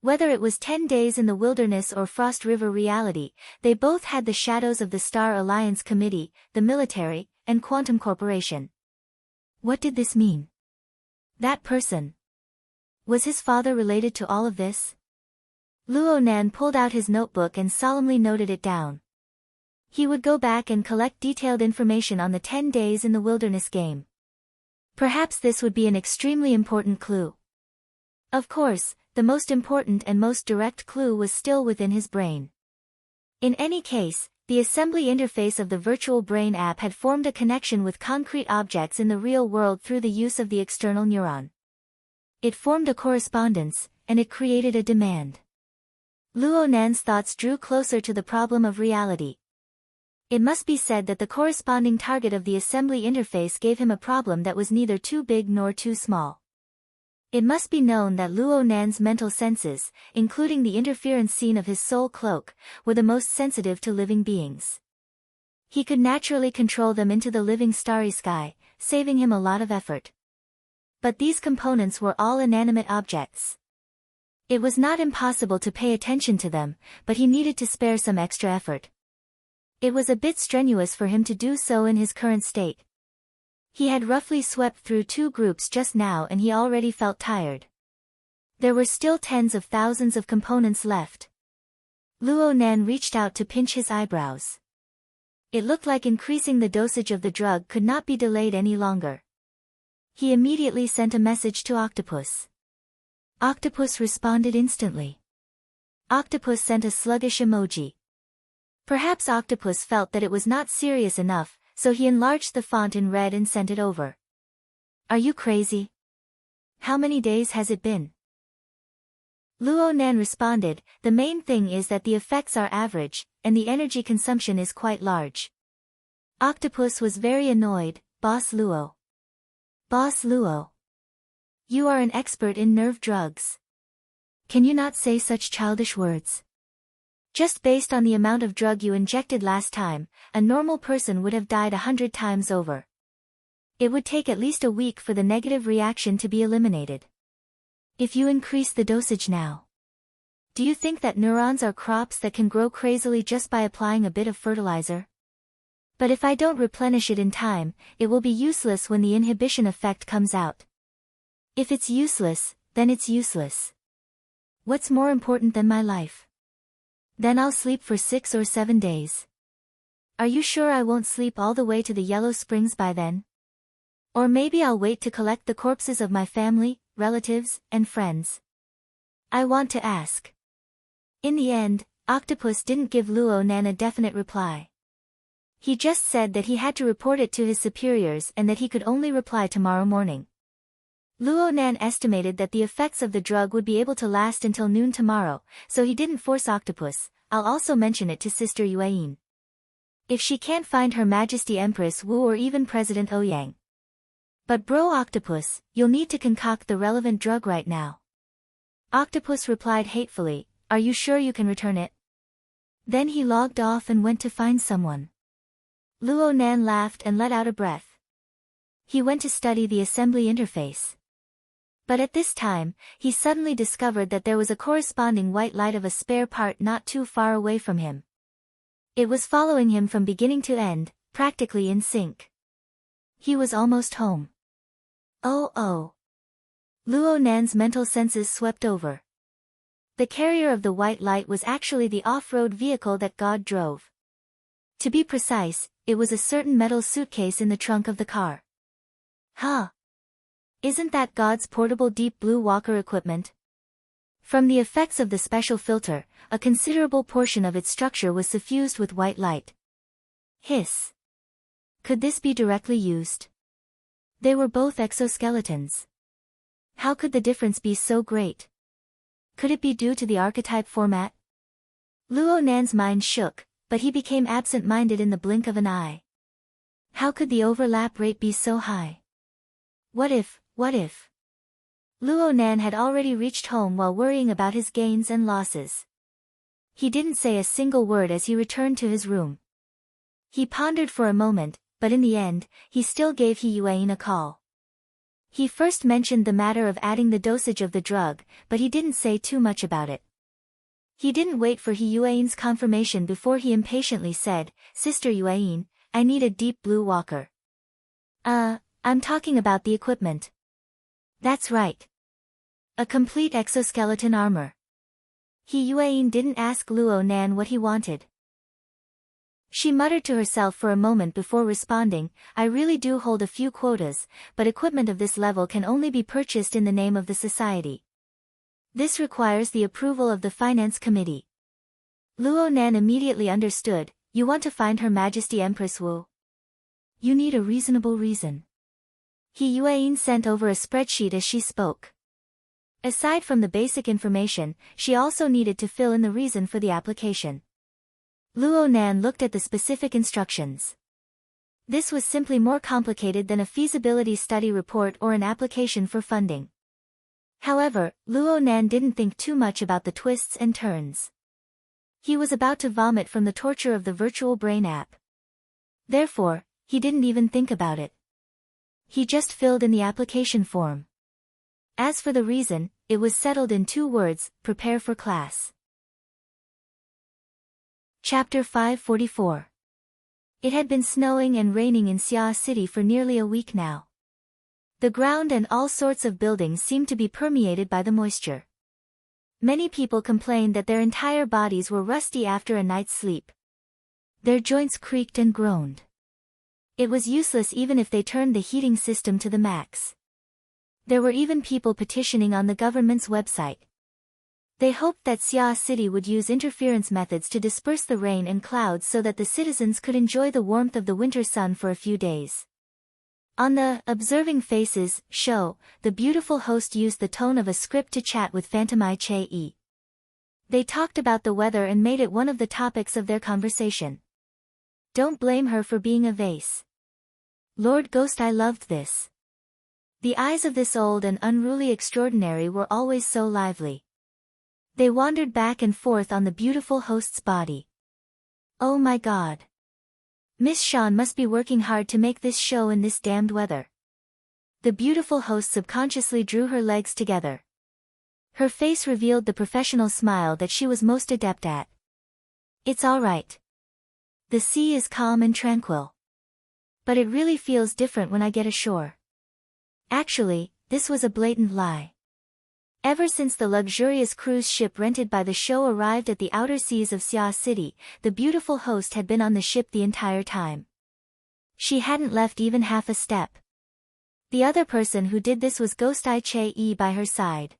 Whether it was 10 Days in the Wilderness or Frost River reality, they both had the shadows of the Star Alliance Committee, the military, and Quantum Corporation. What did this mean? That person. Was his father related to all of this? Luo Nan pulled out his notebook and solemnly noted it down. He would go back and collect detailed information on the 10 Days in the Wilderness game. Perhaps this would be an extremely important clue. Of course, the most important and most direct clue was still within his brain. In any case, the assembly interface of the virtual brain app had formed a connection with concrete objects in the real world through the use of the external neuron. It formed a correspondence, and it created a demand. Luo Nan's thoughts drew closer to the problem of reality. It must be said that the corresponding target of the assembly interface gave him a problem that was neither too big nor too small. It must be known that Luo Nan's mental senses, including the interference scene of his soul cloak, were the most sensitive to living beings. He could naturally control them into the living starry sky, saving him a lot of effort. But these components were all inanimate objects. It was not impossible to pay attention to them, but he needed to spare some extra effort. It was a bit strenuous for him to do so in his current state. He had roughly swept through 2 groups just now and he already felt tired. There were still tens of thousands of components left. Luo Nan reached out to pinch his eyebrows. It looked like increasing the dosage of the drug could not be delayed any longer. He immediately sent a message to Octopus. Octopus responded instantly. Octopus sent a sluggish emoji. Perhaps Octopus felt that it was not serious enough, so he enlarged the font in red and sent it over. Are you crazy? How many days has it been? Luo Nan responded, the main thing is that the effects are average, and the energy consumption is quite large. Octopus was very annoyed. Boss Luo. Boss Luo. You are an expert in nerve drugs. Can you not say such childish words? Just based on the amount of drug you injected last time, a normal person would have died 100 times over. It would take at least a week for the negative reaction to be eliminated. If you increase the dosage now. Do you think that neurons are crops that can grow crazily just by applying a bit of fertilizer? But if I don't replenish it in time, it will be useless when the inhibition effect comes out. If it's useless, then it's useless. What's more important than my life? Then I'll sleep for 6 or 7 days. Are you sure I won't sleep all the way to the Yellow Springs by then? Or maybe I'll wait to collect the corpses of my family, relatives, and friends. I want to ask. In the end, Octopus didn't give Luo Nan a definite reply. He just said that he had to report it to his superiors and that he could only reply tomorrow morning. Luo Nan estimated that the effects of the drug would be able to last until noon tomorrow, so he didn't force Octopus. I'll also mention it to Sister Yueyin. If she can't find Her Majesty Empress Wu or even President Ouyang. But bro Octopus, you'll need to concoct the relevant drug right now. Octopus replied hatefully, are you sure you can return it? Then he logged off and went to find someone. Luo Nan laughed and let out a breath. He went to study the assembly interface. But at this time, he suddenly discovered that there was a corresponding white light of a spare part not too far away from him. It was following him from beginning to end, practically in sync. He was almost home. Oh. Luo Nan's mental senses swept over. The carrier of the white light was actually the off-road vehicle that God drove. To be precise, it was a certain metal suitcase in the trunk of the car. Huh? Isn't that God's portable deep blue walker equipment? From the effects of the special filter, a considerable portion of its structure was suffused with white light. Hiss. Could this be directly used? They were both exoskeletons. How could the difference be so great? Could it be due to the archetype format? Luo Nan's mind shook, but he became absent-minded in the blink of an eye. How could the overlap rate be so high? What if? Luo Nan had already reached home while worrying about his gains and losses. He didn't say a single word as he returned to his room. He pondered for a moment, but in the end, he still gave He Yueyin a call. He first mentioned the matter of adding the dosage of the drug, but he didn't say too much about it. He didn't wait for He Yueyin's confirmation before he impatiently said, Sister Yueyin, I need a deep blue walker. I'm talking about the equipment. That's right. A complete exoskeleton armor. He Yueyin didn't ask Luo Nan what he wanted. She muttered to herself for a moment before responding, I really do hold a few quotas, but equipment of this level can only be purchased in the name of the society. This requires the approval of the finance committee. Luo Nan immediately understood, you want to find Her Majesty Empress Wu. You need a reasonable reason. He Yueyin sent over a spreadsheet as she spoke. Aside from the basic information, she also needed to fill in the reason for the application. Luo Nan looked at the specific instructions. This was simply more complicated than a feasibility study report or an application for funding. However, Luo Nan didn't think too much about the twists and turns. He was about to vomit from the torture of the virtual brain app. Therefore, he didn't even think about it. He just filled in the application form. As for the reason, it was settled in 2 words, prepare for class. Chapter 544. It had been snowing and raining in Xia City for nearly a week now. The ground and all sorts of buildings seemed to be permeated by the moisture. Many people complained that their entire bodies were rusty after a night's sleep. Their joints creaked and groaned. It was useless even if they turned the heating system to the max. There were even people petitioning on the government's website. They hoped that Xia City would use interference methods to disperse the rain and clouds so that the citizens could enjoy the warmth of the winter sun for a few days. On the Observing Faces show, the beautiful host used the tone of a script to chat with Phantomai Che-e. They talked about the weather and made it one of the topics of their conversation. Don't blame her for being a vase. Lord Ghost, I loved this. The eyes of this old and unruly extraordinary were always so lively. They wandered back and forth on the beautiful host's body. Oh my God. Miss Sean must be working hard to make this show in this damned weather. The beautiful host subconsciously drew her legs together. Her face revealed the professional smile that she was most adept at. It's all right. The sea is calm and tranquil. But it really feels different when I get ashore. Actually, this was a blatant lie. Ever since the luxurious cruise ship rented by the show arrived at the outer seas of Xia City, the beautiful host had been on the ship the entire time. She hadn't left even half a step. The other person who did this was Ghost Eye Che-e by her side.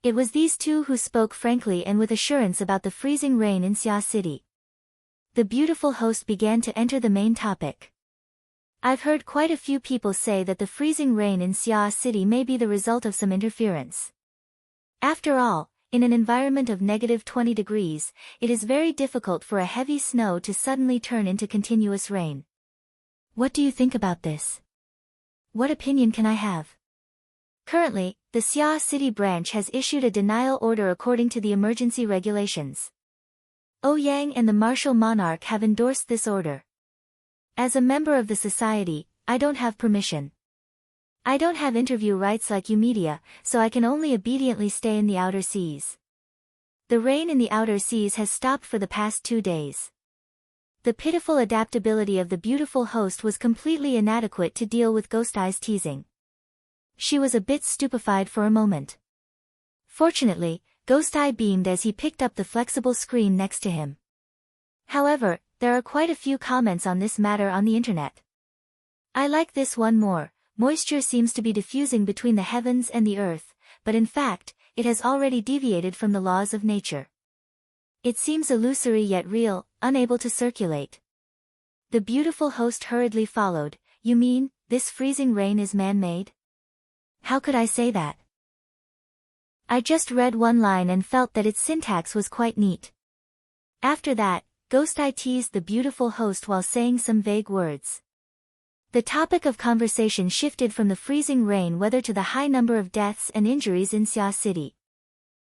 It was these two who spoke frankly and with assurance about the freezing rain in Xia City. The beautiful host began to enter the main topic. I've heard quite a few people say that the freezing rain in Sia City may be the result of some interference. After all, in an environment of -20 degrees, it is very difficult for a heavy snow to suddenly turn into continuous rain. What do you think about this? What opinion can I have? Currently, the Sia City branch has issued a denial order according to the emergency regulations. Ouyang and the martial monarch have endorsed this order. As a member of the society, I don't have permission. I don't have interview rights like you media, so I can only obediently stay in the outer seas. The rain in the outer seas has stopped for the past 2 days. The pitiful adaptability of the beautiful host was completely inadequate to deal with Ghost Eye's teasing. She was a bit stupefied for a moment. Fortunately, Ghost Eye beamed as he picked up the flexible screen next to him. However, there are quite a few comments on this matter on the internet. I like this one more. Moisture seems to be diffusing between the heavens and the earth, but in fact, it has already deviated from the laws of nature. It seems illusory yet real, unable to circulate. The beautiful host hurriedly followed. You mean, this freezing rain is man-made? How could I say that? I just read one line and felt that its syntax was quite neat. After that, Ghost Eye teased the beautiful host while saying some vague words. The topic of conversation shifted from the freezing rain weather to the high number of deaths and injuries in Sia City.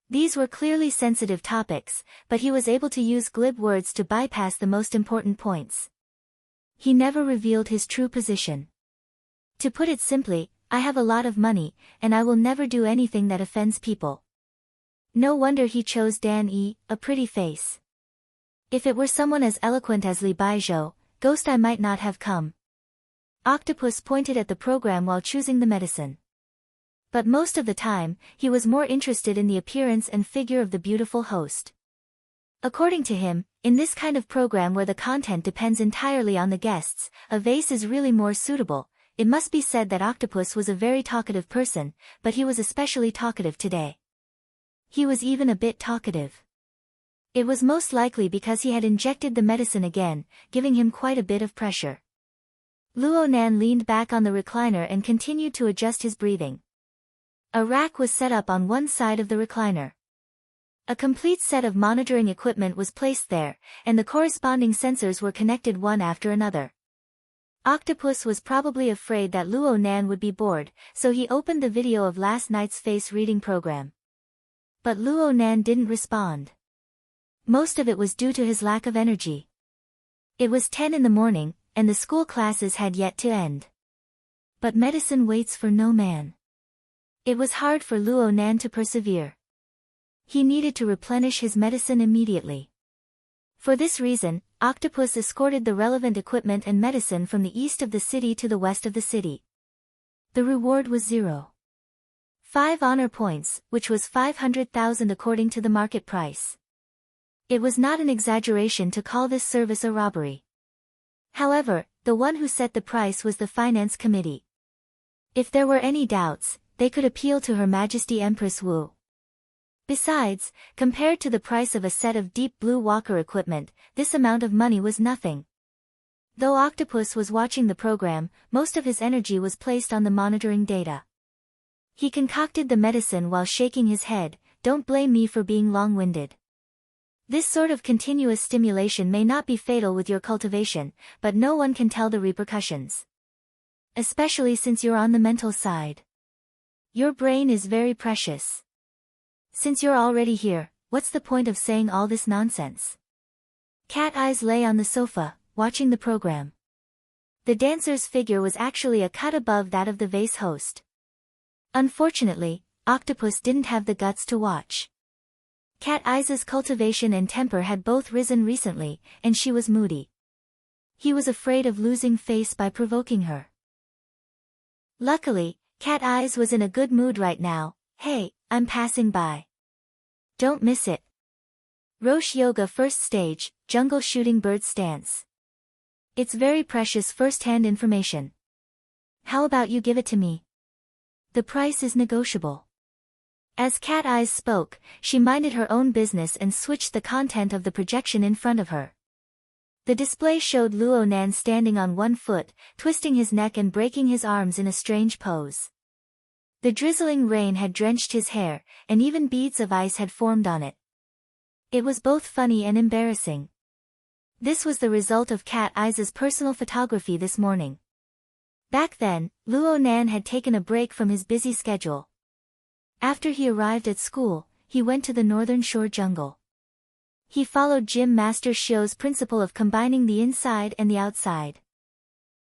These were clearly sensitive topics, but he was able to use glib words to bypass the most important points. He never revealed his true position. To put it simply, I have a lot of money, and I will never do anything that offends people. No wonder he chose Dan E, a pretty face. If it were someone as eloquent as Li Baizhou, Ghost Eye might not have come. Octopus pointed at the program while choosing the medicine. But most of the time, he was more interested in the appearance and figure of the beautiful host. According to him, in this kind of program where the content depends entirely on the guests, a vase is really more suitable. It must be said that Octopus was a very talkative person, but he was especially talkative today. He was even a bit talkative. It was most likely because he had injected the medicine again, giving him quite a bit of pressure. Luo Nan leaned back on the recliner and continued to adjust his breathing. A rack was set up on one side of the recliner. A complete set of monitoring equipment was placed there, and the corresponding sensors were connected one after another. Octopus was probably afraid that Luo Nan would be bored, so he opened the video of last night's face reading program. But Luo Nan didn't respond. Most of it was due to his lack of energy. It was 10 in the morning, and the school classes had yet to end. But medicine waits for no man. It was hard for Luo Nan to persevere. He needed to replenish his medicine immediately. For this reason, Octopus escorted the relevant equipment and medicine from the east of the city to the west of the city. The reward was 0. 5 honor points, which was 500,000 according to the market price. It was not an exaggeration to call this service a robbery. However, the one who set the price was the finance committee. If there were any doubts, they could appeal to Her Majesty Empress Wu. Besides, compared to the price of a set of deep blue walker equipment, this amount of money was nothing. Though Octopus was watching the program, most of his energy was placed on the monitoring data. He concocted the medicine while shaking his head. Don't blame me for being long-winded. This sort of continuous stimulation may not be fatal with your cultivation, but no one can tell the repercussions. Especially since you're on the mental side. Your brain is very precious. Since you're already here, what's the point of saying all this nonsense? Cat Eyes lay on the sofa, watching the program. The dancer's figure was actually a cut above that of the vase host. Unfortunately, Octopus didn't have the guts to watch. Cat Eyes' cultivation and temper had both risen recently, and she was moody. He was afraid of losing face by provoking her. Luckily, Cat Eyes was in a good mood right now. Hey, I'm passing by. Don't miss it. Roche Yoga First Stage, Jungle Shooting Bird Stance. It's very precious first-hand information. How about you give it to me? The price is negotiable. As Cat Eyes spoke, she minded her own business and switched the content of the projection in front of her. The display showed Luo Nan standing on one foot, twisting his neck and breaking his arms in a strange pose. The drizzling rain had drenched his hair, and even beads of ice had formed on it. It was both funny and embarrassing. This was the result of Cat Eye's personal photography this morning. Back then, Luo Nan had taken a break from his busy schedule. After he arrived at school, he went to the northern shore jungle. He followed Gym Master Shio's principle of combining the inside and the outside.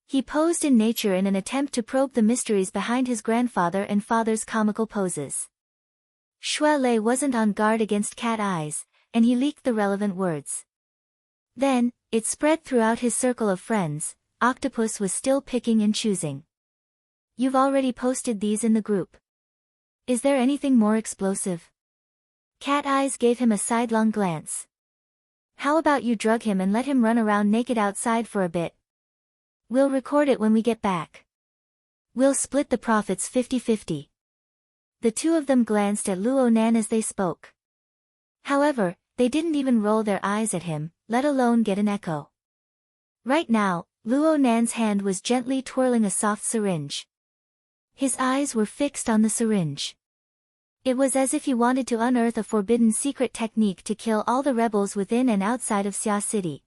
He posed in nature in an attempt to probe the mysteries behind his grandfather and father's comical poses. Xue Lei wasn't on guard against Cat Eyes, and he leaked the relevant words. Then, it spread throughout his circle of friends. Octopus was still picking and choosing. You've already posted these in the group. Is there anything more explosive? Cat Eyes gave him a sidelong glance. How about you drug him and let him run around naked outside for a bit? We'll record it when we get back. We'll split the profits 50-50. The two of them glanced at Luo Nan as they spoke. However, they didn't even roll their eyes at him, let alone get an echo. Right now, Luo Nan's hand was gently twirling a soft syringe. His eyes were fixed on the syringe. It was as if he wanted to unearth a forbidden secret technique to kill all the rebels within and outside of Xia City.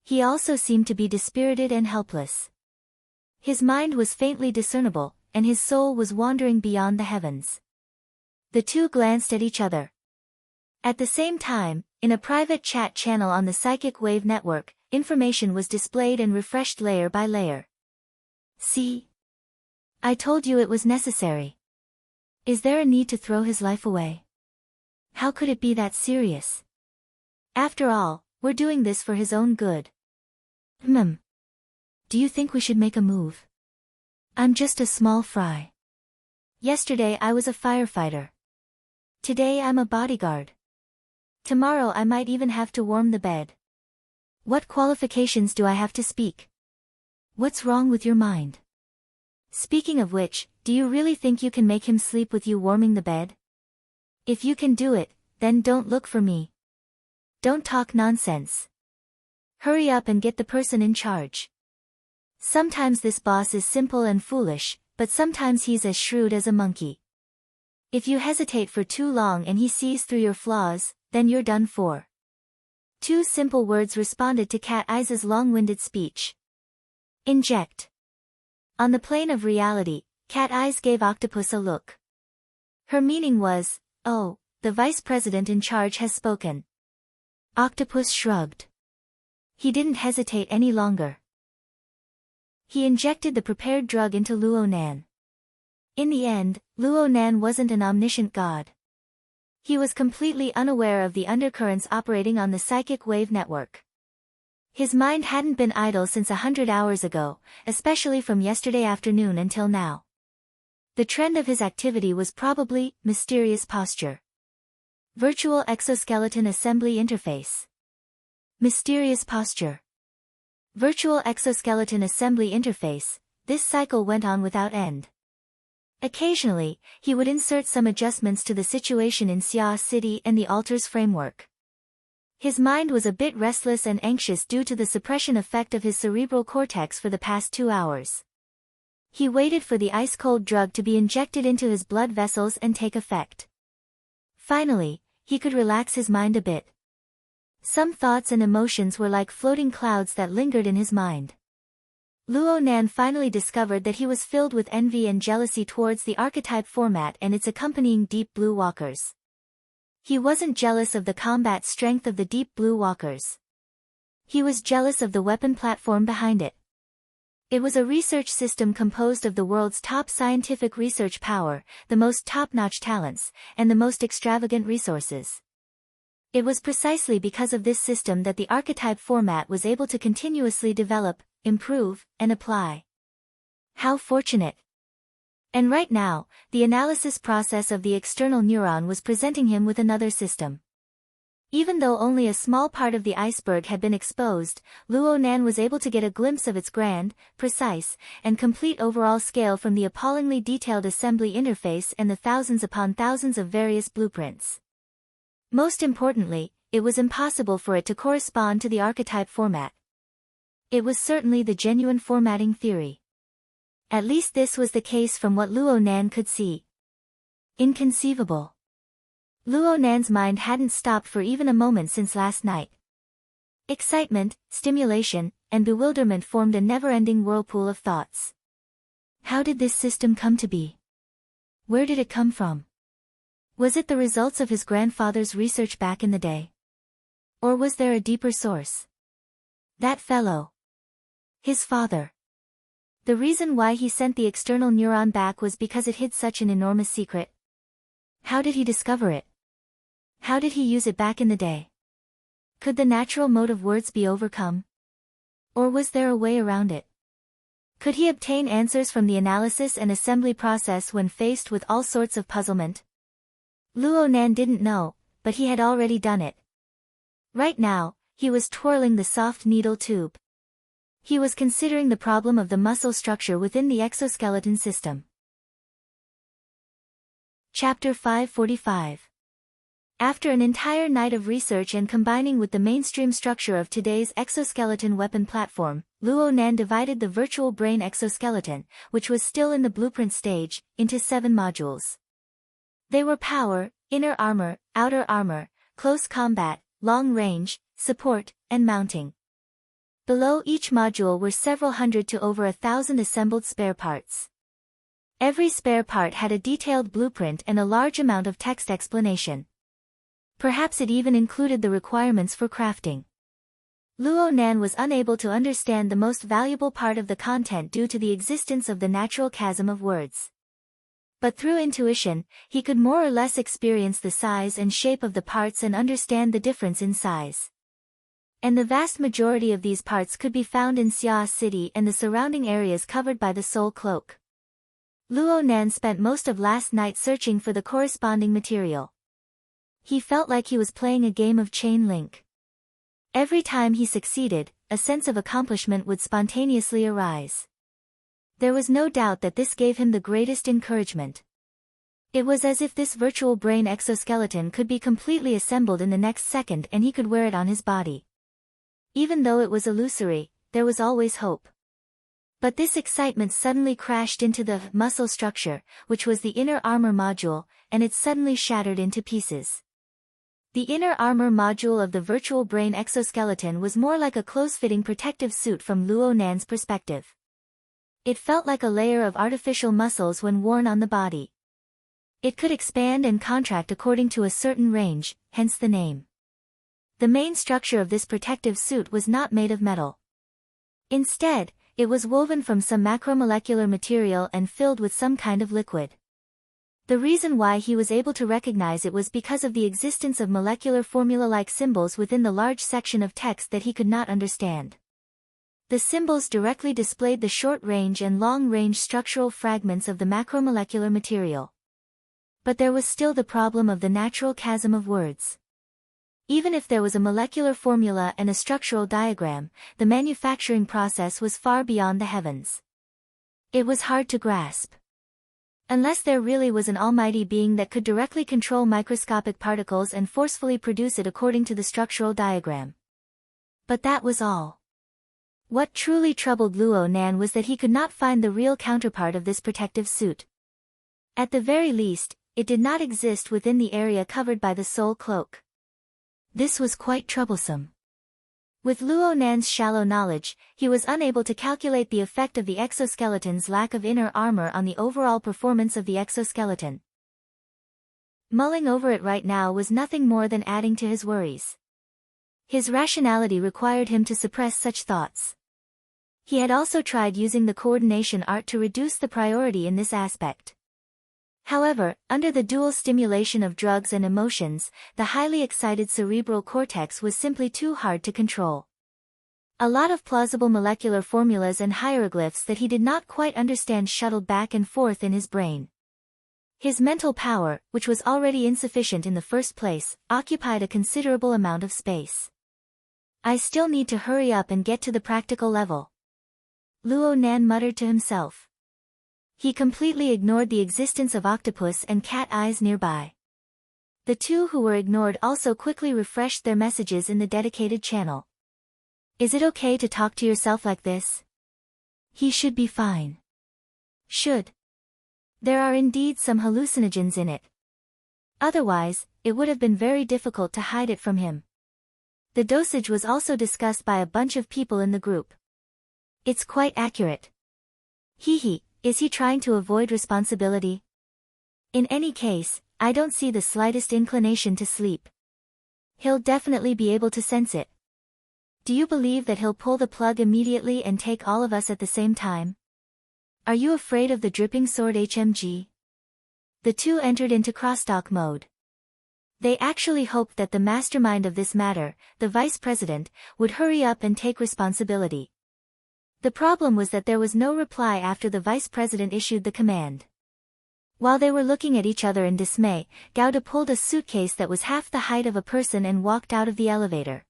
He also seemed to be dispirited and helpless. His mind was faintly discernible, and his soul was wandering beyond the heavens. The two glanced at each other. At the same time, in a private chat channel on the Psychic Wave Network, information was displayed and refreshed layer by layer. See? I told you it was necessary. Is there a need to throw his life away? How could it be that serious? After all, we're doing this for his own good. Do you think we should make a move? I'm just a small fry. Yesterday I was a firefighter. Today I'm a bodyguard. Tomorrow I might even have to warm the bed. What qualifications do I have to speak? What's wrong with your mind? Speaking of which, do you really think you can make him sleep with you warming the bed? If you can do it, then don't look for me. Don't talk nonsense. Hurry up and get the person in charge. Sometimes this boss is simple and foolish, but sometimes he's as shrewd as a monkey. If you hesitate for too long and he sees through your flaws, then you're done for. Two simple words responded to Cat Eye's long-winded speech. Inject. On the plane of reality, Cat Eyes gave Octopus a look. Her meaning was, oh, the vice president in charge has spoken. Octopus shrugged. He didn't hesitate any longer. He injected the prepared drug into Luo Nan. In the end, Luo Nan wasn't an omniscient god. He was completely unaware of the undercurrents operating on the Psychic Wave Network. His mind hadn't been idle since 100 hours ago, especially from yesterday afternoon until now. The trend of his activity was probably mysterious posture. Virtual exoskeleton assembly interface. Mysterious posture. Virtual exoskeleton assembly interface. This cycle went on without end. Occasionally, he would insert some adjustments to the situation in Xia City and the altar's framework. His mind was a bit restless and anxious due to the suppression effect of his cerebral cortex for the past 2 hours. He waited for the ice-cold drug to be injected into his blood vessels and take effect. Finally, he could relax his mind a bit. Some thoughts and emotions were like floating clouds that lingered in his mind. Luo Nan finally discovered that he was filled with envy and jealousy towards the archetype format and its accompanying deep blue walkers. He wasn't jealous of the combat strength of the deep blue walkers. He was jealous of the weapon platform behind it. It was a research system composed of the world's top scientific research power, the most top-notch talents, and the most extravagant resources. It was precisely because of this system that the archetype format was able to continuously develop, improve, and apply. How fortunate! And right now, the analysis process of the external neuron was presenting him with another system. Even though only a small part of the iceberg had been exposed, Luo Nan was able to get a glimpse of its grand, precise, and complete overall scale from the appallingly detailed assembly interface and the thousands upon thousands of various blueprints. Most importantly, it was impossible for it to correspond to the archetype format. It was certainly the genuine formatting theory. At least this was the case from what Luo Nan could see. Inconceivable. Luo Nan's mind hadn't stopped for even a moment since last night. Excitement, stimulation, and bewilderment formed a never-ending whirlpool of thoughts. How did this system come to be? Where did it come from? Was it the results of his grandfather's research back in the day? Or was there a deeper source? That fellow. His father. The reason why he sent the external neuron back was because it hid such an enormous secret. How did he discover it? How did he use it back in the day? Could the natural mode of words be overcome? Or was there a way around it? Could he obtain answers from the analysis and assembly process when faced with all sorts of puzzlement? Luo Nan didn't know, but he had already done it. Right now, he was twirling the soft needle tube. He was considering the problem of the muscle structure within the exoskeleton system. Chapter 545. After an entire night of research and combining with the mainstream structure of today's exoskeleton weapon platform, Luo Nan divided the virtual brain exoskeleton, which was still in the blueprint stage, into 7 modules. They were power, inner armor, outer armor, close combat, long range, support, and mounting. Below each module were several hundred to over 1,000 assembled spare parts. Every spare part had a detailed blueprint and a large amount of text explanation. Perhaps it even included the requirements for crafting. Luo Nan was unable to understand the most valuable part of the content due to the existence of the natural chasm of words. But through intuition, he could more or less experience the size and shape of the parts and understand the difference in size. And the vast majority of these parts could be found in Xia City and the surrounding areas covered by the Soul Cloak. Luo Nan spent most of last night searching for the corresponding material. He felt like he was playing a game of chain link. Every time he succeeded, a sense of accomplishment would spontaneously arise. There was no doubt that this gave him the greatest encouragement. It was as if this virtual brain exoskeleton could be completely assembled in the next second and he could wear it on his body. Even though it was illusory, there was always hope. But this excitement suddenly crashed into the muscle structure, which was the inner armor module, and it suddenly shattered into pieces. The inner armor module of the virtual brain exoskeleton was more like a close-fitting protective suit from Luo Nan's perspective. It felt like a layer of artificial muscles when worn on the body. It could expand and contract according to a certain range, hence the name. The main structure of this protective suit was not made of metal. Instead, it was woven from some macromolecular material and filled with some kind of liquid. The reason why he was able to recognize it was because of the existence of molecular formula-like symbols within the large section of text that he could not understand. The symbols directly displayed the short-range and long-range structural fragments of the macromolecular material. But there was still the problem of the natural chasm of words. Even if there was a molecular formula and a structural diagram, the manufacturing process was far beyond the heavens. It was hard to grasp. Unless there really was an almighty being that could directly control microscopic particles and forcefully produce it according to the structural diagram. But that was all. What truly troubled Luo Nan was that he could not find the real counterpart of this protective suit. At the very least, it did not exist within the area covered by the Soul Cloak. This was quite troublesome. With Luo Nan's shallow knowledge, he was unable to calculate the effect of the exoskeleton's lack of inner armor on the overall performance of the exoskeleton. Mulling over it right now was nothing more than adding to his worries. His rationality required him to suppress such thoughts. He had also tried using the coordination art to reduce the priority in this aspect. However, under the dual stimulation of drugs and emotions, the highly excited cerebral cortex was simply too hard to control. A lot of plausible molecular formulas and hieroglyphs that he did not quite understand shuttled back and forth in his brain. His mental power, which was already insufficient in the first place, occupied a considerable amount of space. I still need to hurry up and get to the practical level. Luo Nan muttered to himself. He completely ignored the existence of octopus and cat eyes nearby. The two who were ignored also quickly refreshed their messages in the dedicated channel. Is it okay to talk to yourself like this? He should be fine. Should. There are indeed some hallucinogens in it. Otherwise, it would have been very difficult to hide it from him. The dosage was also discussed by a bunch of people in the group. It's quite accurate. Is he trying to avoid responsibility? In any case, I don't see the slightest inclination to sleep. He'll definitely be able to sense it. Do you believe that he'll pull the plug immediately and take all of us at the same time? Are you afraid of the dripping sword HMG? The two entered into crosstalk mode. They actually hoped that the mastermind of this matter, the vice president, would hurry up and take responsibility. The problem was that there was no reply after the vice president issued the command. While they were looking at each other in dismay, Gauda pulled a suitcase that was half the height of a person and walked out of the elevator.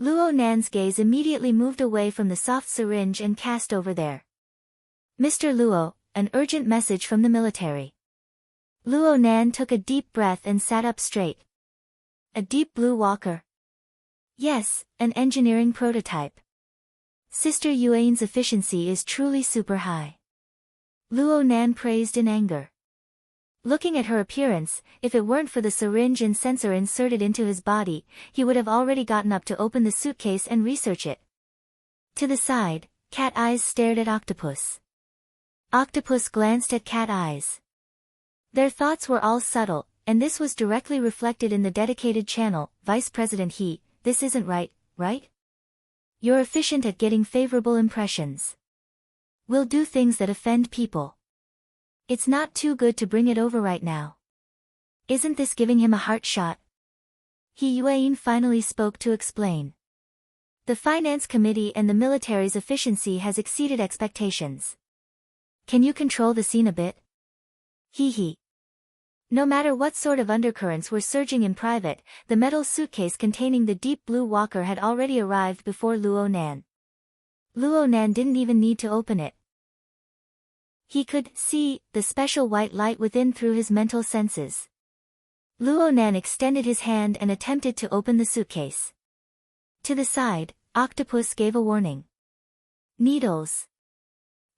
Luo Nan's gaze immediately moved away from the soft syringe and cast over there. Mr. Luo, an urgent message from the military. Luo Nan took a deep breath and sat up straight. A deep blue walker. Yes, an engineering prototype. Sister Yuan's efficiency is truly super high. Luo Nan praised in anger. Looking at her appearance, if it weren't for the syringe and sensor inserted into his body, he would have already gotten up to open the suitcase and research it. To the side, Cat Eyes stared at Octopus. Octopus glanced at Cat Eyes. Their thoughts were all subtle, and this was directly reflected in the dedicated channel. Vice President this isn't right, right? You're efficient at getting favorable impressions. We'll do things that offend people. It's not too good to bring it over right now. Isn't this giving him a heart shot? Yuan finally spoke to explain. The finance committee and the military's efficiency has exceeded expectations. Can you control the scene a bit? No matter what sort of undercurrents were surging in private, the metal suitcase containing the deep blue walker had already arrived before Luo Nan. Luo Nan didn't even need to open it. He could see the special white light within through his mental senses. Luo Nan extended his hand and attempted to open the suitcase. To the side, Octopus gave a warning. Needles.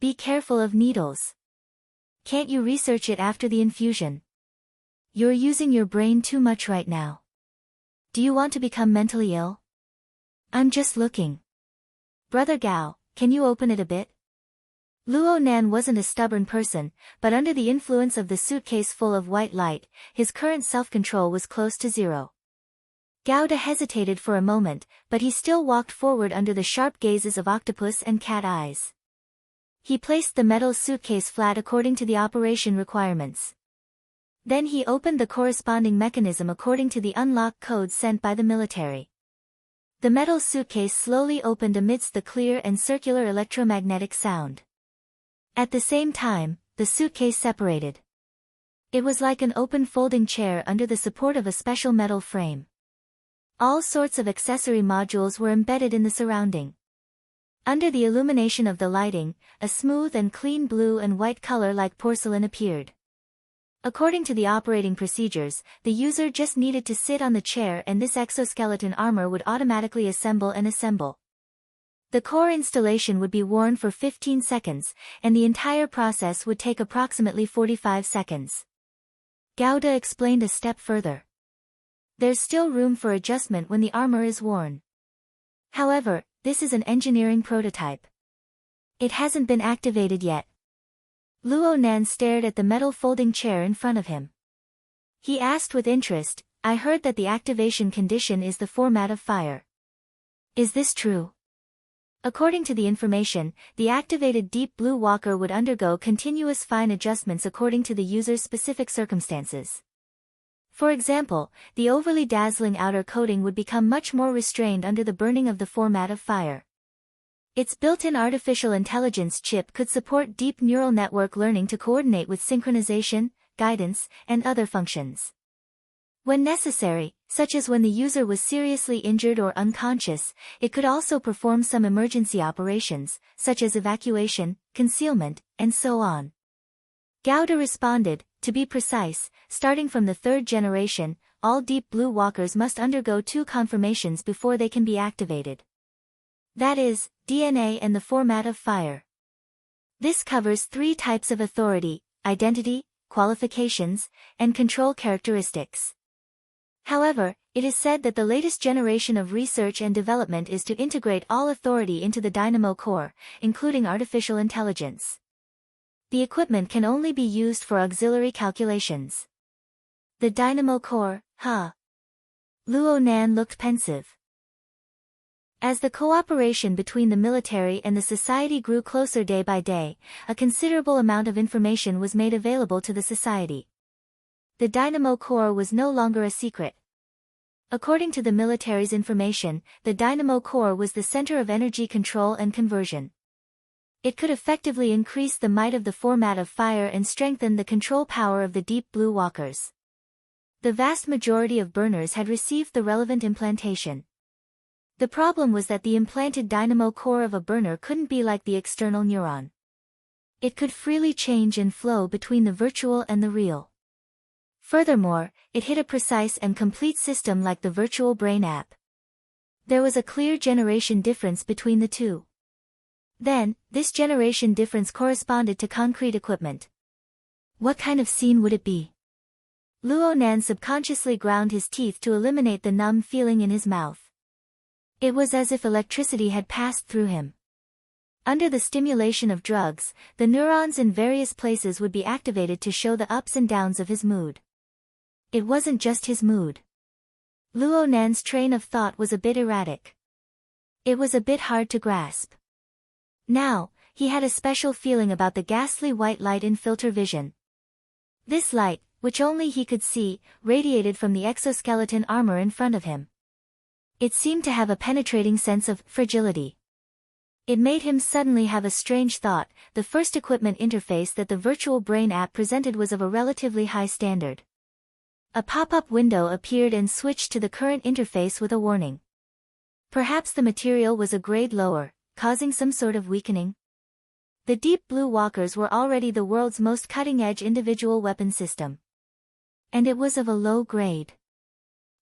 Be careful of needles. Can't you research it after the infusion? You're using your brain too much right now. Do you want to become mentally ill? I'm just looking. Brother Gao, can you open it a bit? Luo Nan wasn't a stubborn person, but under the influence of the suitcase full of white light, his current self-control was close to zero. Gauda hesitated for a moment, but he still walked forward under the sharp gazes of Octopus and Cat Eyes. He placed the metal suitcase flat according to the operation requirements. Then he opened the corresponding mechanism according to the unlock code sent by the military. The metal suitcase slowly opened amidst the clear and circular electromagnetic sound. At the same time, the suitcase separated. It was like an open folding chair under the support of a special metal frame. All sorts of accessory modules were embedded in the surrounding. Under the illumination of the lighting, a smooth and clean blue and white color like porcelain appeared. According to the operating procedures, the user just needed to sit on the chair and this exoskeleton armor would automatically assemble and assemble. The core installation would be worn for 15 seconds, and the entire process would take approximately 45 seconds. Gauda explained a step further. There's still room for adjustment when the armor is worn. However, this is an engineering prototype. It hasn't been activated yet. Luo Nan stared at the metal folding chair in front of him. He asked with interest, I heard that the activation condition is the format of fire. Is this true? According to the information, the activated deep blue walker would undergo continuous fine adjustments according to the user's specific circumstances. For example, the overly dazzling outer coating would become much more restrained under the burning of the format of fire. Its built-in artificial intelligence chip could support deep neural network learning to coordinate with synchronization, guidance, and other functions. When necessary, such as when the user was seriously injured or unconscious, it could also perform some emergency operations, such as evacuation, concealment, and so on. Gauda responded, to be precise, starting from the third generation, all deep blue walkers must undergo 2 confirmations before they can be activated. That is, DNA and the format of fire. This covers 3 types of authority: identity, qualifications, and control characteristics. However, it is said that the latest generation of research and development is to integrate all authority into the dynamo core, including artificial intelligence. The equipment can only be used for auxiliary calculations. The dynamo core, huh? Luo Nan looked pensive. As the cooperation between the military and the society grew closer day by day, a considerable amount of information was made available to the society. The dynamo core was no longer a secret. According to the military's information, the dynamo core was the center of energy control and conversion. It could effectively increase the might of the format of fire and strengthen the control power of the deep blue walkers. The vast majority of burners had received the relevant implantation. The problem was that the implanted dynamo core of a burner couldn't be like the external neuron. It could freely change and flow between the virtual and the real. Furthermore, it hid a precise and complete system like the virtual brain app. There was a clear generation difference between the two. Then, this generation difference corresponded to concrete equipment. What kind of scene would it be? Luo Nan subconsciously ground his teeth to eliminate the numb feeling in his mouth. It was as if electricity had passed through him. Under the stimulation of drugs, the neurons in various places would be activated to show the ups and downs of his mood. It wasn't just his mood. Luo Nan's train of thought was a bit erratic. It was a bit hard to grasp. Now, he had a special feeling about the ghastly white light in filter vision. This light, which only he could see, radiated from the exoskeleton armor in front of him. It seemed to have a penetrating sense of fragility. It made him suddenly have a strange thought: the first equipment interface that the virtual brain app presented was of a relatively high standard. A pop-up window appeared and switched to the current interface with a warning. Perhaps the material was a grade lower, causing some sort of weakening. The deep blue walkers were already the world's most cutting-edge individual weapon system. And it was of a low grade.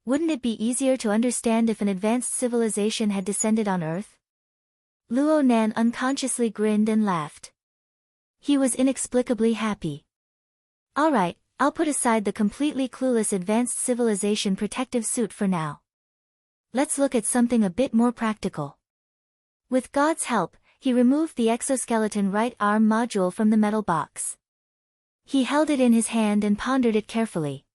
Wouldn't it be easier to understand if an advanced civilization had descended on Earth? Luo Nan unconsciously grinned and laughed. He was inexplicably happy. All right, I'll put aside the completely clueless advanced civilization protective suit for now. Let's look at something a bit more practical. With God's help, he removed the exoskeleton right arm module from the metal box. He held it in his hand and pondered it carefully.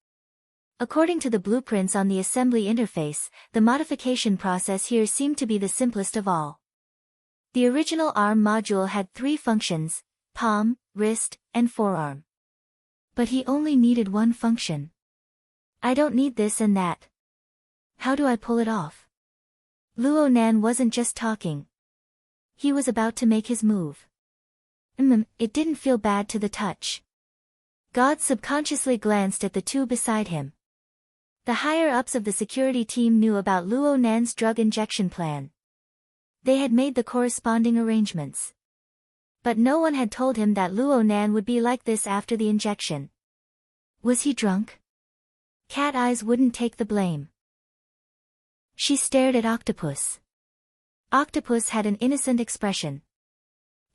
According to the blueprints on the assembly interface, the modification process here seemed to be the simplest of all. The original arm module had 3 functions: palm, wrist, and forearm. But he only needed one function. I don't need this and that. How do I pull it off? Luo Nan wasn't just talking. He was about to make his move. It didn't feel bad to the touch. God subconsciously glanced at the 2 beside him. The higher-ups of the security team knew about Luo Nan's drug injection plan. They had made the corresponding arrangements. But no one had told him that Luo Nan would be like this after the injection. Was he drunk? Cat Eyes wouldn't take the blame. She stared at Octopus. Octopus had an innocent expression.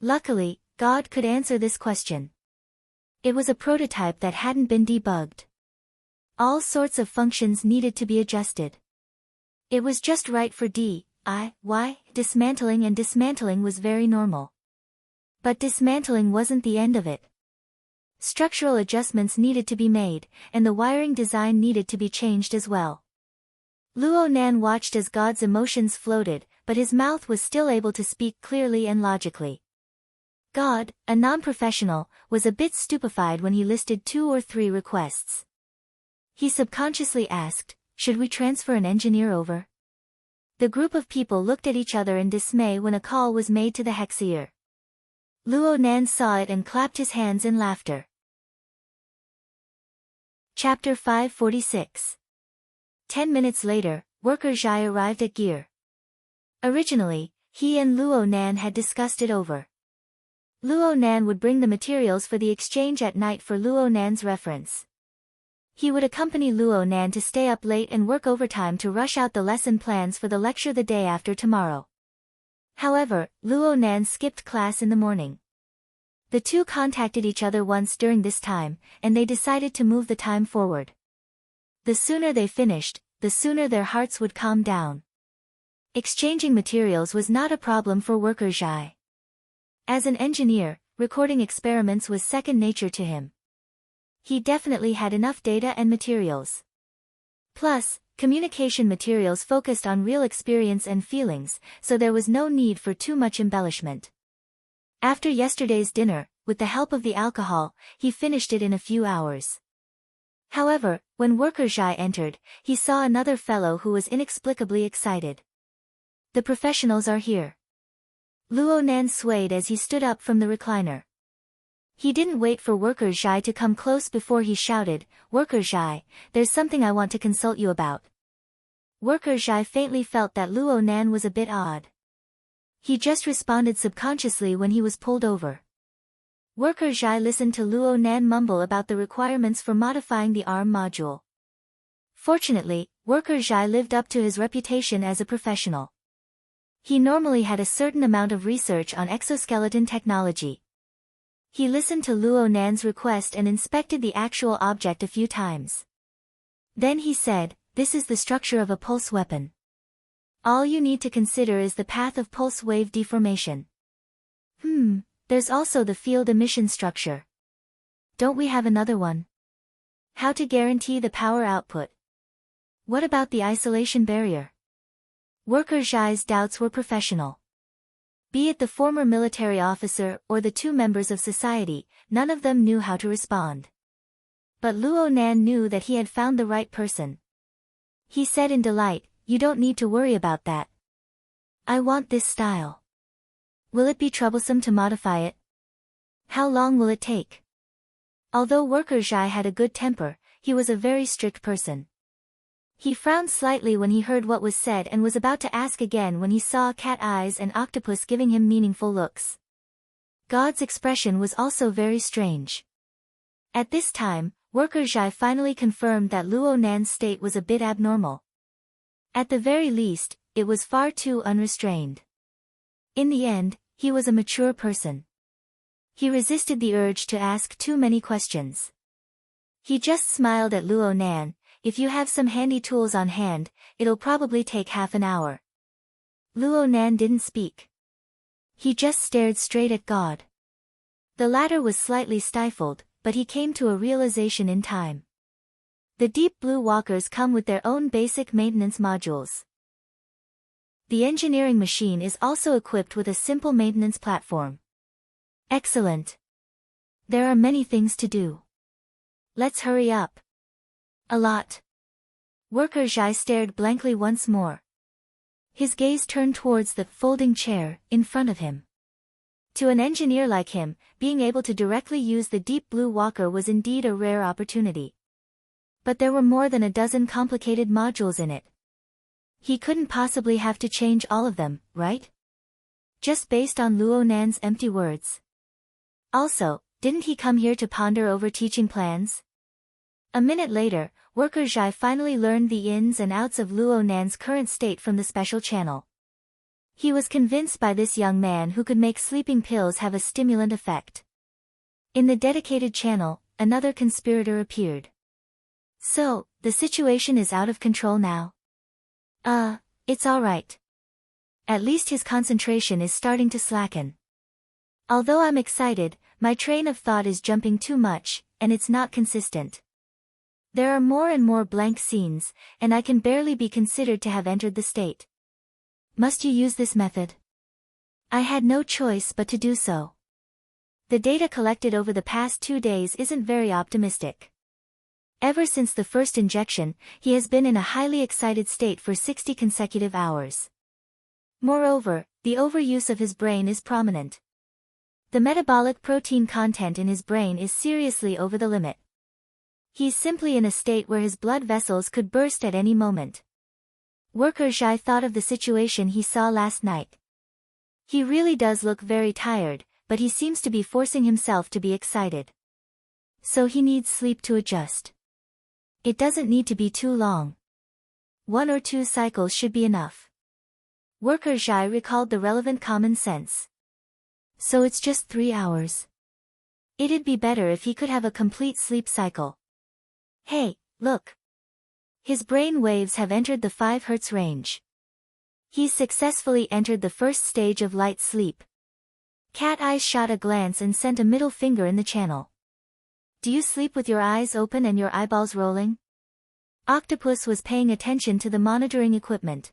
Luckily, God could answer this question. It was a prototype that hadn't been debugged. All sorts of functions needed to be adjusted. It was just right for DIY dismantling, and dismantling was very normal. But dismantling wasn't the end of it. Structural adjustments needed to be made, and the wiring design needed to be changed as well. Luo Nan watched as God's emotions floated, but his mouth was still able to speak clearly and logically. God, a non-professional, was a bit stupefied when he listed 2 or 3 requests. He subconsciously asked, "Should we transfer an engineer over?" The group of people looked at each other in dismay when a call was made to the Hexier. Luo Nan saw it and clapped his hands in laughter. Chapter 546. 10 minutes later, worker Zhai arrived at Gear. Originally, he and Luo Nan had discussed it over. Luo Nan would bring the materials for the exchange at night for Luo Nan's reference. He would accompany Luo Nan to stay up late and work overtime to rush out the lesson plans for the lecture the day after tomorrow. However, Luo Nan skipped class in the morning. The two contacted each other once during this time, and they decided to move the time forward. The sooner they finished, the sooner their hearts would calm down. Exchanging materials was not a problem for worker Zhai. As an engineer, recording experiments was second nature to him. He definitely had enough data and materials. Plus, communication materials focused on real experience and feelings, so there was no need for too much embellishment. After yesterday's dinner, with the help of the alcohol, he finished it in a few hours. However, when worker Zhai entered, he saw another fellow who was inexplicably excited. The professionals are here. Luo Nan swayed as he stood up from the recliner. He didn't wait for worker Zhai to come close before he shouted, "Worker Zhai, there's something I want to consult you about." Worker Zhai faintly felt that Luo Nan was a bit odd. He just responded subconsciously when he was pulled over. Worker Zhai listened to Luo Nan mumble about the requirements for modifying the ARM module. Fortunately, worker Zhai lived up to his reputation as a professional. He normally had a certain amount of research on exoskeleton technology. He listened to Luo Nan's request and inspected the actual object a few times. Then he said, "This is the structure of a pulse weapon. All you need to consider is the path of pulse wave deformation. There's also the field emission structure. Don't we have another one? How to guarantee the power output? What about the isolation barrier?" Worker Zhai's doubts were professional. Be it the former military officer or the two members of society, none of them knew how to respond. But Luo Nan knew that he had found the right person. He said in delight, "You don't need to worry about that. I want this style. Will it be troublesome to modify it? How long will it take?" Although worker Zhai had a good temper, he was a very strict person. He frowned slightly when he heard what was said and was about to ask again when he saw cat eyes and octopus giving him meaningful looks. God's expression was also very strange. At this time, worker Zhai finally confirmed that Luo Nan's state was a bit abnormal. At the very least, it was far too unrestrained. In the end, he was a mature person. He resisted the urge to ask too many questions. He just smiled at Luo Nan. "If you have some handy tools on hand, it'll probably take half an hour." Luo Nan didn't speak. He just stared straight at God. The latter was slightly stifled, but he came to a realization in time. The deep blue walkers come with their own basic maintenance modules. The engineering machine is also equipped with a simple maintenance platform. Excellent. There are many things to do. Let's hurry up. A lot. Worker Zhai stared blankly once more. His gaze turned towards the folding chair in front of him. To an engineer like him, being able to directly use the deep blue walker was indeed a rare opportunity. But there were more than a dozen complicated modules in it. He couldn't possibly have to change all of them, right? Just based on Luo Nan's empty words. Also, didn't he come here to ponder over teaching plans? A minute later, worker Zhai finally learned the ins and outs of Luo Nan's current state from the special channel. He was convinced by this young man who could make sleeping pills have a stimulant effect. In the dedicated channel, another conspirator appeared. "So, the situation is out of control now?" It's alright. At least his concentration is starting to slacken. Although I'm excited, my train of thought is jumping too much, and it's not consistent. There are more and more blank scenes, and I can barely be considered to have entered the state. Must you use this method? I had no choice but to do so. The data collected over the past 2 days isn't very optimistic. Ever since the first injection, he has been in a highly excited state for 60 consecutive hours. Moreover, the overuse of his brain is prominent. The metabolic protein content in his brain is seriously over the limit. He's simply in a state where his blood vessels could burst at any moment. Worker Zhai thought of the situation he saw last night. He really does look very tired, but he seems to be forcing himself to be excited. So he needs sleep to adjust. It doesn't need to be too long. 1 or 2 cycles should be enough. Worker Zhai recalled the relevant common sense. So it's just 3 hours. It'd be better if he could have a complete sleep cycle. Hey, look. His brain waves have entered the 5 Hz range. He's successfully entered the first stage of light sleep. Cat Eyes shot a glance and sent a middle finger in the channel. Do you sleep with your eyes open and your eyeballs rolling? Octopus was paying attention to the monitoring equipment.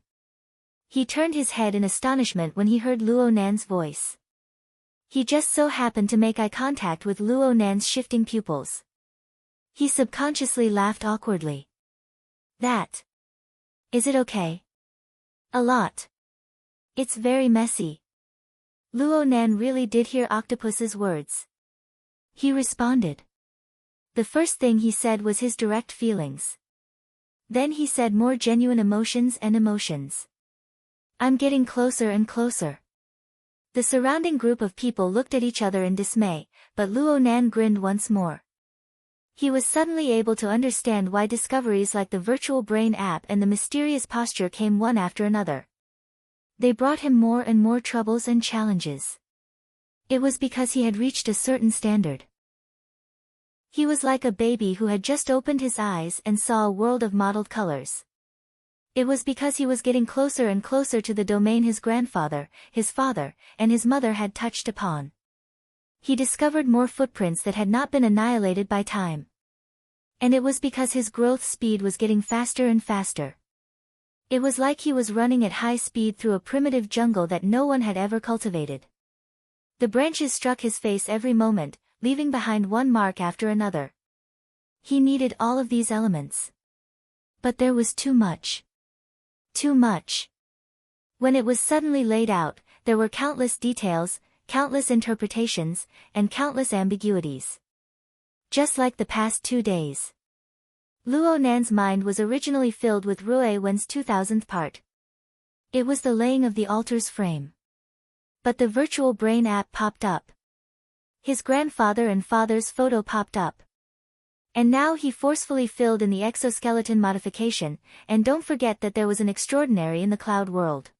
He turned his head in astonishment when he heard Luo Nan's voice. He just so happened to make eye contact with Luo Nan's shifting pupils. He subconsciously laughed awkwardly. Is it okay? A lot. It's very messy. Luo Nan really did hear Octopus's words. He responded. The first thing he said was his direct feelings. Then he said more genuine emotions. I'm getting closer and closer. The surrounding group of people looked at each other in dismay, but Luo Nan grinned once more. He was suddenly able to understand why discoveries like the virtual brain app and the mysterious posture came one after another. They brought him more and more troubles and challenges. It was because he had reached a certain standard. He was like a baby who had just opened his eyes and saw a world of mottled colors. It was because he was getting closer and closer to the domain his grandfather, his father, and his mother had touched upon. He discovered more footprints that had not been annihilated by time. And it was because his growth speed was getting faster and faster. It was like he was running at high speed through a primitive jungle that no one had ever cultivated. The branches struck his face every moment, leaving behind one mark after another. He needed all of these elements. But there was too much. Too much. When it was suddenly laid out, there were countless details, countless interpretations, and countless ambiguities. Just like the past 2 days. Luo Nan's mind was originally filled with Rue Wen's 2000th part. It was the laying of the altar's frame. But the virtual brain app popped up. His grandfather and father's photo popped up. And now he forcefully filled in the exoskeleton modification, and don't forget that there was an extraordinary in the cloud world.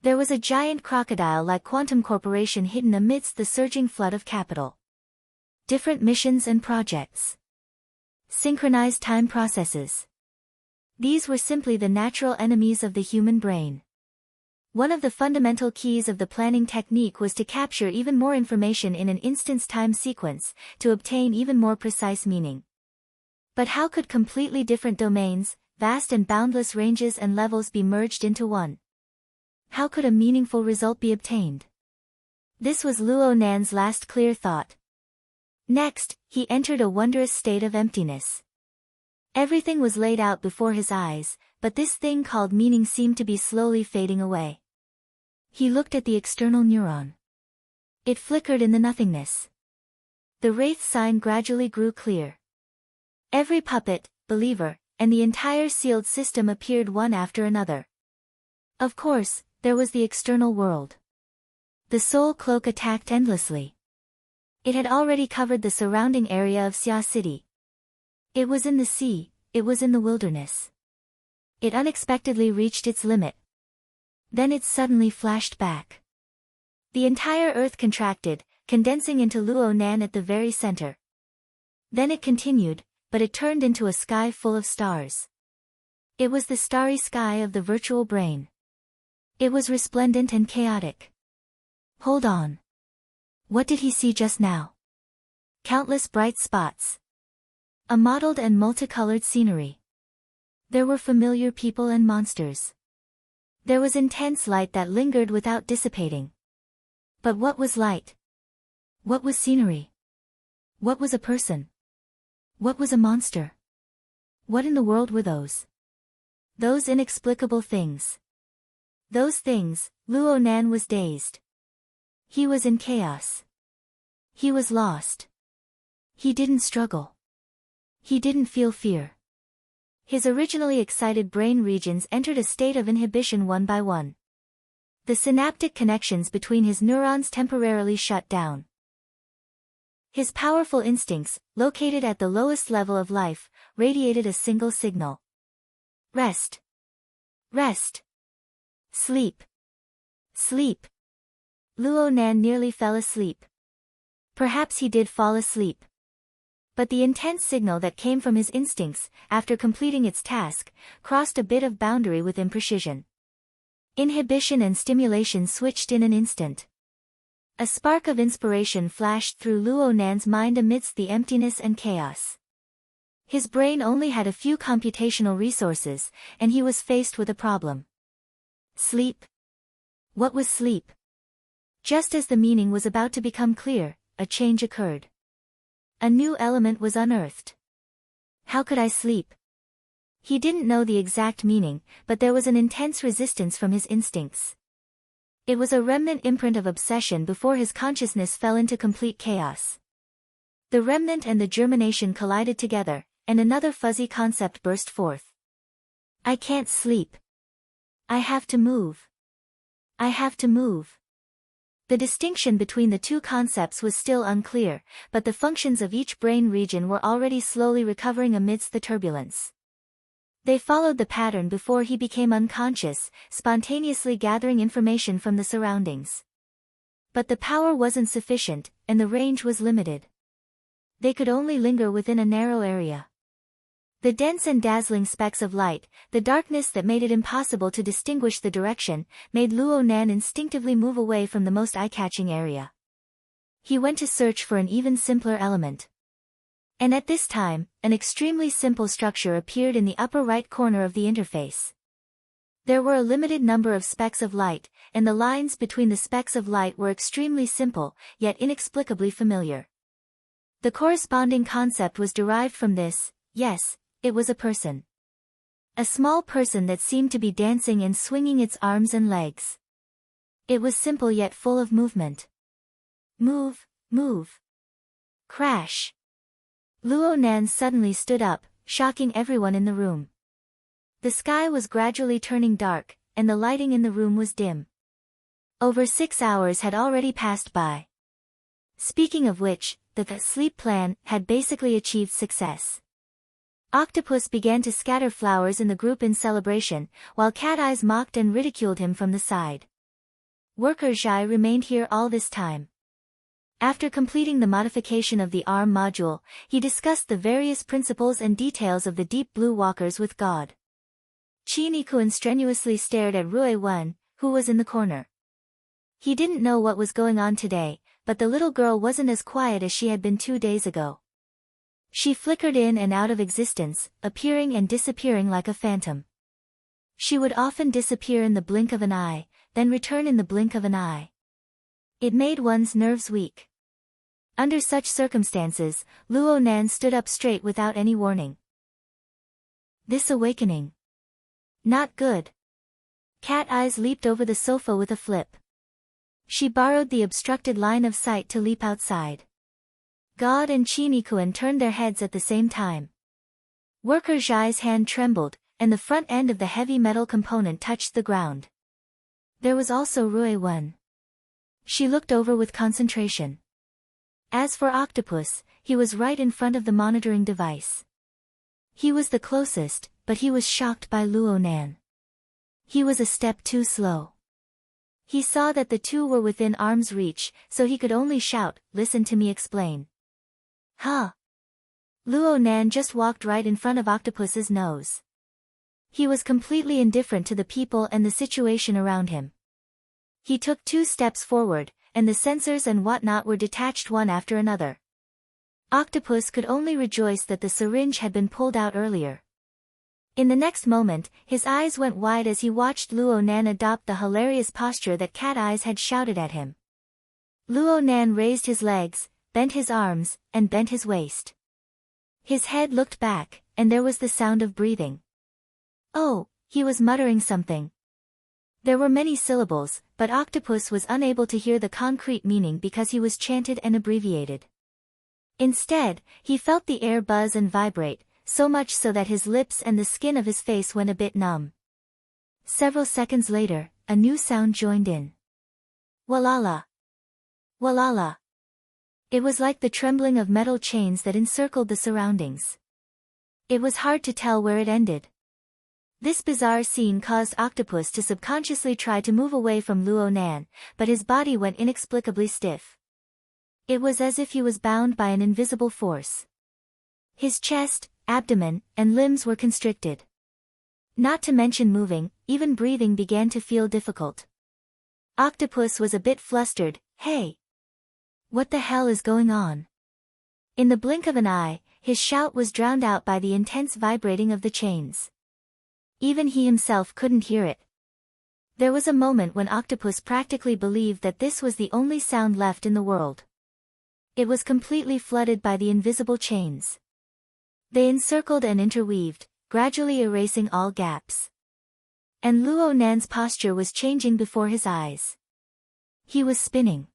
There was a giant crocodile like Quantum Corporation hidden amidst the surging flood of capital. Different missions and projects. Synchronized time processes. These were simply the natural enemies of the human brain. One of the fundamental keys of the planning technique was to capture even more information in an instant's time sequence, to obtain even more precise meaning. But how could completely different domains, vast and boundless ranges and levels be merged into one? How could a meaningful result be obtained? This was Luo Nan's last clear thought. Next, he entered a wondrous state of emptiness. Everything was laid out before his eyes, but this thing called meaning seemed to be slowly fading away. He looked at the external neuron. It flickered in the nothingness. The wraith sign gradually grew clear. Every puppet, believer, and the entire sealed system appeared one after another. Of course, there was the external world. The soul cloak attacked endlessly. It had already covered the surrounding area of Xia City. It was in the sea, it was in the wilderness. It unexpectedly reached its limit. Then it suddenly flashed back. The entire earth contracted, condensing into Luo Nan at the very center. Then it continued, but it turned into a sky full of stars. It was the starry sky of the virtual brain. It was resplendent and chaotic. Hold on. What did he see just now? Countless bright spots. A mottled and multicolored scenery. There were familiar people and monsters. There was intense light that lingered without dissipating. But what was light? What was scenery? What was a person? What was a monster? What in the world were those? Those inexplicable things. Those things, Luo Nan was dazed. He was in chaos. He was lost. He didn't struggle. He didn't feel fear. His originally excited brain regions entered a state of inhibition one by one. The synaptic connections between his neurons temporarily shut down. His powerful instincts, located at the lowest level of life, radiated a single signal. Rest. Rest. Sleep. Sleep. Luo Nan nearly fell asleep. Perhaps he did fall asleep. But the intense signal that came from his instincts, after completing its task, crossed a bit of boundary with imprecision. Inhibition and stimulation switched in an instant. A spark of inspiration flashed through Luo Nan's mind amidst the emptiness and chaos. His brain only had a few computational resources, and he was faced with a problem. Sleep? What was sleep? Just as the meaning was about to become clear, a change occurred. A new element was unearthed. How could I sleep? He didn't know the exact meaning, but there was an intense resistance from his instincts. It was a remnant imprint of obsession before his consciousness fell into complete chaos. The remnant and the germination collided together, and another fuzzy concept burst forth. I can't sleep. I have to move. I have to move. The distinction between the two concepts was still unclear, but the functions of each brain region were already slowly recovering amidst the turbulence. They followed the pattern before he became unconscious, spontaneously gathering information from the surroundings. But the power wasn't sufficient, and the range was limited. They could only linger within a narrow area. The dense and dazzling specks of light, the darkness that made it impossible to distinguish the direction, made Luo Nan instinctively move away from the most eye-catching area. He went to search for an even simpler element. And at this time, an extremely simple structure appeared in the upper right corner of the interface. There were a limited number of specks of light, and the lines between the specks of light were extremely simple, yet inexplicably familiar. The corresponding concept was derived from this. Yes, it was a person. A small person that seemed to be dancing and swinging its arms and legs. It was simple yet full of movement. Move, move. Crash. Luo Nan suddenly stood up, shocking everyone in the room. The sky was gradually turning dark, and the lighting in the room was dim. Over 6 hours had already passed by. Speaking of which, the sleep plan had basically achieved success. Octopus began to scatter flowers in the group in celebration, while Cat Eyes mocked and ridiculed him from the side. Worker Zhai remained here all this time. After completing the modification of the ARM module, he discussed the various principles and details of the Deep Blue Walkers with God. Qi Nikuan strenuously stared at Rui Wen, who was in the corner. He didn't know what was going on today, but the little girl wasn't as quiet as she had been 2 days ago. She flickered in and out of existence, appearing and disappearing like a phantom. She would often disappear in the blink of an eye, then return in the blink of an eye. It made one's nerves weak. Under such circumstances, Luo Nan stood up straight without any warning. This awakening. Not good. Cat Eyes leaped over the sofa with a flip. She borrowed the obstructed line of sight to leap outside. God and Qi Nikuan turned their heads at the same time. Worker Zhai's hand trembled, and the front end of the heavy metal component touched the ground. There was also Rui Wen. She looked over with concentration. As for Octopus, he was right in front of the monitoring device. He was the closest, but he was shocked by Luo Nan. He was a step too slow. He saw that the two were within arm's reach, so he could only shout, "Listen to me explain." Huh? Luo Nan just walked right in front of Octopus's nose. He was completely indifferent to the people and the situation around him. He took 2 steps forward, and the sensors and whatnot were detached one after another. Octopus could only rejoice that the syringe had been pulled out earlier. In the next moment, his eyes went wide as he watched Luo Nan adopt the hilarious posture that Cat Eyes had shouted at him. Luo Nan raised his legs, bent his arms, and bent his waist. His head looked back, and there was the sound of breathing. Oh, he was muttering something. There were many syllables, but Octopus was unable to hear the concrete meaning because he was chanted and abbreviated. Instead, he felt the air buzz and vibrate, so much so that his lips and the skin of his face went a bit numb. Several seconds later, a new sound joined in. Walala. Walala. It was like the trembling of metal chains that encircled the surroundings. It was hard to tell where it ended. This bizarre scene caused Octopus to subconsciously try to move away from Luo Nan, but his body went inexplicably stiff. It was as if he was bound by an invisible force. His chest, abdomen, and limbs were constricted. Not to mention moving, even breathing began to feel difficult. Octopus was a bit flustered. Hey! What the hell is going on? In the blink of an eye, his shout was drowned out by the intense vibrating of the chains. Even he himself couldn't hear it. There was a moment when Octopus practically believed that this was the only sound left in the world. It was completely flooded by the invisible chains. They encircled and interweaved, gradually erasing all gaps. And Luo Nan's posture was changing before his eyes. He was spinning.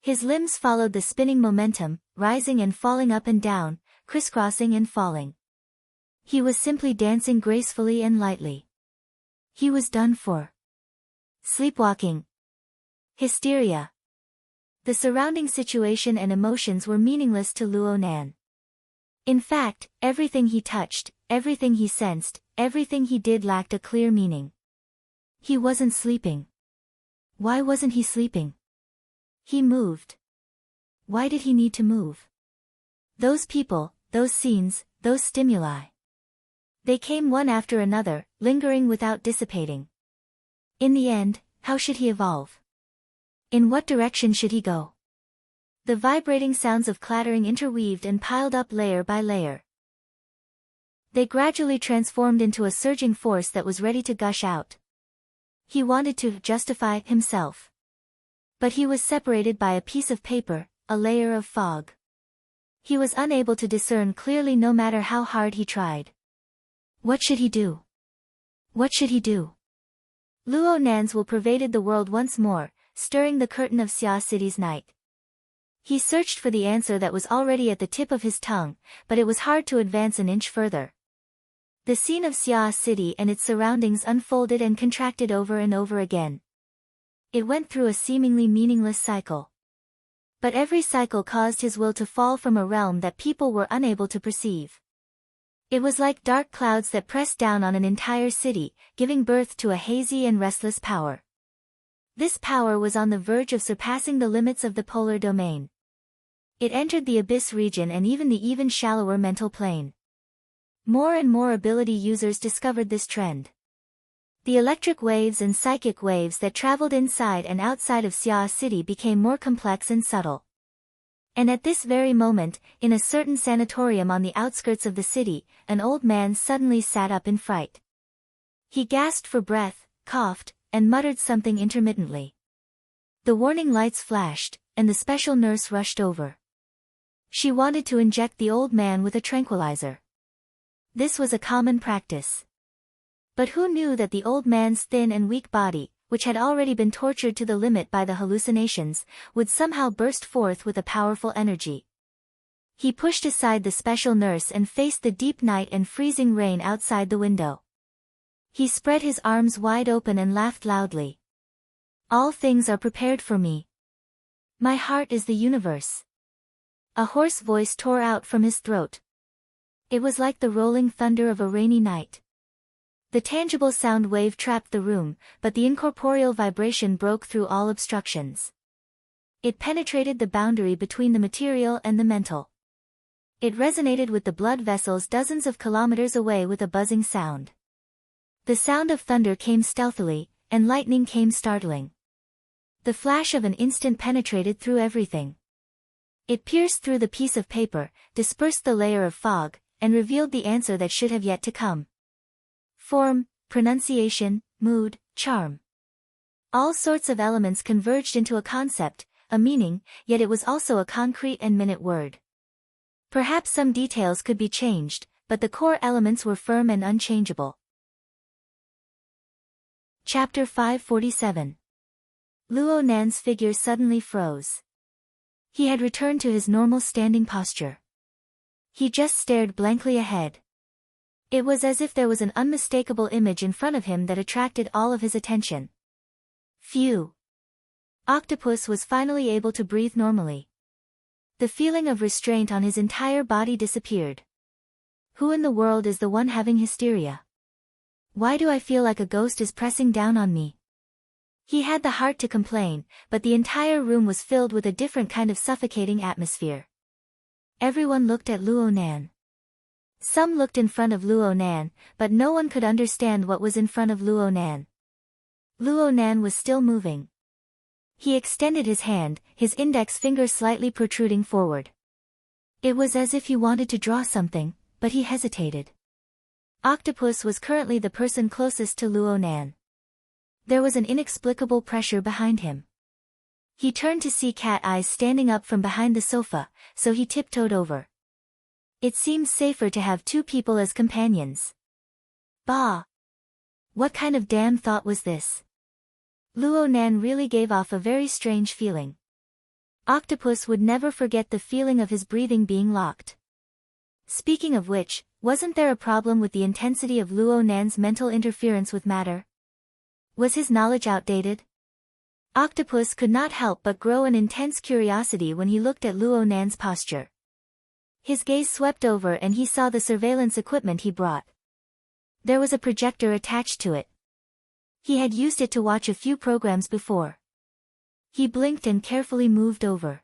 His limbs followed the spinning momentum, rising and falling up and down, crisscrossing and falling. He was simply dancing gracefully and lightly. He was done for. Sleepwalking. Hysteria. The surrounding situation and emotions were meaningless to Luo Nan. In fact, everything he touched, everything he sensed, everything he did lacked a clear meaning. He wasn't sleeping. Why wasn't he sleeping? He moved. Why did he need to move? Those people, those scenes, those stimuli. They came one after another, lingering without dissipating. In the end, how should he evolve? In what direction should he go? The vibrating sounds of clattering interweaved and piled up layer by layer. They gradually transformed into a surging force that was ready to gush out. He wanted to justify himself. But he was separated by a piece of paper, a layer of fog. He was unable to discern clearly no matter how hard he tried. What should he do? What should he do? Luo Nan's will pervaded the world once more, stirring the curtain of Xia City's night. He searched for the answer that was already at the tip of his tongue, but it was hard to advance an inch further. The scene of Xia City and its surroundings unfolded and contracted over and over again. It went through a seemingly meaningless cycle. But every cycle caused his will to fall from a realm that people were unable to perceive. It was like dark clouds that pressed down on an entire city, giving birth to a hazy and restless power. This power was on the verge of surpassing the limits of the polar domain. It entered the abyss region and even the even shallower mental plane. More and more ability users discovered this trend. The electric waves and psychic waves that traveled inside and outside of Xia City became more complex and subtle. And at this very moment, in a certain sanatorium on the outskirts of the city, an old man suddenly sat up in fright. He gasped for breath, coughed, and muttered something intermittently. The warning lights flashed, and the special nurse rushed over. She wanted to inject the old man with a tranquilizer. This was a common practice. But who knew that the old man's thin and weak body, which had already been tortured to the limit by the hallucinations, would somehow burst forth with a powerful energy. He pushed aside the special nurse and faced the deep night and freezing rain outside the window. He spread his arms wide open and laughed loudly. All things are prepared for me. My heart is the universe. A hoarse voice tore out from his throat. It was like the rolling thunder of a rainy night. The tangible sound wave trapped the room, but the incorporeal vibration broke through all obstructions. It penetrated the boundary between the material and the mental. It resonated with the blood vessels dozens of kilometers away with a buzzing sound. The sound of thunder came stealthily, and lightning came startling. The flash of an instant penetrated through everything. It pierced through the piece of paper, dispersed the layer of fog, and revealed the answer that should have yet to come. Form, pronunciation, mood, charm. All sorts of elements converged into a concept, a meaning, yet it was also a concrete and minute word. Perhaps some details could be changed, but the core elements were firm and unchangeable. Chapter 547. Luo Nan's figure suddenly froze. He had returned to his normal standing posture. He just stared blankly ahead. It was as if there was an unmistakable image in front of him that attracted all of his attention. Phew! Octopus was finally able to breathe normally. The feeling of restraint on his entire body disappeared. Who in the world is the one having hysteria? Why do I feel like a ghost is pressing down on me? He had the heart to complain, but the entire room was filled with a different kind of suffocating atmosphere. Everyone looked at Luo Nan. Some looked in front of Luo Nan, but no one could understand what was in front of Luo Nan. Luo Nan was still moving. He extended his hand, his index finger slightly protruding forward. It was as if he wanted to draw something, but he hesitated. Octopus was currently the person closest to Luo Nan. There was an inexplicable pressure behind him. He turned to see Cat Eyes standing up from behind the sofa, so he tiptoed over. It seemed safer to have two people as companions. Bah! What kind of damn thought was this? Luo Nan really gave off a very strange feeling. Octopus would never forget the feeling of his breathing being locked. Speaking of which, wasn't there a problem with the intensity of Luo Nan's mental interference with matter? Was his knowledge outdated? Octopus could not help but grow an intense curiosity when he looked at Luo Nan's posture. His gaze swept over and he saw the surveillance equipment he brought. There was a projector attached to it. He had used it to watch a few programs before. He blinked and carefully moved over.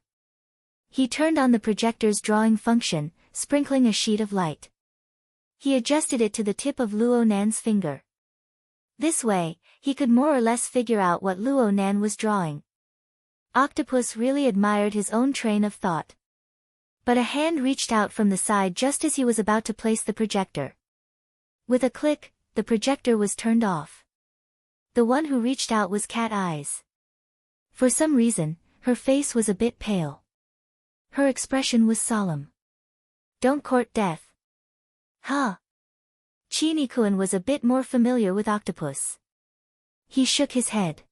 He turned on the projector's drawing function, sprinkling a sheet of light. He adjusted it to the tip of Luo Nan's finger. This way, he could more or less figure out what Luo Nan was drawing. Octopus really admired his own train of thought. But a hand reached out from the side just as he was about to place the projector. With a click, the projector was turned off. The one who reached out was Cat Eyes. For some reason, her face was a bit pale. Her expression was solemn. Don't court death. Huh? Chinikuan was a bit more familiar with Octopus. He shook his head.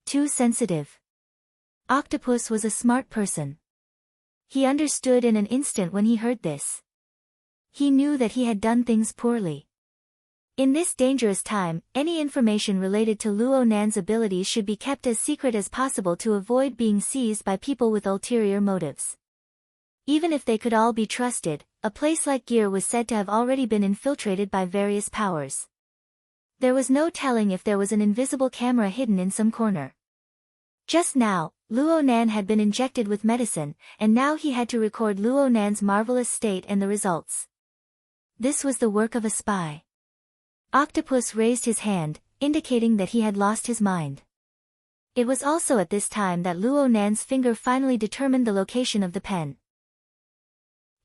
Too sensitive. Octopus was a smart person. He understood in an instant when he heard this. He knew that he had done things poorly. In this dangerous time, any information related to Luo Nan's abilities should be kept as secret as possible to avoid being seized by people with ulterior motives. Even if they could all be trusted, a place like Gear was said to have already been infiltrated by various powers. There was no telling if there was an invisible camera hidden in some corner. Just now, Luo Nan had been injected with medicine, and now he had to record Luo Nan's marvelous state and the results. This was the work of a spy. Octopus raised his hand, indicating that he had lost his mind. It was also at this time that Luo Nan's finger finally determined the location of the pen.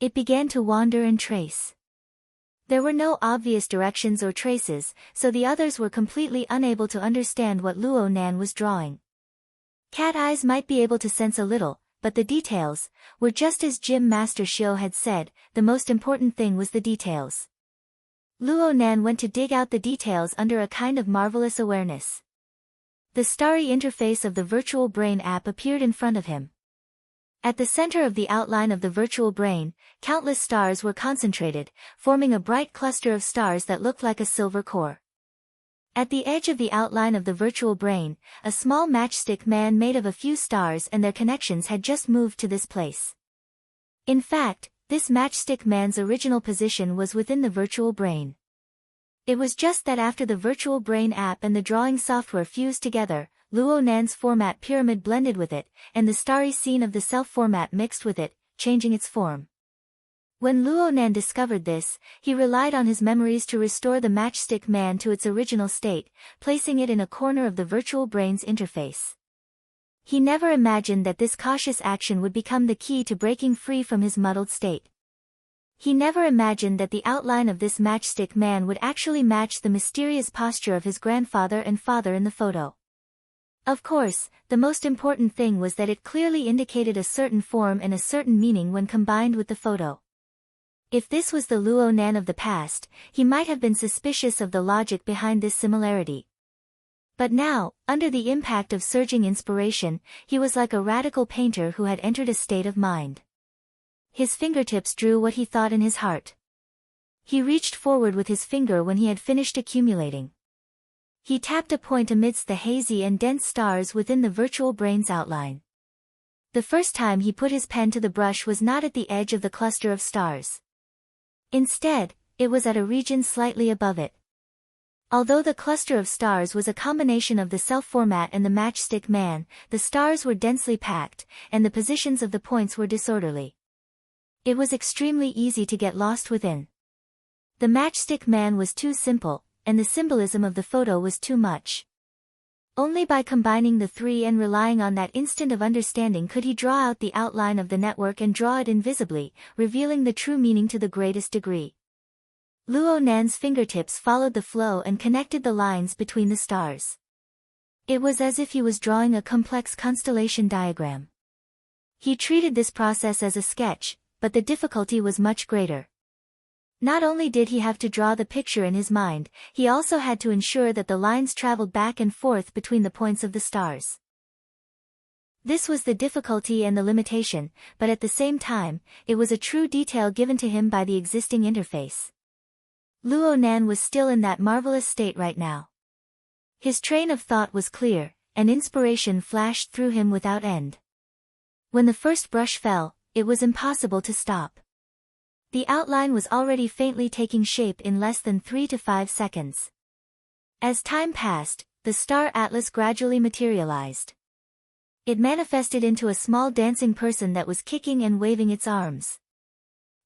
It began to wander and trace. There were no obvious directions or traces, so the others were completely unable to understand what Luo Nan was drawing. Cat Eyes might be able to sense a little, but the details were just as Gym Master Shio had said, the most important thing was the details. Luo Nan went to dig out the details under a kind of marvelous awareness. The Starry interface of the virtual brain app appeared in front of him. At the center of the outline of the virtual brain, countless stars were concentrated, forming a bright cluster of stars that looked like a silver core. At the edge of the outline of the virtual brain, a small matchstick man made of a few stars and their connections had just moved to this place. In fact, this matchstick man's original position was within the virtual brain. It was just that after the virtual brain app and the drawing software fused together, Luo Nan's format pyramid blended with it, and the starry scene of the self format mixed with it, changing its form. When Luo Nan discovered this, he relied on his memories to restore the matchstick man to its original state, placing it in a corner of the virtual brain's interface. He never imagined that this cautious action would become the key to breaking free from his muddled state. He never imagined that the outline of this matchstick man would actually match the mysterious posture of his grandfather and father in the photo. Of course, the most important thing was that it clearly indicated a certain form and a certain meaning when combined with the photo. If this was the Luo Nan of the past, he might have been suspicious of the logic behind this similarity. But now, under the impact of surging inspiration, he was like a radical painter who had entered a state of mind. His fingertips drew what he thought in his heart. He reached forward with his finger when he had finished accumulating. He tapped a point amidst the hazy and dense stars within the virtual brain's outline. The first time he put his pen to the brush was not at the edge of the cluster of stars. Instead, it was at a region slightly above it. Although the cluster of stars was a combination of the self-format and the matchstick man, the stars were densely packed, and the positions of the points were disorderly. It was extremely easy to get lost within. The matchstick man was too simple, and the symbolism of the photo was too much. Only by combining the three and relying on that instant of understanding could he draw out the outline of the network and draw it invisibly, revealing the true meaning to the greatest degree. Luo Nan's fingertips followed the flow and connected the lines between the stars. It was as if he was drawing a complex constellation diagram. He treated this process as a sketch, but the difficulty was much greater. Not only did he have to draw the picture in his mind, he also had to ensure that the lines traveled back and forth between the points of the stars. This was the difficulty and the limitation, but at the same time, it was a true detail given to him by the existing interface. Luo Nan was still in that marvelous state right now. His train of thought was clear, and inspiration flashed through him without end. When the first brush fell, it was impossible to stop. The outline was already faintly taking shape in less than 3 to 5 seconds. As time passed, the star atlas gradually materialized. It manifested into a small dancing person that was kicking and waving its arms.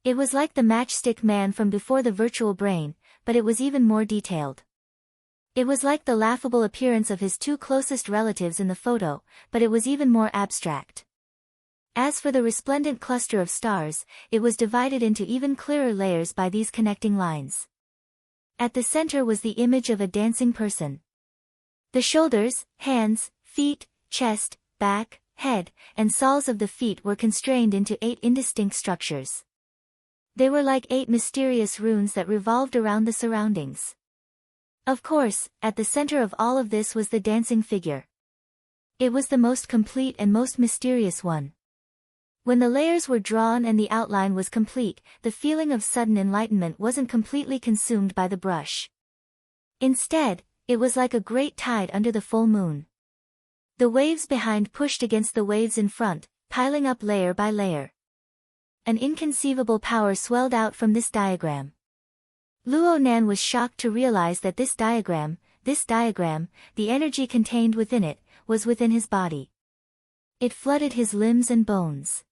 It was like the matchstick man from before the virtual brain, but it was even more detailed. It was like the laughable appearance of his two closest relatives in the photo, but it was even more abstract. As for the resplendent cluster of stars, it was divided into even clearer layers by these connecting lines. At the center was the image of a dancing person. The shoulders, hands, feet, chest, back, head, and soles of the feet were constrained into 8 indistinct structures. They were like 8 mysterious runes that revolved around the surroundings. Of course, at the center of all of this was the dancing figure. It was the most complete and most mysterious one. When the layers were drawn and the outline was complete, the feeling of sudden enlightenment wasn't completely consumed by the brush. Instead, it was like a great tide under the full moon. The waves behind pushed against the waves in front, piling up layer by layer. An inconceivable power swelled out from this diagram. Luo Nan was shocked to realize that this diagram, the energy contained within it, was within his body. It flooded his limbs and bones.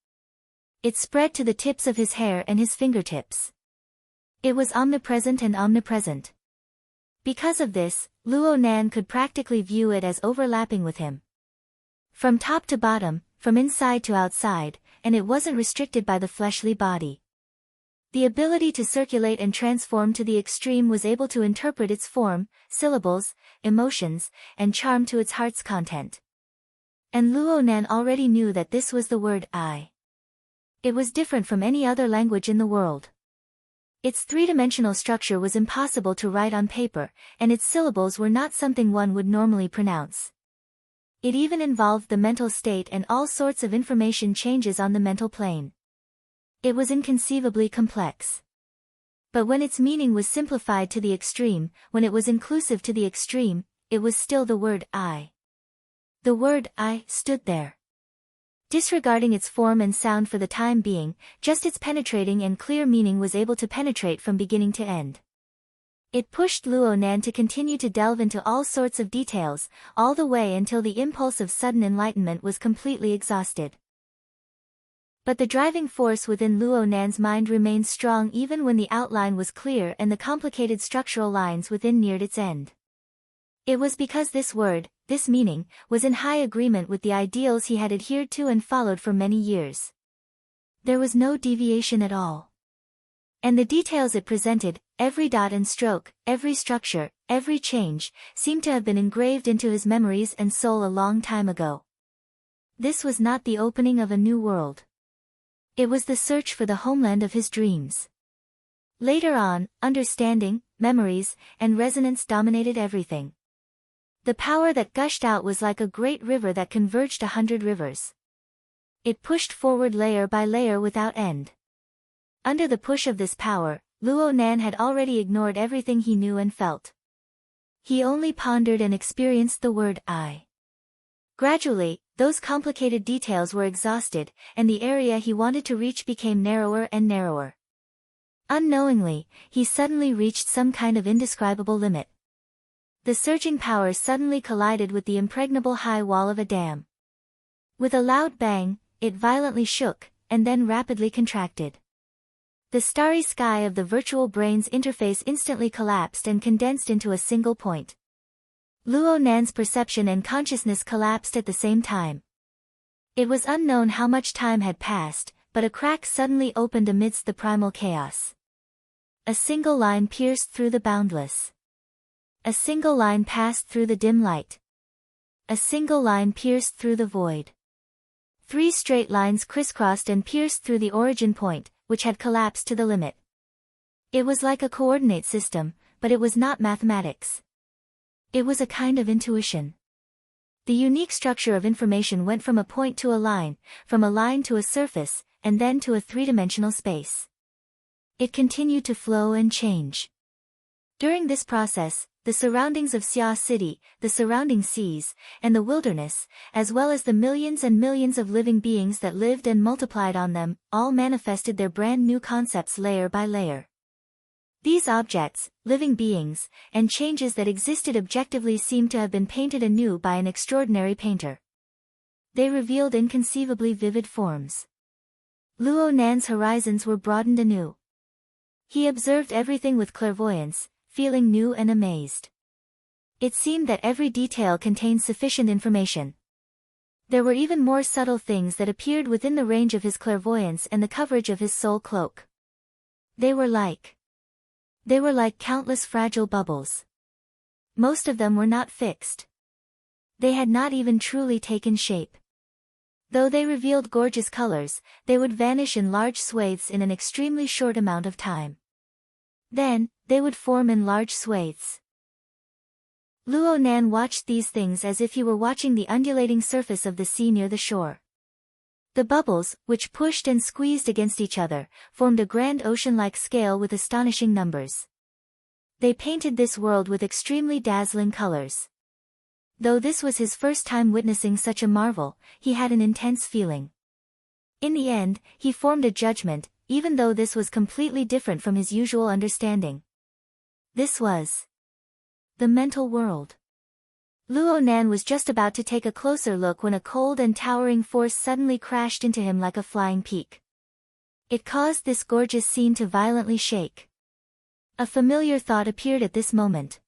It spread to the tips of his hair and his fingertips. It was omnipresent and omnipresent. Because of this, Luo Nan could practically view it as overlapping with him. From top to bottom, from inside to outside, and it wasn't restricted by the fleshly body. The ability to circulate and transform to the extreme was able to interpret its form, syllables, emotions, and charm to its heart's content. And Luo Nan already knew that this was the word I. It was different from any other language in the world. Its three-dimensional structure was impossible to write on paper, and its syllables were not something one would normally pronounce. It even involved the mental state and all sorts of information changes on the mental plane. It was inconceivably complex. But when its meaning was simplified to the extreme, when it was inclusive to the extreme, it was still the word I. The word I stood there. Disregarding its form and sound for the time being, just its penetrating and clear meaning was able to penetrate from beginning to end. It pushed Luo Nan to continue to delve into all sorts of details, all the way until the impulse of sudden enlightenment was completely exhausted. But the driving force within Luo Nan's mind remained strong even when the outline was clear and the complicated structural lines within neared its end. It was because this word, this meaning, was in high agreement with the ideals he had adhered to and followed for many years. There was no deviation at all. And the details it presented, every dot and stroke, every structure, every change, seemed to have been engraved into his memories and soul a long time ago. This was not the opening of a new world. It was the search for the homeland of his dreams. Later on, understanding, memories, and resonance dominated everything. The power that gushed out was like a great river that converged 100 rivers. It pushed forward layer by layer without end. Under the push of this power, Luo Nan had already ignored everything he knew and felt. He only pondered and experienced the word I. Gradually, those complicated details were exhausted, and the area he wanted to reach became narrower and narrower. Unknowingly, he suddenly reached some kind of indescribable limit. The surging power suddenly collided with the impregnable high wall of a dam. With a loud bang, it violently shook, and then rapidly contracted. The starry sky of the virtual brain's interface instantly collapsed and condensed into a single point. Luo Nan's perception and consciousness collapsed at the same time. It was unknown how much time had passed, but a crack suddenly opened amidst the primal chaos. A single line pierced through the boundless. A single line passed through the dim light. A single line pierced through the void. 3 straight lines crisscrossed and pierced through the origin point, which had collapsed to the limit. It was like a coordinate system, but it was not mathematics. It was a kind of intuition. The unique structure of information went from a point to a line, from a line to a surface, and then to a 3-dimensional space. It continued to flow and change. During this process, the surroundings of Xia City, the surrounding seas, and the wilderness, as well as the millions and millions of living beings that lived and multiplied on them, all manifested their brand new concepts layer by layer. These objects, living beings, and changes that existed objectively seemed to have been painted anew by an extraordinary painter. They revealed inconceivably vivid forms. Luo Nan's horizons were broadened anew. He observed everything with clairvoyance, feeling new and amazed. It seemed that every detail contained sufficient information. There were even more subtle things that appeared within the range of his clairvoyance and the coverage of his soul cloak. They were like countless fragile bubbles. Most of them were not fixed. They had not even truly taken shape. Though they revealed gorgeous colors, they would vanish in large swathes in an extremely short amount of time. Then, they would form in large swathes. Luo Nan watched these things as if he were watching the undulating surface of the sea near the shore. The bubbles, which pushed and squeezed against each other, formed a grand ocean-like scale with astonishing numbers. They painted this world with extremely dazzling colors. Though this was his first time witnessing such a marvel, he had an intense feeling. In the end, he formed a judgment, even though this was completely different from his usual understanding. This was the mental world. Luo Nan was just about to take a closer look when a cold and towering force suddenly crashed into him like a flying peak. It caused this gorgeous scene to violently shake. A familiar thought appeared at this moment.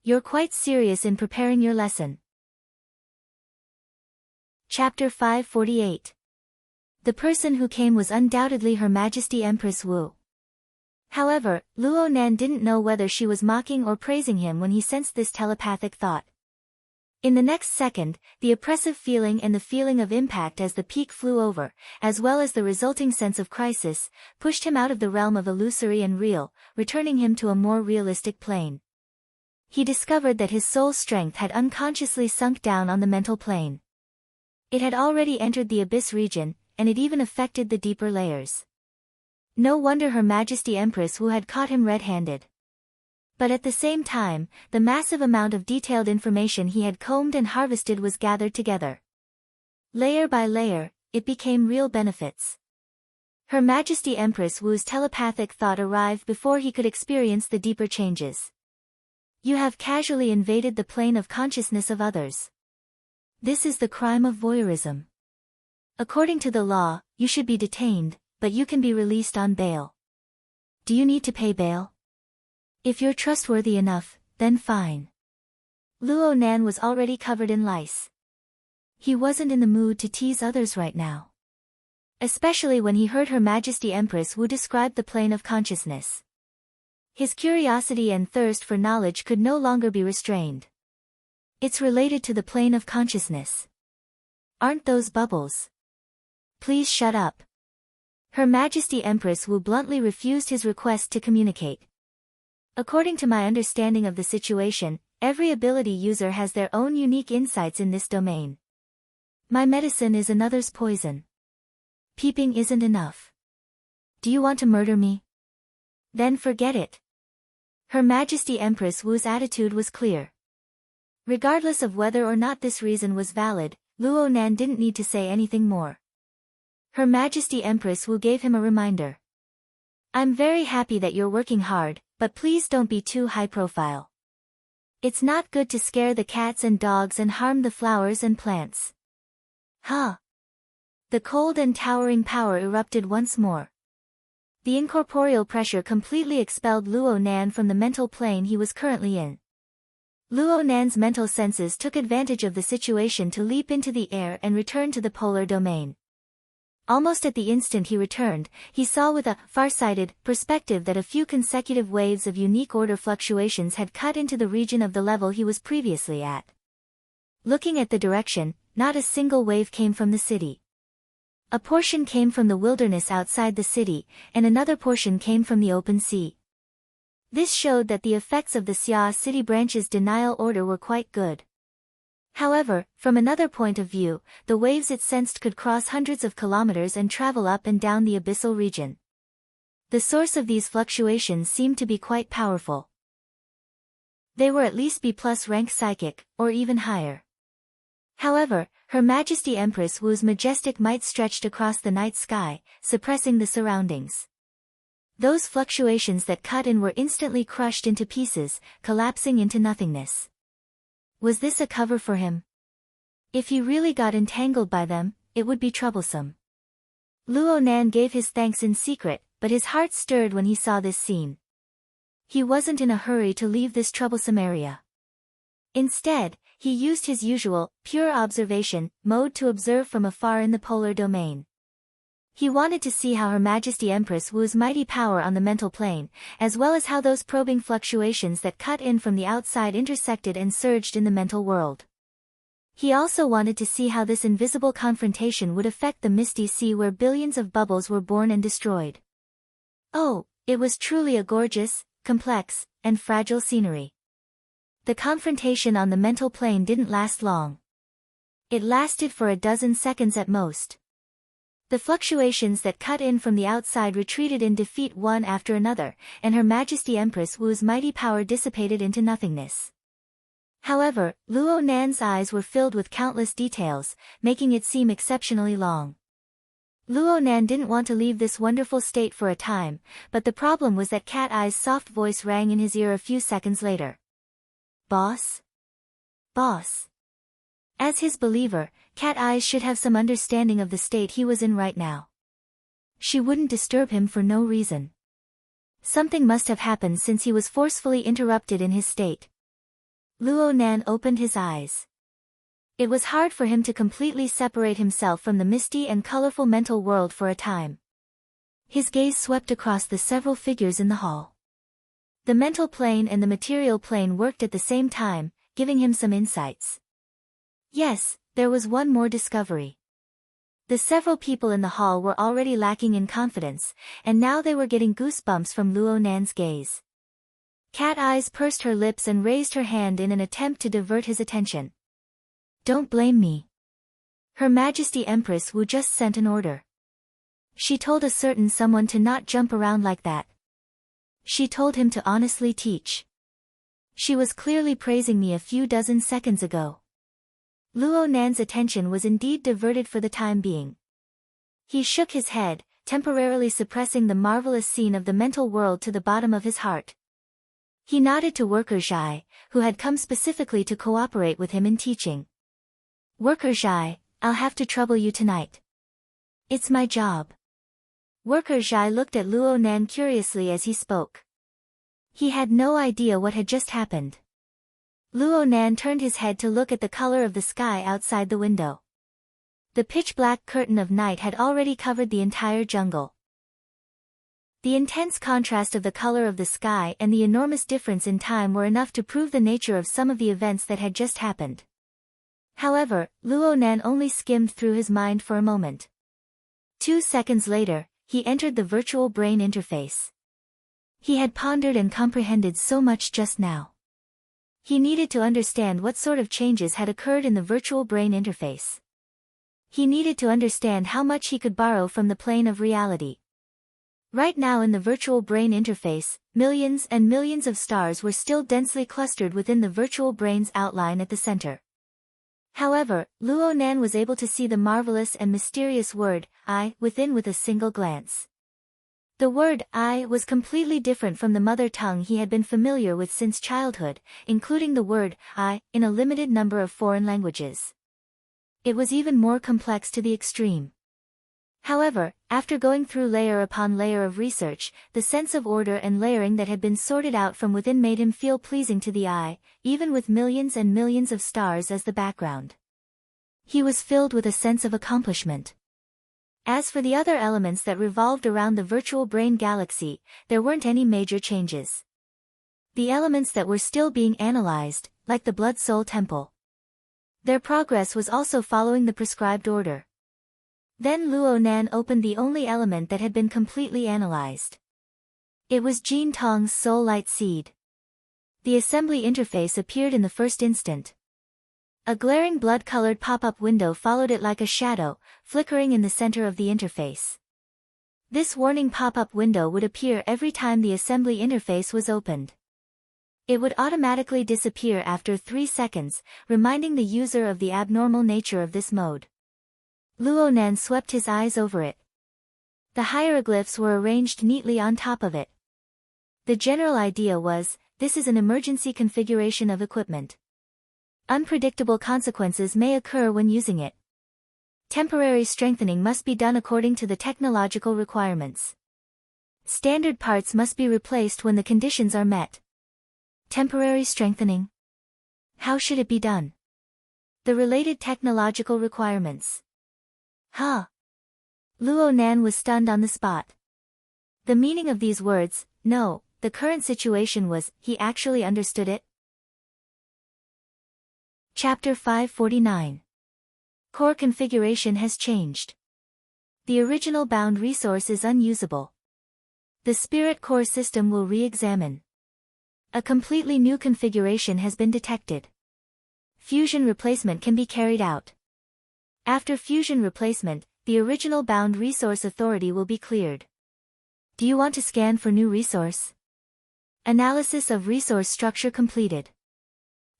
You're quite serious in preparing your lesson. Chapter 548. The person who came was undoubtedly Her Majesty Empress Wu. However, Luo Nan didn't know whether she was mocking or praising him when he sensed this telepathic thought. In the next second, the oppressive feeling and the feeling of impact as the peak flew over, as well as the resulting sense of crisis, pushed him out of the realm of illusory and real, returning him to a more realistic plane. He discovered that his soul strength had unconsciously sunk down on the mental plane. It had already entered the abyss region, and it even affected the deeper layers. No wonder Her Majesty Empress Wu had caught him red-handed. But at the same time, the massive amount of detailed information he had combed and harvested was gathered together. Layer by layer, it became real benefits. Her Majesty Empress Wu's telepathic thought arrived before he could experience the deeper changes. You have casually invaded the plane of consciousness of others. This is the crime of voyeurism. According to the law, you should be detained, but you can be released on bail. Do you need to pay bail? If you're trustworthy enough, then fine. Luo Nan was already covered in lice. He wasn't in the mood to tease others right now. Especially when he heard Her Majesty Empress Wu describe the plane of consciousness. His curiosity and thirst for knowledge could no longer be restrained. It's related to the plane of consciousness. Aren't those bubbles? Please shut up. Her Majesty Empress Wu bluntly refused his request to communicate. According to my understanding of the situation, every ability user has their own unique insights in this domain. My medicine is another's poison. Peeping isn't enough. Do you want to murder me? Then forget it. Her Majesty Empress Wu's attitude was clear. Regardless of whether or not this reason was valid, Luo Nan didn't need to say anything more. Her Majesty Empress Wu gave him a reminder. I'm very happy that you're working hard, but please don't be too high profile. It's not good to scare the cats and dogs and harm the flowers and plants. Ha! The cold and towering power erupted once more. The incorporeal pressure completely expelled Luo Nan from the mental plane he was currently in. Luo Nan's mental senses took advantage of the situation to leap into the air and return to the polar domain. Almost at the instant he returned, he saw with a far-sighted perspective that a few consecutive waves of unique order fluctuations had cut into the region of the level he was previously at. Looking at the direction, not a single wave came from the city. A portion came from the wilderness outside the city, and another portion came from the open sea. This showed that the effects of the Xia city branch's denial order were quite good. However, from another point of view, the waves it sensed could cross hundreds of kilometers and travel up and down the abyssal region. The source of these fluctuations seemed to be quite powerful. They were at least B+ rank psychic, or even higher. However, Her Majesty Empress Wu's majestic might stretched across the night sky, suppressing the surroundings. Those fluctuations that cut in were instantly crushed into pieces, collapsing into nothingness. Was this a cover for him? If he really got entangled by them, it would be troublesome. Luo Nan gave his thanks in secret, but his heart stirred when he saw this scene. He wasn't in a hurry to leave this troublesome area. Instead, he used his usual, pure observation, mode to observe from afar in the polar domain. He wanted to see how Her Majesty Empress Wu's mighty power on the mental plane, as well as how those probing fluctuations that cut in from the outside intersected and surged in the mental world. He also wanted to see how this invisible confrontation would affect the misty sea where billions of bubbles were born and destroyed. Oh, it was truly a gorgeous, complex, and fragile scenery. The confrontation on the mental plane didn't last long. It lasted for a dozen seconds at most. The fluctuations that cut in from the outside retreated in defeat one after another, and Her Majesty Empress Wu's mighty power dissipated into nothingness. However, Luo Nan's eyes were filled with countless details, making it seem exceptionally long. Luo Nan didn't want to leave this wonderful state for a time, but the problem was that Cat Eye's soft voice rang in his ear a few seconds later. Boss? Boss. As his believer, Cat Eyes should have some understanding of the state he was in right now. She wouldn't disturb him for no reason. Something must have happened since he was forcefully interrupted in his state. Luo Nan opened his eyes. It was hard for him to completely separate himself from the misty and colorful mental world for a time. His gaze swept across the several figures in the hall. The mental plane and the material plane worked at the same time, giving him some insights. Yes, there was one more discovery. The several people in the hall were already lacking in confidence, and now they were getting goosebumps from Luo Nan's gaze. Cat Eyes pursed her lips and raised her hand in an attempt to divert his attention. Don't blame me. Her Majesty Empress Wu just sent an order. She told a certain someone to not jump around like that. She told him to honestly teach. She was clearly praising me a few dozen seconds ago. Luo Nan's attention was indeed diverted for the time being. He shook his head, temporarily suppressing the marvelous scene of the mental world to the bottom of his heart. He nodded to Worker Zhai, who had come specifically to cooperate with him in teaching. Worker Zhai, I'll have to trouble you tonight. It's my job. Worker Zhai looked at Luo Nan curiously as he spoke. He had no idea what had just happened. Luo Nan turned his head to look at the color of the sky outside the window. The pitch-black curtain of night had already covered the entire jungle. The intense contrast of the color of the sky and the enormous difference in time were enough to prove the nature of some of the events that had just happened. However, Luo Nan only skimmed through his mind for a moment. 2 seconds later, he entered the virtual brain interface. He had pondered and comprehended so much just now. He needed to understand what sort of changes had occurred in the virtual brain interface. He needed to understand how much he could borrow from the plane of reality. Right now in the virtual brain interface, millions and millions of stars were still densely clustered within the virtual brain's outline at the center. However, Luo Nan was able to see the marvelous and mysterious word, I, within with a single glance. The word I was completely different from the mother tongue he had been familiar with since childhood, including the word I in a limited number of foreign languages. It was even more complex to the extreme. However, after going through layer upon layer of research, the sense of order and layering that had been sorted out from within made him feel pleasing to the eye, even with millions and millions of stars as the background. He was filled with a sense of accomplishment. As for the other elements that revolved around the virtual brain galaxy, there weren't any major changes. The elements that were still being analyzed, like the blood-soul temple. Their progress was also following the prescribed order. Then Luo Nan opened the only element that had been completely analyzed. It was Jin Tong's soul light seed. The assembly interface appeared in the first instant. A glaring blood-colored pop-up window followed it like a shadow, flickering in the center of the interface. This warning pop-up window would appear every time the assembly interface was opened. It would automatically disappear after 3 seconds, reminding the user of the abnormal nature of this mode. Luo Nan swept his eyes over it. The hieroglyphs were arranged neatly on top of it. The general idea was, this is an emergency configuration of equipment. Unpredictable consequences may occur when using it. Temporary strengthening must be done according to the technological requirements. Standard parts must be replaced when the conditions are met. Temporary strengthening. How should it be done? The related technological requirements. Huh? Luo Nan was stunned on the spot. The meaning of these words, no, the current situation was, he actually understood it? Chapter 549. Core configuration has changed. The original bound resource is unusable. The spirit core system will re-examine. A completely new configuration has been detected. Fusion replacement can be carried out. After fusion replacement, the original bound resource authority will be cleared. Do you want to scan for new resource? Analysis of resource structure completed.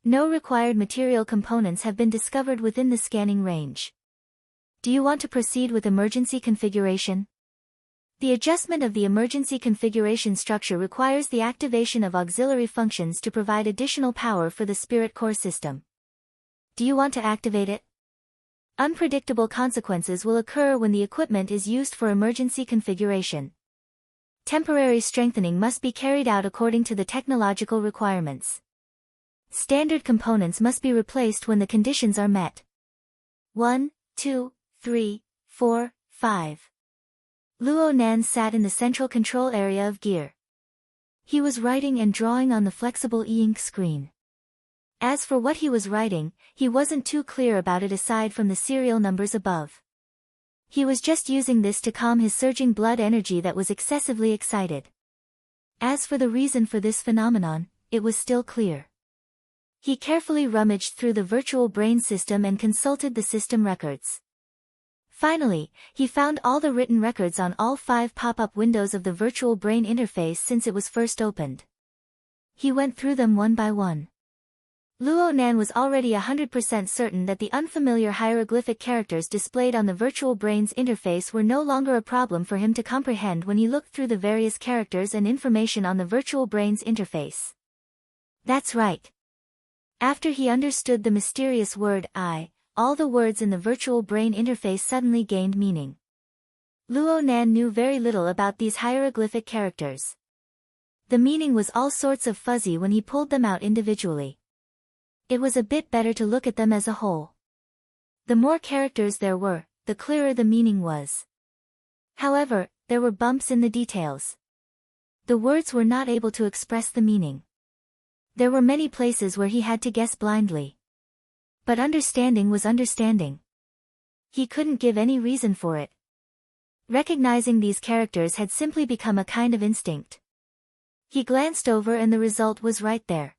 No required material components have been discovered within the scanning range. Do you want to proceed with emergency configuration? The adjustment of the emergency configuration structure requires the activation of auxiliary functions to provide additional power for the spirit core system. Do you want to activate it? Unpredictable consequences will occur when the equipment is used for emergency configuration. Temporary strengthening must be carried out according to the technological requirements. Standard components must be replaced when the conditions are met. 1, 2, 3, 4, 5. Luo Nan sat in the central control area of gear. He was writing and drawing on the flexible e-ink screen. As for what he was writing, he wasn't too clear about it aside from the serial numbers above. He was just using this to calm his surging blood energy that was excessively excited. As for the reason for this phenomenon, it was still clear. He carefully rummaged through the virtual brain system and consulted the system records. Finally, he found all the written records on all 5 pop-up windows of the virtual brain interface since it was first opened. He went through them one by one. Luo Nan was already 100% certain that the unfamiliar hieroglyphic characters displayed on the virtual brain's interface were no longer a problem for him to comprehend when he looked through the various characters and information on the virtual brain's interface. That's right. After he understood the mysterious word I, all the words in the virtual brain interface suddenly gained meaning. Luo Nan knew very little about these hieroglyphic characters. The meaning was all sorts of fuzzy when he pulled them out individually. It was a bit better to look at them as a whole. The more characters there were, the clearer the meaning was. However, there were bumps in the details. The words were not able to express the meaning. There were many places where he had to guess blindly. But understanding was understanding. He couldn't give any reason for it. Recognizing these characters had simply become a kind of instinct. He glanced over and the result was right there.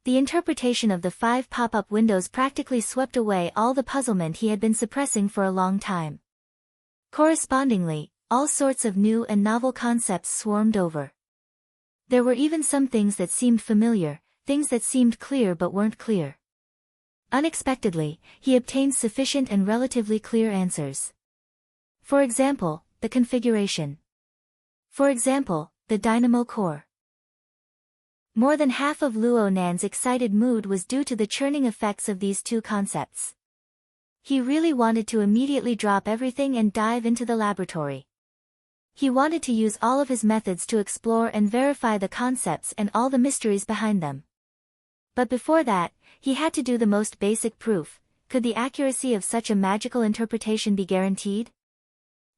The interpretation of the 5 pop-up windows practically swept away all the puzzlement he had been suppressing for a long time. Correspondingly, all sorts of new and novel concepts swarmed over. There were even some things that seemed familiar, things that seemed clear but weren't clear. Unexpectedly, he obtained sufficient and relatively clear answers. For example, the configuration. For example, the dynamo core. More than half of Luo Nan's excited mood was due to the churning effects of these two concepts. He really wanted to immediately drop everything and dive into the laboratory. He wanted to use all of his methods to explore and verify the concepts and all the mysteries behind them. But before that, he had to do the most basic proof. Could the accuracy of such a magical interpretation be guaranteed?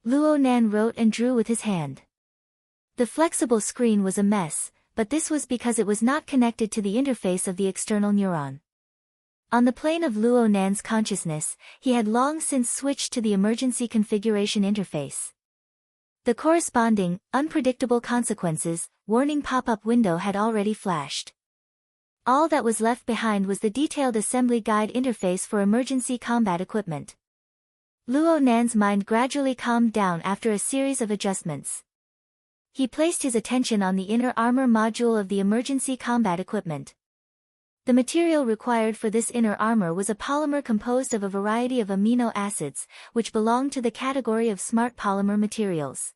Luo Nan wrote and drew with his hand. The flexible screen was a mess, but this was because it was not connected to the interface of the external neuron. On the plane of Luo Nan's consciousness, he had long since switched to the emergency configuration interface. The corresponding, unpredictable consequences, warning pop-up window had already flashed. All that was left behind was the detailed assembly guide interface for emergency combat equipment. Luo Nan's mind gradually calmed down after a series of adjustments. He placed his attention on the inner armor module of the emergency combat equipment. The material required for this inner armor was a polymer composed of a variety of amino acids, which belonged to the category of smart polymer materials.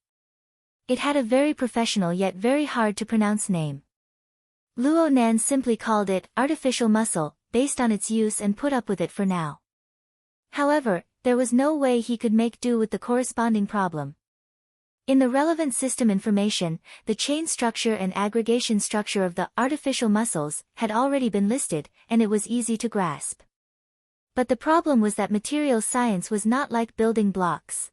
It had a very professional yet very hard to pronounce name. Luo Nan simply called it artificial muscle, based on its use, and put up with it for now. However, there was no way he could make do with the corresponding problem. In the relevant system information, the chain structure and aggregation structure of the artificial muscles had already been listed, and it was easy to grasp. But the problem was that material science was not like building blocks.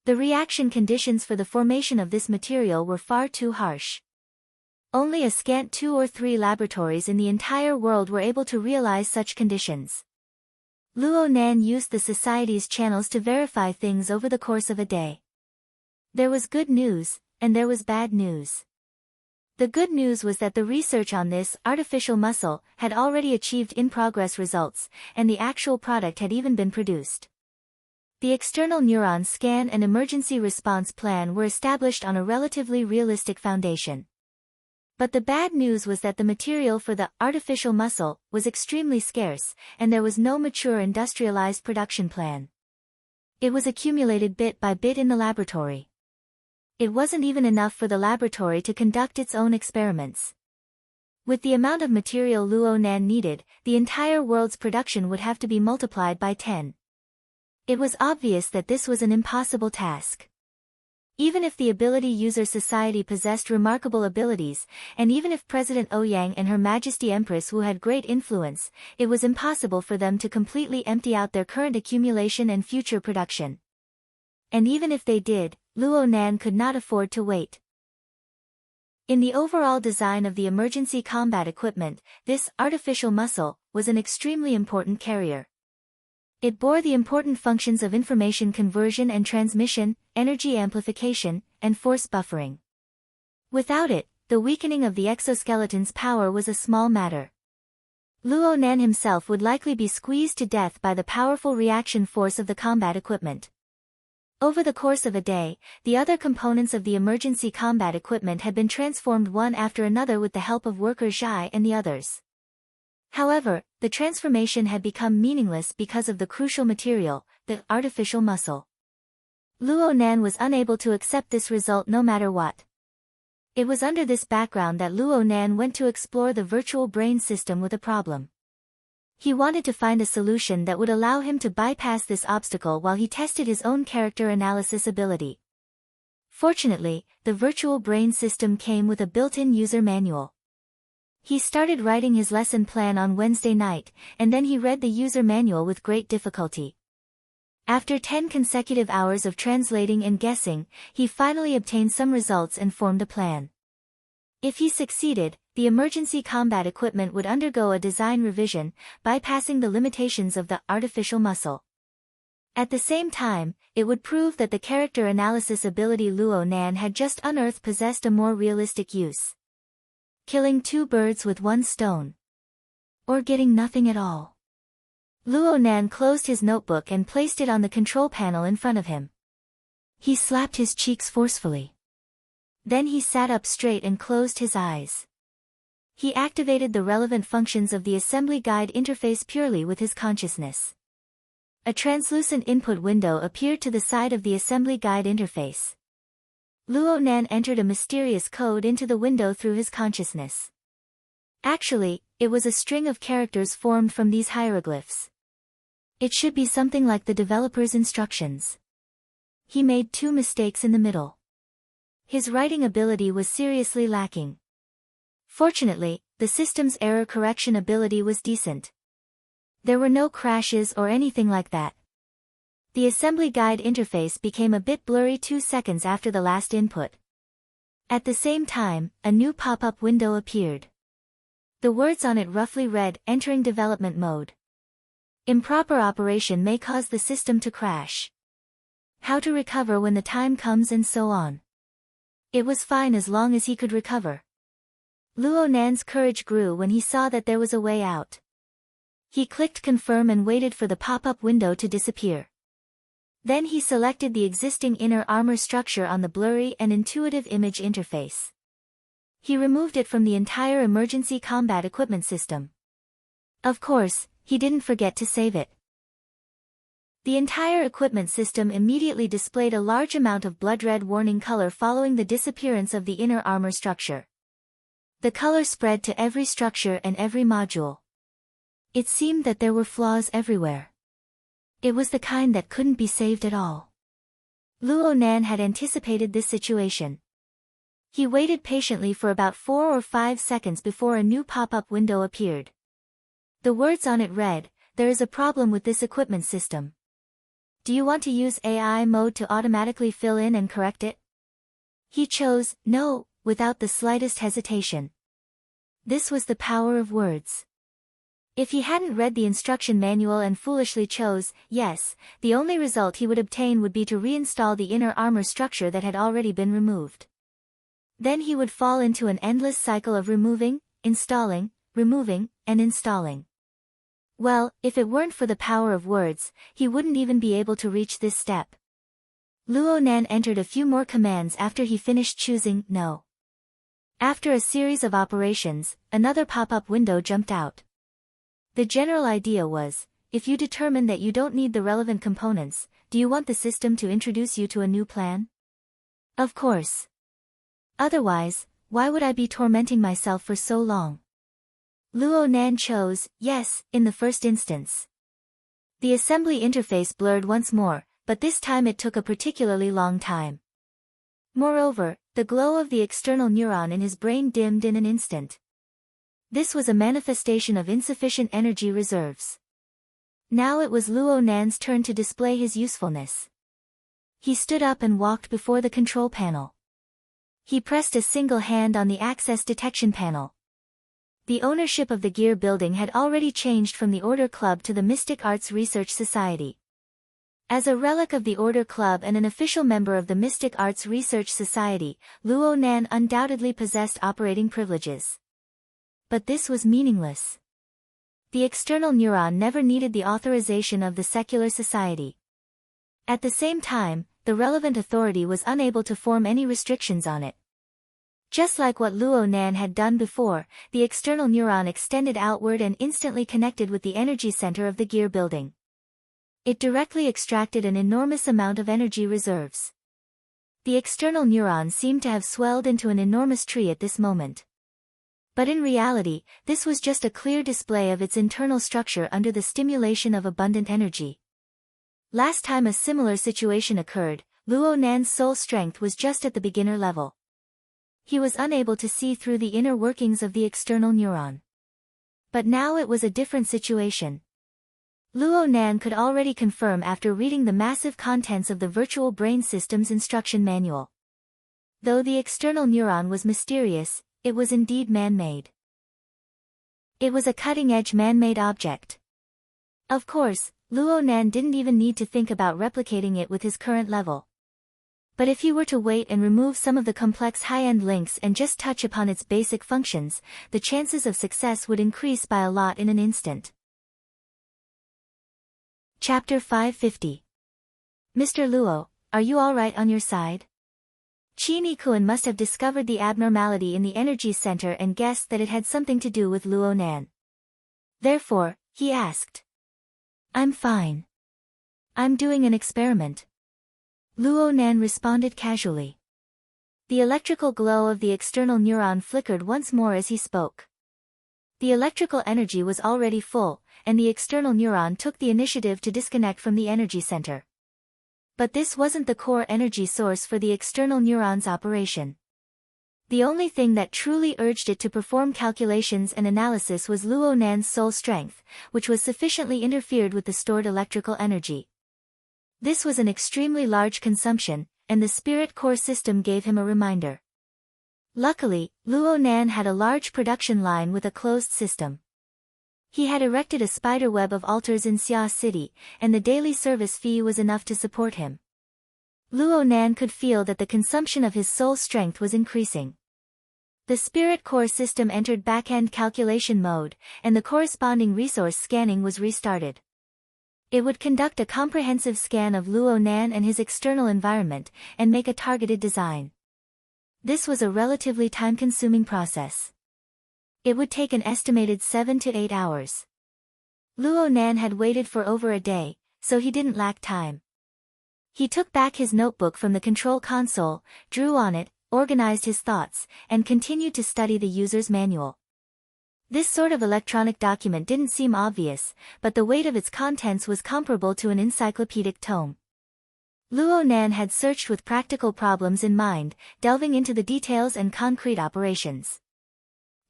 The reaction conditions for the formation of this material were far too harsh. Only a scant 2 or 3 laboratories in the entire world were able to realize such conditions. Luo Nan used the society's channels to verify things over the course of a day. There was good news, and there was bad news. The good news was that the research on this artificial muscle had already achieved in-progress results, and the actual product had even been produced. The external neuron scan and emergency response plan were established on a relatively realistic foundation. But the bad news was that the material for the artificial muscle was extremely scarce, and there was no mature industrialized production plan. It was accumulated bit by bit in the laboratory. It wasn't even enough for the laboratory to conduct its own experiments. With the amount of material Luo Nan needed, the entire world's production would have to be multiplied by 10. It was obvious that this was an impossible task. Even if the Ability User Society possessed remarkable abilities, and even if President Ouyang and Her Majesty Empress Wu had great influence, it was impossible for them to completely empty out their current accumulation and future production. And even if they did, Luo Nan could not afford to wait. In the overall design of the emergency combat equipment, this artificial muscle was an extremely important carrier. It bore the important functions of information conversion and transmission, energy amplification, and force buffering. Without it, the weakening of the exoskeleton's power was a small matter. Luo Nan himself would likely be squeezed to death by the powerful reaction force of the combat equipment. Over the course of a day, the other components of the emergency combat equipment had been transformed one after another with the help of worker Zhai and the others. However, the transformation had become meaningless because of the crucial material, the artificial muscle. Luo Nan was unable to accept this result no matter what. It was under this background that Luo Nan went to explore the virtual brain system with a problem. He wanted to find a solution that would allow him to bypass this obstacle while he tested his own character analysis ability. Fortunately, the virtual brain system came with a built-in user manual. He started writing his lesson plan on Wednesday night, and then he read the user manual with great difficulty. After 10 consecutive hours of translating and guessing, he finally obtained some results and formed a plan. If he succeeded, the emergency combat equipment would undergo a design revision, bypassing the limitations of the artificial muscle. At the same time, it would prove that the character analysis ability Luo Nan had just unearthed possessed a more realistic use. Killing 2 birds with 1 stone. Or getting nothing at all. Luo Nan closed his notebook and placed it on the control panel in front of him. He slapped his cheeks forcefully. Then he sat up straight and closed his eyes. He activated the relevant functions of the assembly guide interface purely with his consciousness. A translucent input window appeared to the side of the assembly guide interface. Luo Nan entered a mysterious code into the window through his consciousness. Actually, it was a string of characters formed from these hieroglyphs. It should be something like the developer's instructions. He made 2 mistakes in the middle. His writing ability was seriously lacking. Fortunately, the system's error correction ability was decent. There were no crashes or anything like that. The assembly guide interface became a bit blurry 2 seconds after the last input. At the same time, a new pop-up window appeared. The words on it roughly read, "Entering development mode. Improper operation may cause the system to crash. How to recover when the time comes," and so on. It was fine as long as he could recover. Luo Nan's courage grew when he saw that there was a way out. He clicked confirm and waited for the pop-up window to disappear. Then he selected the existing inner armor structure on the blurry and intuitive image interface. He removed it from the entire emergency combat equipment system. Of course, he didn't forget to save it. The entire equipment system immediately displayed a large amount of blood red warning color following the disappearance of the inner armor structure. The color spread to every structure and every module. It seemed that there were flaws everywhere. It was the kind that couldn't be saved at all. Luo Nan had anticipated this situation. He waited patiently for about 4 or 5 seconds before a new pop-up window appeared. The words on it read, "There is a problem with this equipment system. Do you want to use AI mode to automatically fill in and correct it?" He chose "No" without the slightest hesitation. This was the power of words. If he hadn't read the instruction manual and foolishly chose "Yes," the only result he would obtain would be to reinstall the inner armor structure that had already been removed. Then he would fall into an endless cycle of removing, installing, removing, and installing. Well, if it weren't for the power of words, he wouldn't even be able to reach this step. Luo Nan entered a few more commands after he finished choosing "No." After a series of operations, another pop-up window jumped out. The general idea was, if you determine that you don't need the relevant components, do you want the system to introduce you to a new plan? Of course. Otherwise, why would I be tormenting myself for so long? Luo Nan chose "Yes" in the first instance. The assembly interface blurred once more, but this time it took a particularly long time. Moreover, the glow of the external neuron in his brain dimmed in an instant. This was a manifestation of insufficient energy reserves. Now it was Luo Nan's turn to display his usefulness. He stood up and walked before the control panel. He pressed a single hand on the access detection panel. The ownership of the gear building had already changed from the Order Club to the Mystic Arts Research Society. As a relic of the Order Club and an official member of the Mystic Arts Research Society, Luo Nan undoubtedly possessed operating privileges. But this was meaningless. The external neuron never needed the authorization of the secular society. At the same time, the relevant authority was unable to form any restrictions on it. Just like what Luo Nan had done before, the external neuron extended outward and instantly connected with the energy center of the gear building. It directly extracted an enormous amount of energy reserves. The external neuron seemed to have swelled into an enormous tree at this moment. But in reality, this was just a clear display of its internal structure under the stimulation of abundant energy. Last time a similar situation occurred, Luo Nan's soul strength was just at the beginner level. He was unable to see through the inner workings of the external neuron. But now it was a different situation. Luo Nan could already confirm after reading the massive contents of the virtual brain system's instruction manual. Though the external neuron was mysterious, it was indeed man-made. It was a cutting-edge man-made object. Of course, Luo Nan didn't even need to think about replicating it with his current level. But if he were to wait and remove some of the complex high-end links and just touch upon its basic functions, the chances of success would increase by a lot in an instant. Chapter 550. Mr. Luo, are you alright on your side? Qin must have discovered the abnormality in the energy center and guessed that it had something to do with Luo Nan. Therefore, he asked. I'm fine. I'm doing an experiment. Luo Nan responded casually. The electrical glow of the external neuron flickered once more as he spoke. The electrical energy was already full, and the external neuron took the initiative to disconnect from the energy center. But this wasn't the core energy source for the external neuron's operation. The only thing that truly urged it to perform calculations and analysis was Luo Nan's soul strength, which was sufficiently interfered with the stored electrical energy. This was an extremely large consumption, and the spirit core system gave him a reminder. Luckily, Luo Nan had a large production line with a closed system. He had erected a spider web of altars in Xia City, and the daily service fee was enough to support him. Luo Nan could feel that the consumption of his soul strength was increasing. The spirit core system entered back-end calculation mode, and the corresponding resource scanning was restarted. It would conduct a comprehensive scan of Luo Nan and his external environment, and make a targeted design. This was a relatively time-consuming process. It would take an estimated 7 to 8 hours. Luo Nan had waited for over a day, so he didn't lack time. He took back his notebook from the control console, drew on it, organized his thoughts, and continued to study the user's manual. This sort of electronic document didn't seem obvious, but the weight of its contents was comparable to an encyclopedic tome. Luo Nan had searched with practical problems in mind, delving into the details and concrete operations.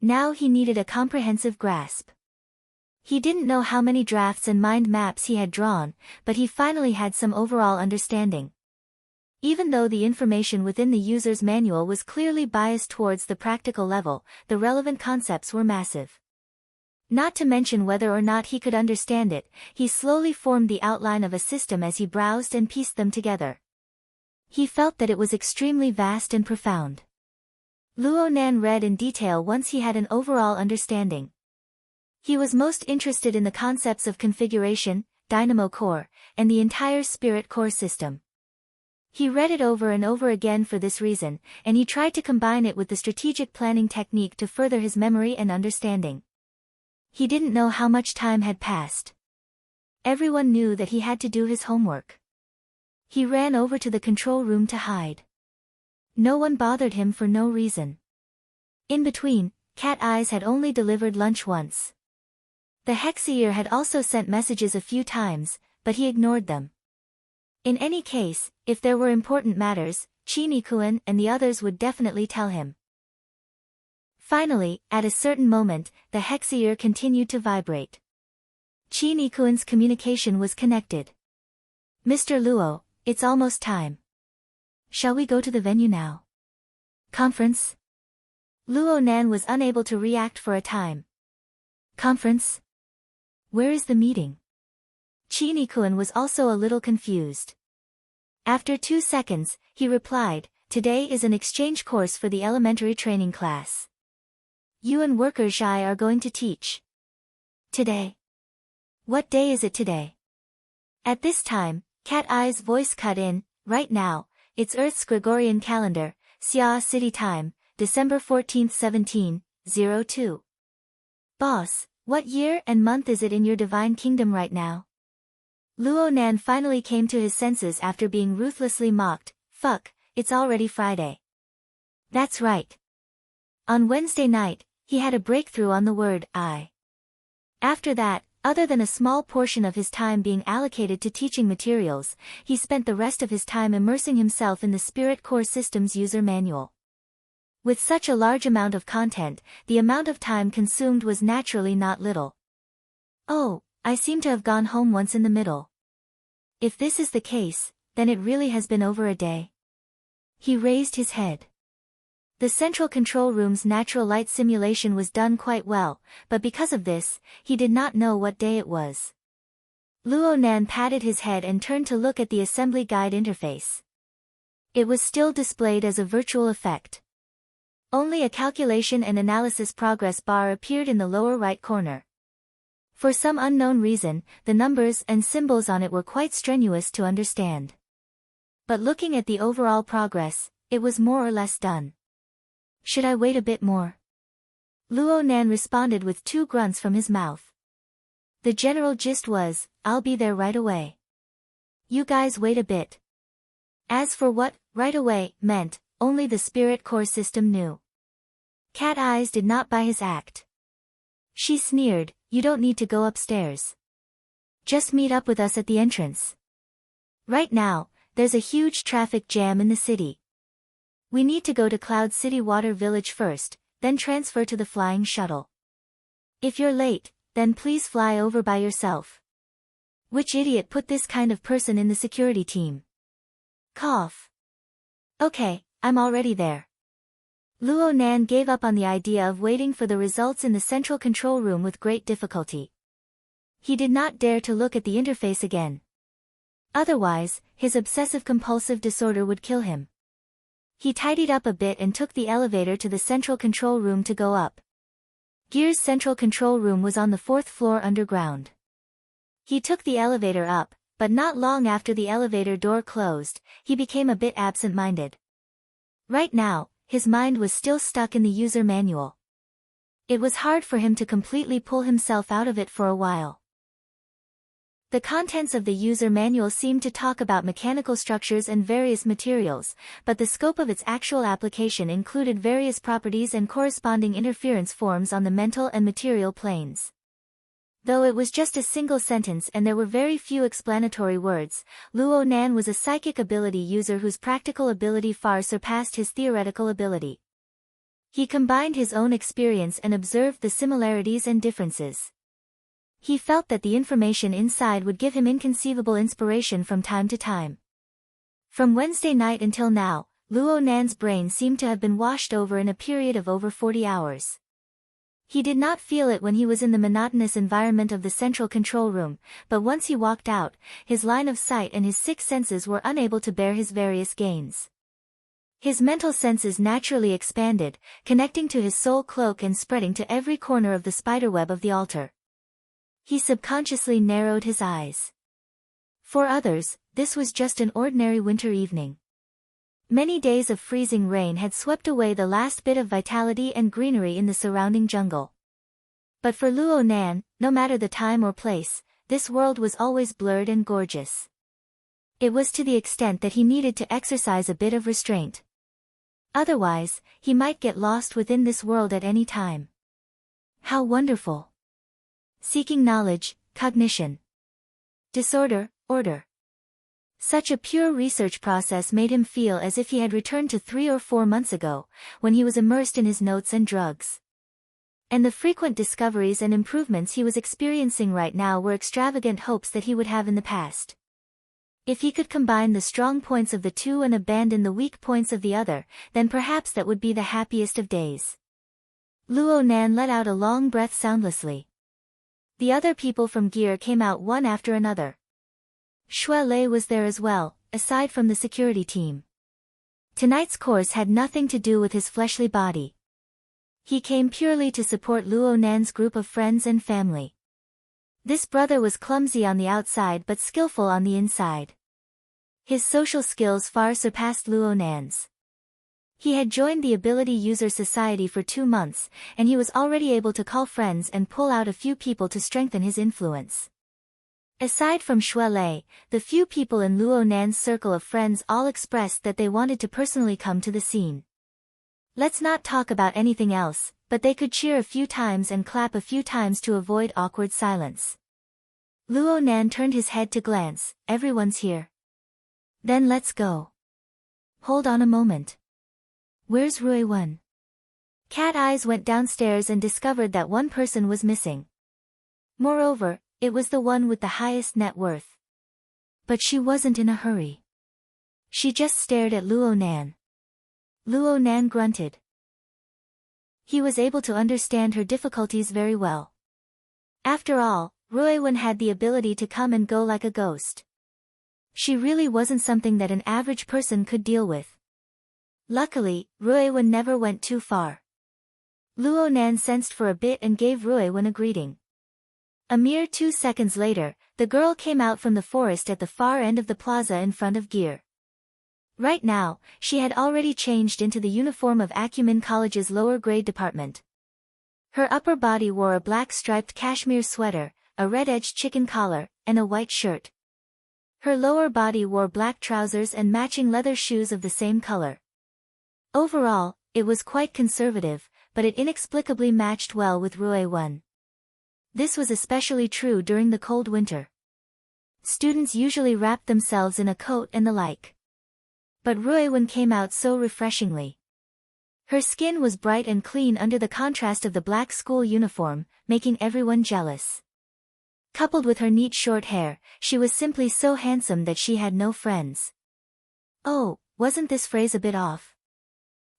Now he needed a comprehensive grasp. He didn't know how many drafts and mind maps he had drawn, but he finally had some overall understanding. Even though the information within the user's manual was clearly biased towards the practical level, the relevant concepts were massive. Not to mention whether or not he could understand it, he slowly formed the outline of a system as he browsed and pieced them together. He felt that it was extremely vast and profound. Luo Nan read in detail once he had an overall understanding. He was most interested in the concepts of configuration, dynamo core, and the entire spirit core system. He read it over and over again for this reason, and he tried to combine it with the strategic planning technique to further his memory and understanding. He didn't know how much time had passed. Everyone knew that he had to do his homework. He ran over to the control room to hide. No one bothered him for no reason. In between, Cat Eyes had only delivered lunch once. The Hexier had also sent messages a few times, but he ignored them. In any case, if there were important matters, Chinikuan and the others would definitely tell him. Finally, at a certain moment, the Hexier continued to vibrate. Chinikuan's communication was connected. Mr. Luo, it's almost time. Shall we go to the venue now? Conference? Luo Nan was unable to react for a time. Conference? Where is the meeting? Chinikuan was also a little confused. After 2 seconds, he replied, today is an exchange course for the elementary training class. You and Worker Zhai are going to teach. Today? What day is it today? At this time, Cat Eye's voice cut in, right now, it's Earth's Gregorian calendar, Xia City time, December 14, 1702. Boss, what year and month is it in your divine kingdom right now? Luo Nan finally came to his senses after being ruthlessly mocked. Fuck, it's already Friday. That's right. On Wednesday night, he had a breakthrough on the word I. After that, other than a small portion of his time being allocated to teaching materials, he spent the rest of his time immersing himself in the Spirit Core System's user manual. With such a large amount of content, the amount of time consumed was naturally not little. Oh, I seem to have gone home once in the middle. If this is the case, then it really has been over a day. He raised his head. The central control room's natural light simulation was done quite well, but because of this, he did not know what day it was. Luo Nan patted his head and turned to look at the assembly guide interface. It was still displayed as a virtual effect. Only a calculation and analysis progress bar appeared in the lower right corner. For some unknown reason, the numbers and symbols on it were quite strenuous to understand. But looking at the overall progress, it was more or less done. Should I wait a bit more? Luo Nan responded with 2 grunts from his mouth. The general gist was, I'll be there right away. You guys wait a bit. As for what, right away, meant, only the spirit core system knew. Cat Eyes did not buy his act. She sneered, "You don't need to go upstairs. Just meet up with us at the entrance. Right now, there's a huge traffic jam in the city. We need to go to Cloud City Water Village first, then transfer to the flying shuttle. If you're late, then please fly over by yourself." Which idiot put this kind of person in the security team? Cough. Okay, I'm already there. Luo Nan gave up on the idea of waiting for the results in the central control room with great difficulty. He did not dare to look at the interface again. Otherwise, his obsessive-compulsive disorder would kill him. He tidied up a bit and took the elevator to the central control room to go up. Gear's central control room was on the 4th floor underground. He took the elevator up, but not long after the elevator door closed, he became a bit absent-minded. Right now, his mind was still stuck in the user manual. It was hard for him to completely pull himself out of it for a while. The contents of the user manual seemed to talk about mechanical structures and various materials, but the scope of its actual application included various properties and corresponding interference forms on the mental and material planes. Though it was just a single sentence and there were very few explanatory words, Luo Nan was a psychic ability user whose practical ability far surpassed his theoretical ability. He combined his own experience and observed the similarities and differences. He felt that the information inside would give him inconceivable inspiration from time to time. From Wednesday night until now, Luo Nan's brain seemed to have been washed over in a period of over 40 hours. He did not feel it when he was in the monotonous environment of the central control room, but once he walked out, his line of sight and his 6 senses were unable to bear his various gains. His mental senses naturally expanded, connecting to his soul cloak and spreading to every corner of the spiderweb of the altar. He subconsciously narrowed his eyes. For others, this was just an ordinary winter evening. Many days of freezing rain had swept away the last bit of vitality and greenery in the surrounding jungle. But for Luo Nan, no matter the time or place, this world was always blurred and gorgeous. It was to the extent that he needed to exercise a bit of restraint. Otherwise, he might get lost within this world at any time. How wonderful! Seeking knowledge, cognition. Disorder, order. Such a pure research process made him feel as if he had returned to 3 or 4 months ago, when he was immersed in his notes and drugs. And the frequent discoveries and improvements he was experiencing right now were extravagant hopes that he would have in the past. If he could combine the strong points of the two and abandon the weak points of the other, then perhaps that would be the happiest of days. Luo Nan let out a long breath soundlessly. The other people from Gear came out one after another. Shui Lei was there as well, aside from the security team. Tonight's course had nothing to do with his fleshly body. He came purely to support Luo Nan's group of friends and family. This brother was clumsy on the outside but skillful on the inside. His social skills far surpassed Luo Nan's. He had joined the Ability User Society for 2 months, and he was already able to call friends and pull out a few people to strengthen his influence. Aside from Shui Lei, the few people in Luo Nan's circle of friends all expressed that they wanted to personally come to the scene. Let's not talk about anything else, but they could cheer a few times and clap a few times to avoid awkward silence. Luo Nan turned his head to glance. Everyone's here. Then let's go. Hold on a moment. Where's Rui Wen? Cat Eyes went downstairs and discovered that one person was missing. Moreover, it was the one with the highest net worth. But she wasn't in a hurry. She just stared at Luo Nan. Luo Nan grunted. He was able to understand her difficulties very well. After all, Rui Wen had the ability to come and go like a ghost. She really wasn't something that an average person could deal with. Luckily, Rui Wen never went too far. Luo Nan sensed for a bit and gave Rui Wen a greeting. A mere 2 seconds later, the girl came out from the forest at the far end of the plaza in front of Gear. Right now, she had already changed into the uniform of Acumen College's lower grade department. Her upper body wore a black striped cashmere sweater, a red-edged chicken collar, and a white shirt. Her lower body wore black trousers and matching leather shoes of the same color. Overall, it was quite conservative, but it inexplicably matched well with Ruewen. This was especially true during the cold winter. Students usually wrapped themselves in a coat and the like. But Ruewen came out so refreshingly. Her skin was bright and clean under the contrast of the black school uniform, making everyone jealous. Coupled with her neat short hair, she was simply so handsome that she had no friends. Oh, wasn't this phrase a bit off?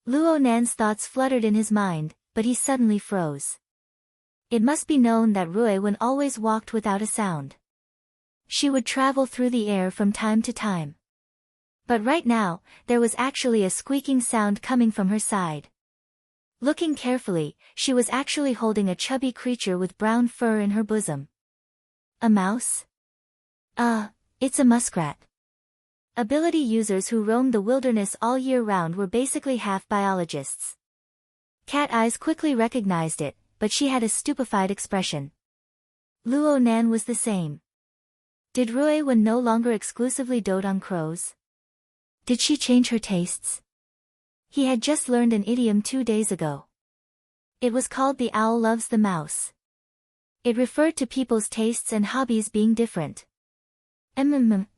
Luo Nan's thoughts fluttered in his mind, but he suddenly froze. It must be known that Ruewen always walked without a sound. She would travel through the air from time to time. But right now, there was actually a squeaking sound coming from her side. Looking carefully, she was actually holding a chubby creature with brown fur in her bosom. A mouse? It's a muskrat. Ability users who roamed the wilderness all year round were basically half biologists. Cat Eyes quickly recognized it, but she had a stupefied expression. Luo Nan was the same. Did Ruewen no longer exclusively dote on crows? Did she change her tastes? He had just learned an idiom 2 days ago. It was called the owl loves the mouse. It referred to people's tastes and hobbies being different.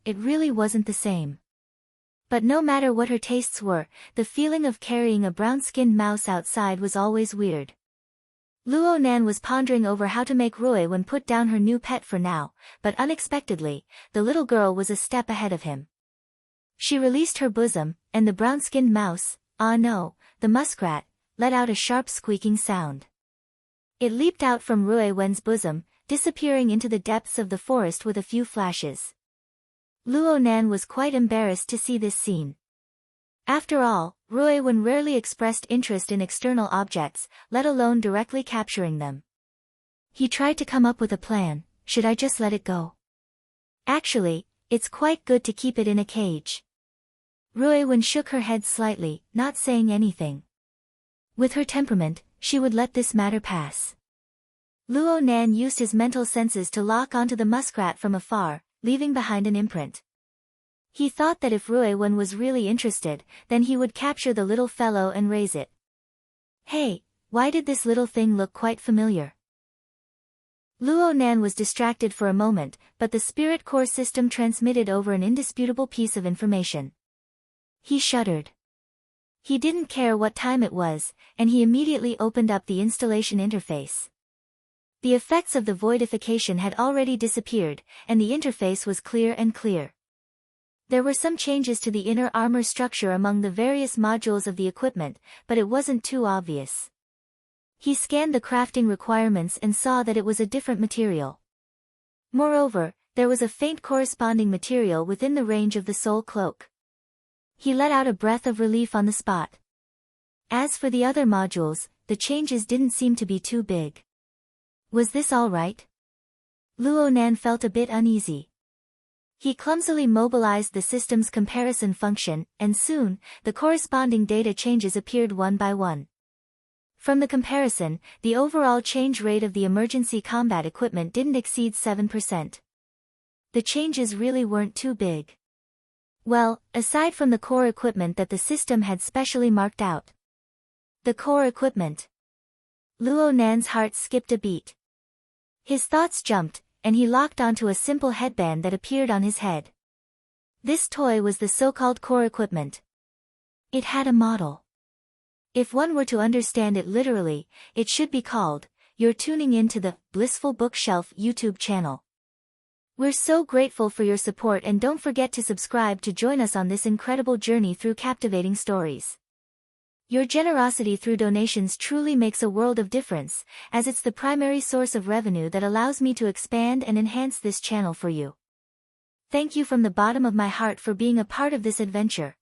It really wasn't the same. But no matter what her tastes were, the feeling of carrying a brown-skinned mouse outside was always weird. Luo Nan was pondering over how to make Ruewen put down her new pet for now, but unexpectedly, the little girl was a step ahead of him. She released her bosom, and the brown-skinned mouse, the muskrat, let out a sharp squeaking sound. It leaped out from Ruewen's bosom, disappearing into the depths of the forest with a few flashes. Luo Nan was quite embarrassed to see this scene. After all, Ruewen rarely expressed interest in external objects, let alone directly capturing them. He tried to come up with a plan. Should I just let it go? Actually, it's quite good to keep it in a cage. Ruewen shook her head slightly, not saying anything. With her temperament, she would let this matter pass. Luo Nan used his mental senses to lock onto the muskrat from afar, leaving behind an imprint. He thought that if Ruewen was really interested, then he would capture the little fellow and raise it. Hey, why did this little thing look quite familiar? Luo Nan was distracted for a moment, but the spirit core system transmitted over an indisputable piece of information. He shuddered. He didn't care what time it was, and he immediately opened up the installation interface. The effects of the voidification had already disappeared, and the interface was clear and clear. There were some changes to the inner armor structure among the various modules of the equipment, but it wasn't too obvious. He scanned the crafting requirements and saw that it was a different material. Moreover, there was a faint corresponding material within the range of the soul cloak. He let out a breath of relief on the spot. As for the other modules, the changes didn't seem to be too big. Was this all right? Luo Nan felt a bit uneasy. He clumsily mobilized the system's comparison function, and soon, the corresponding data changes appeared one by one. From the comparison, the overall change rate of the emergency combat equipment didn't exceed 7%. The changes really weren't too big. Well, aside from the core equipment that the system had specially marked out. The core equipment. Luo Nan's heart skipped a beat. His thoughts jumped, and he locked onto a simple headband that appeared on his head. This toy was the so-called core equipment. It had a model. If one were to understand it literally, it should be called, "You're tuning in to the Blissful Bookshelf YouTube channel." We're so grateful for your support, and don't forget to subscribe to join us on this incredible journey through captivating stories. Your generosity through donations truly makes a world of difference, as it's the primary source of revenue that allows me to expand and enhance this channel for you. Thank you from the bottom of my heart for being a part of this adventure.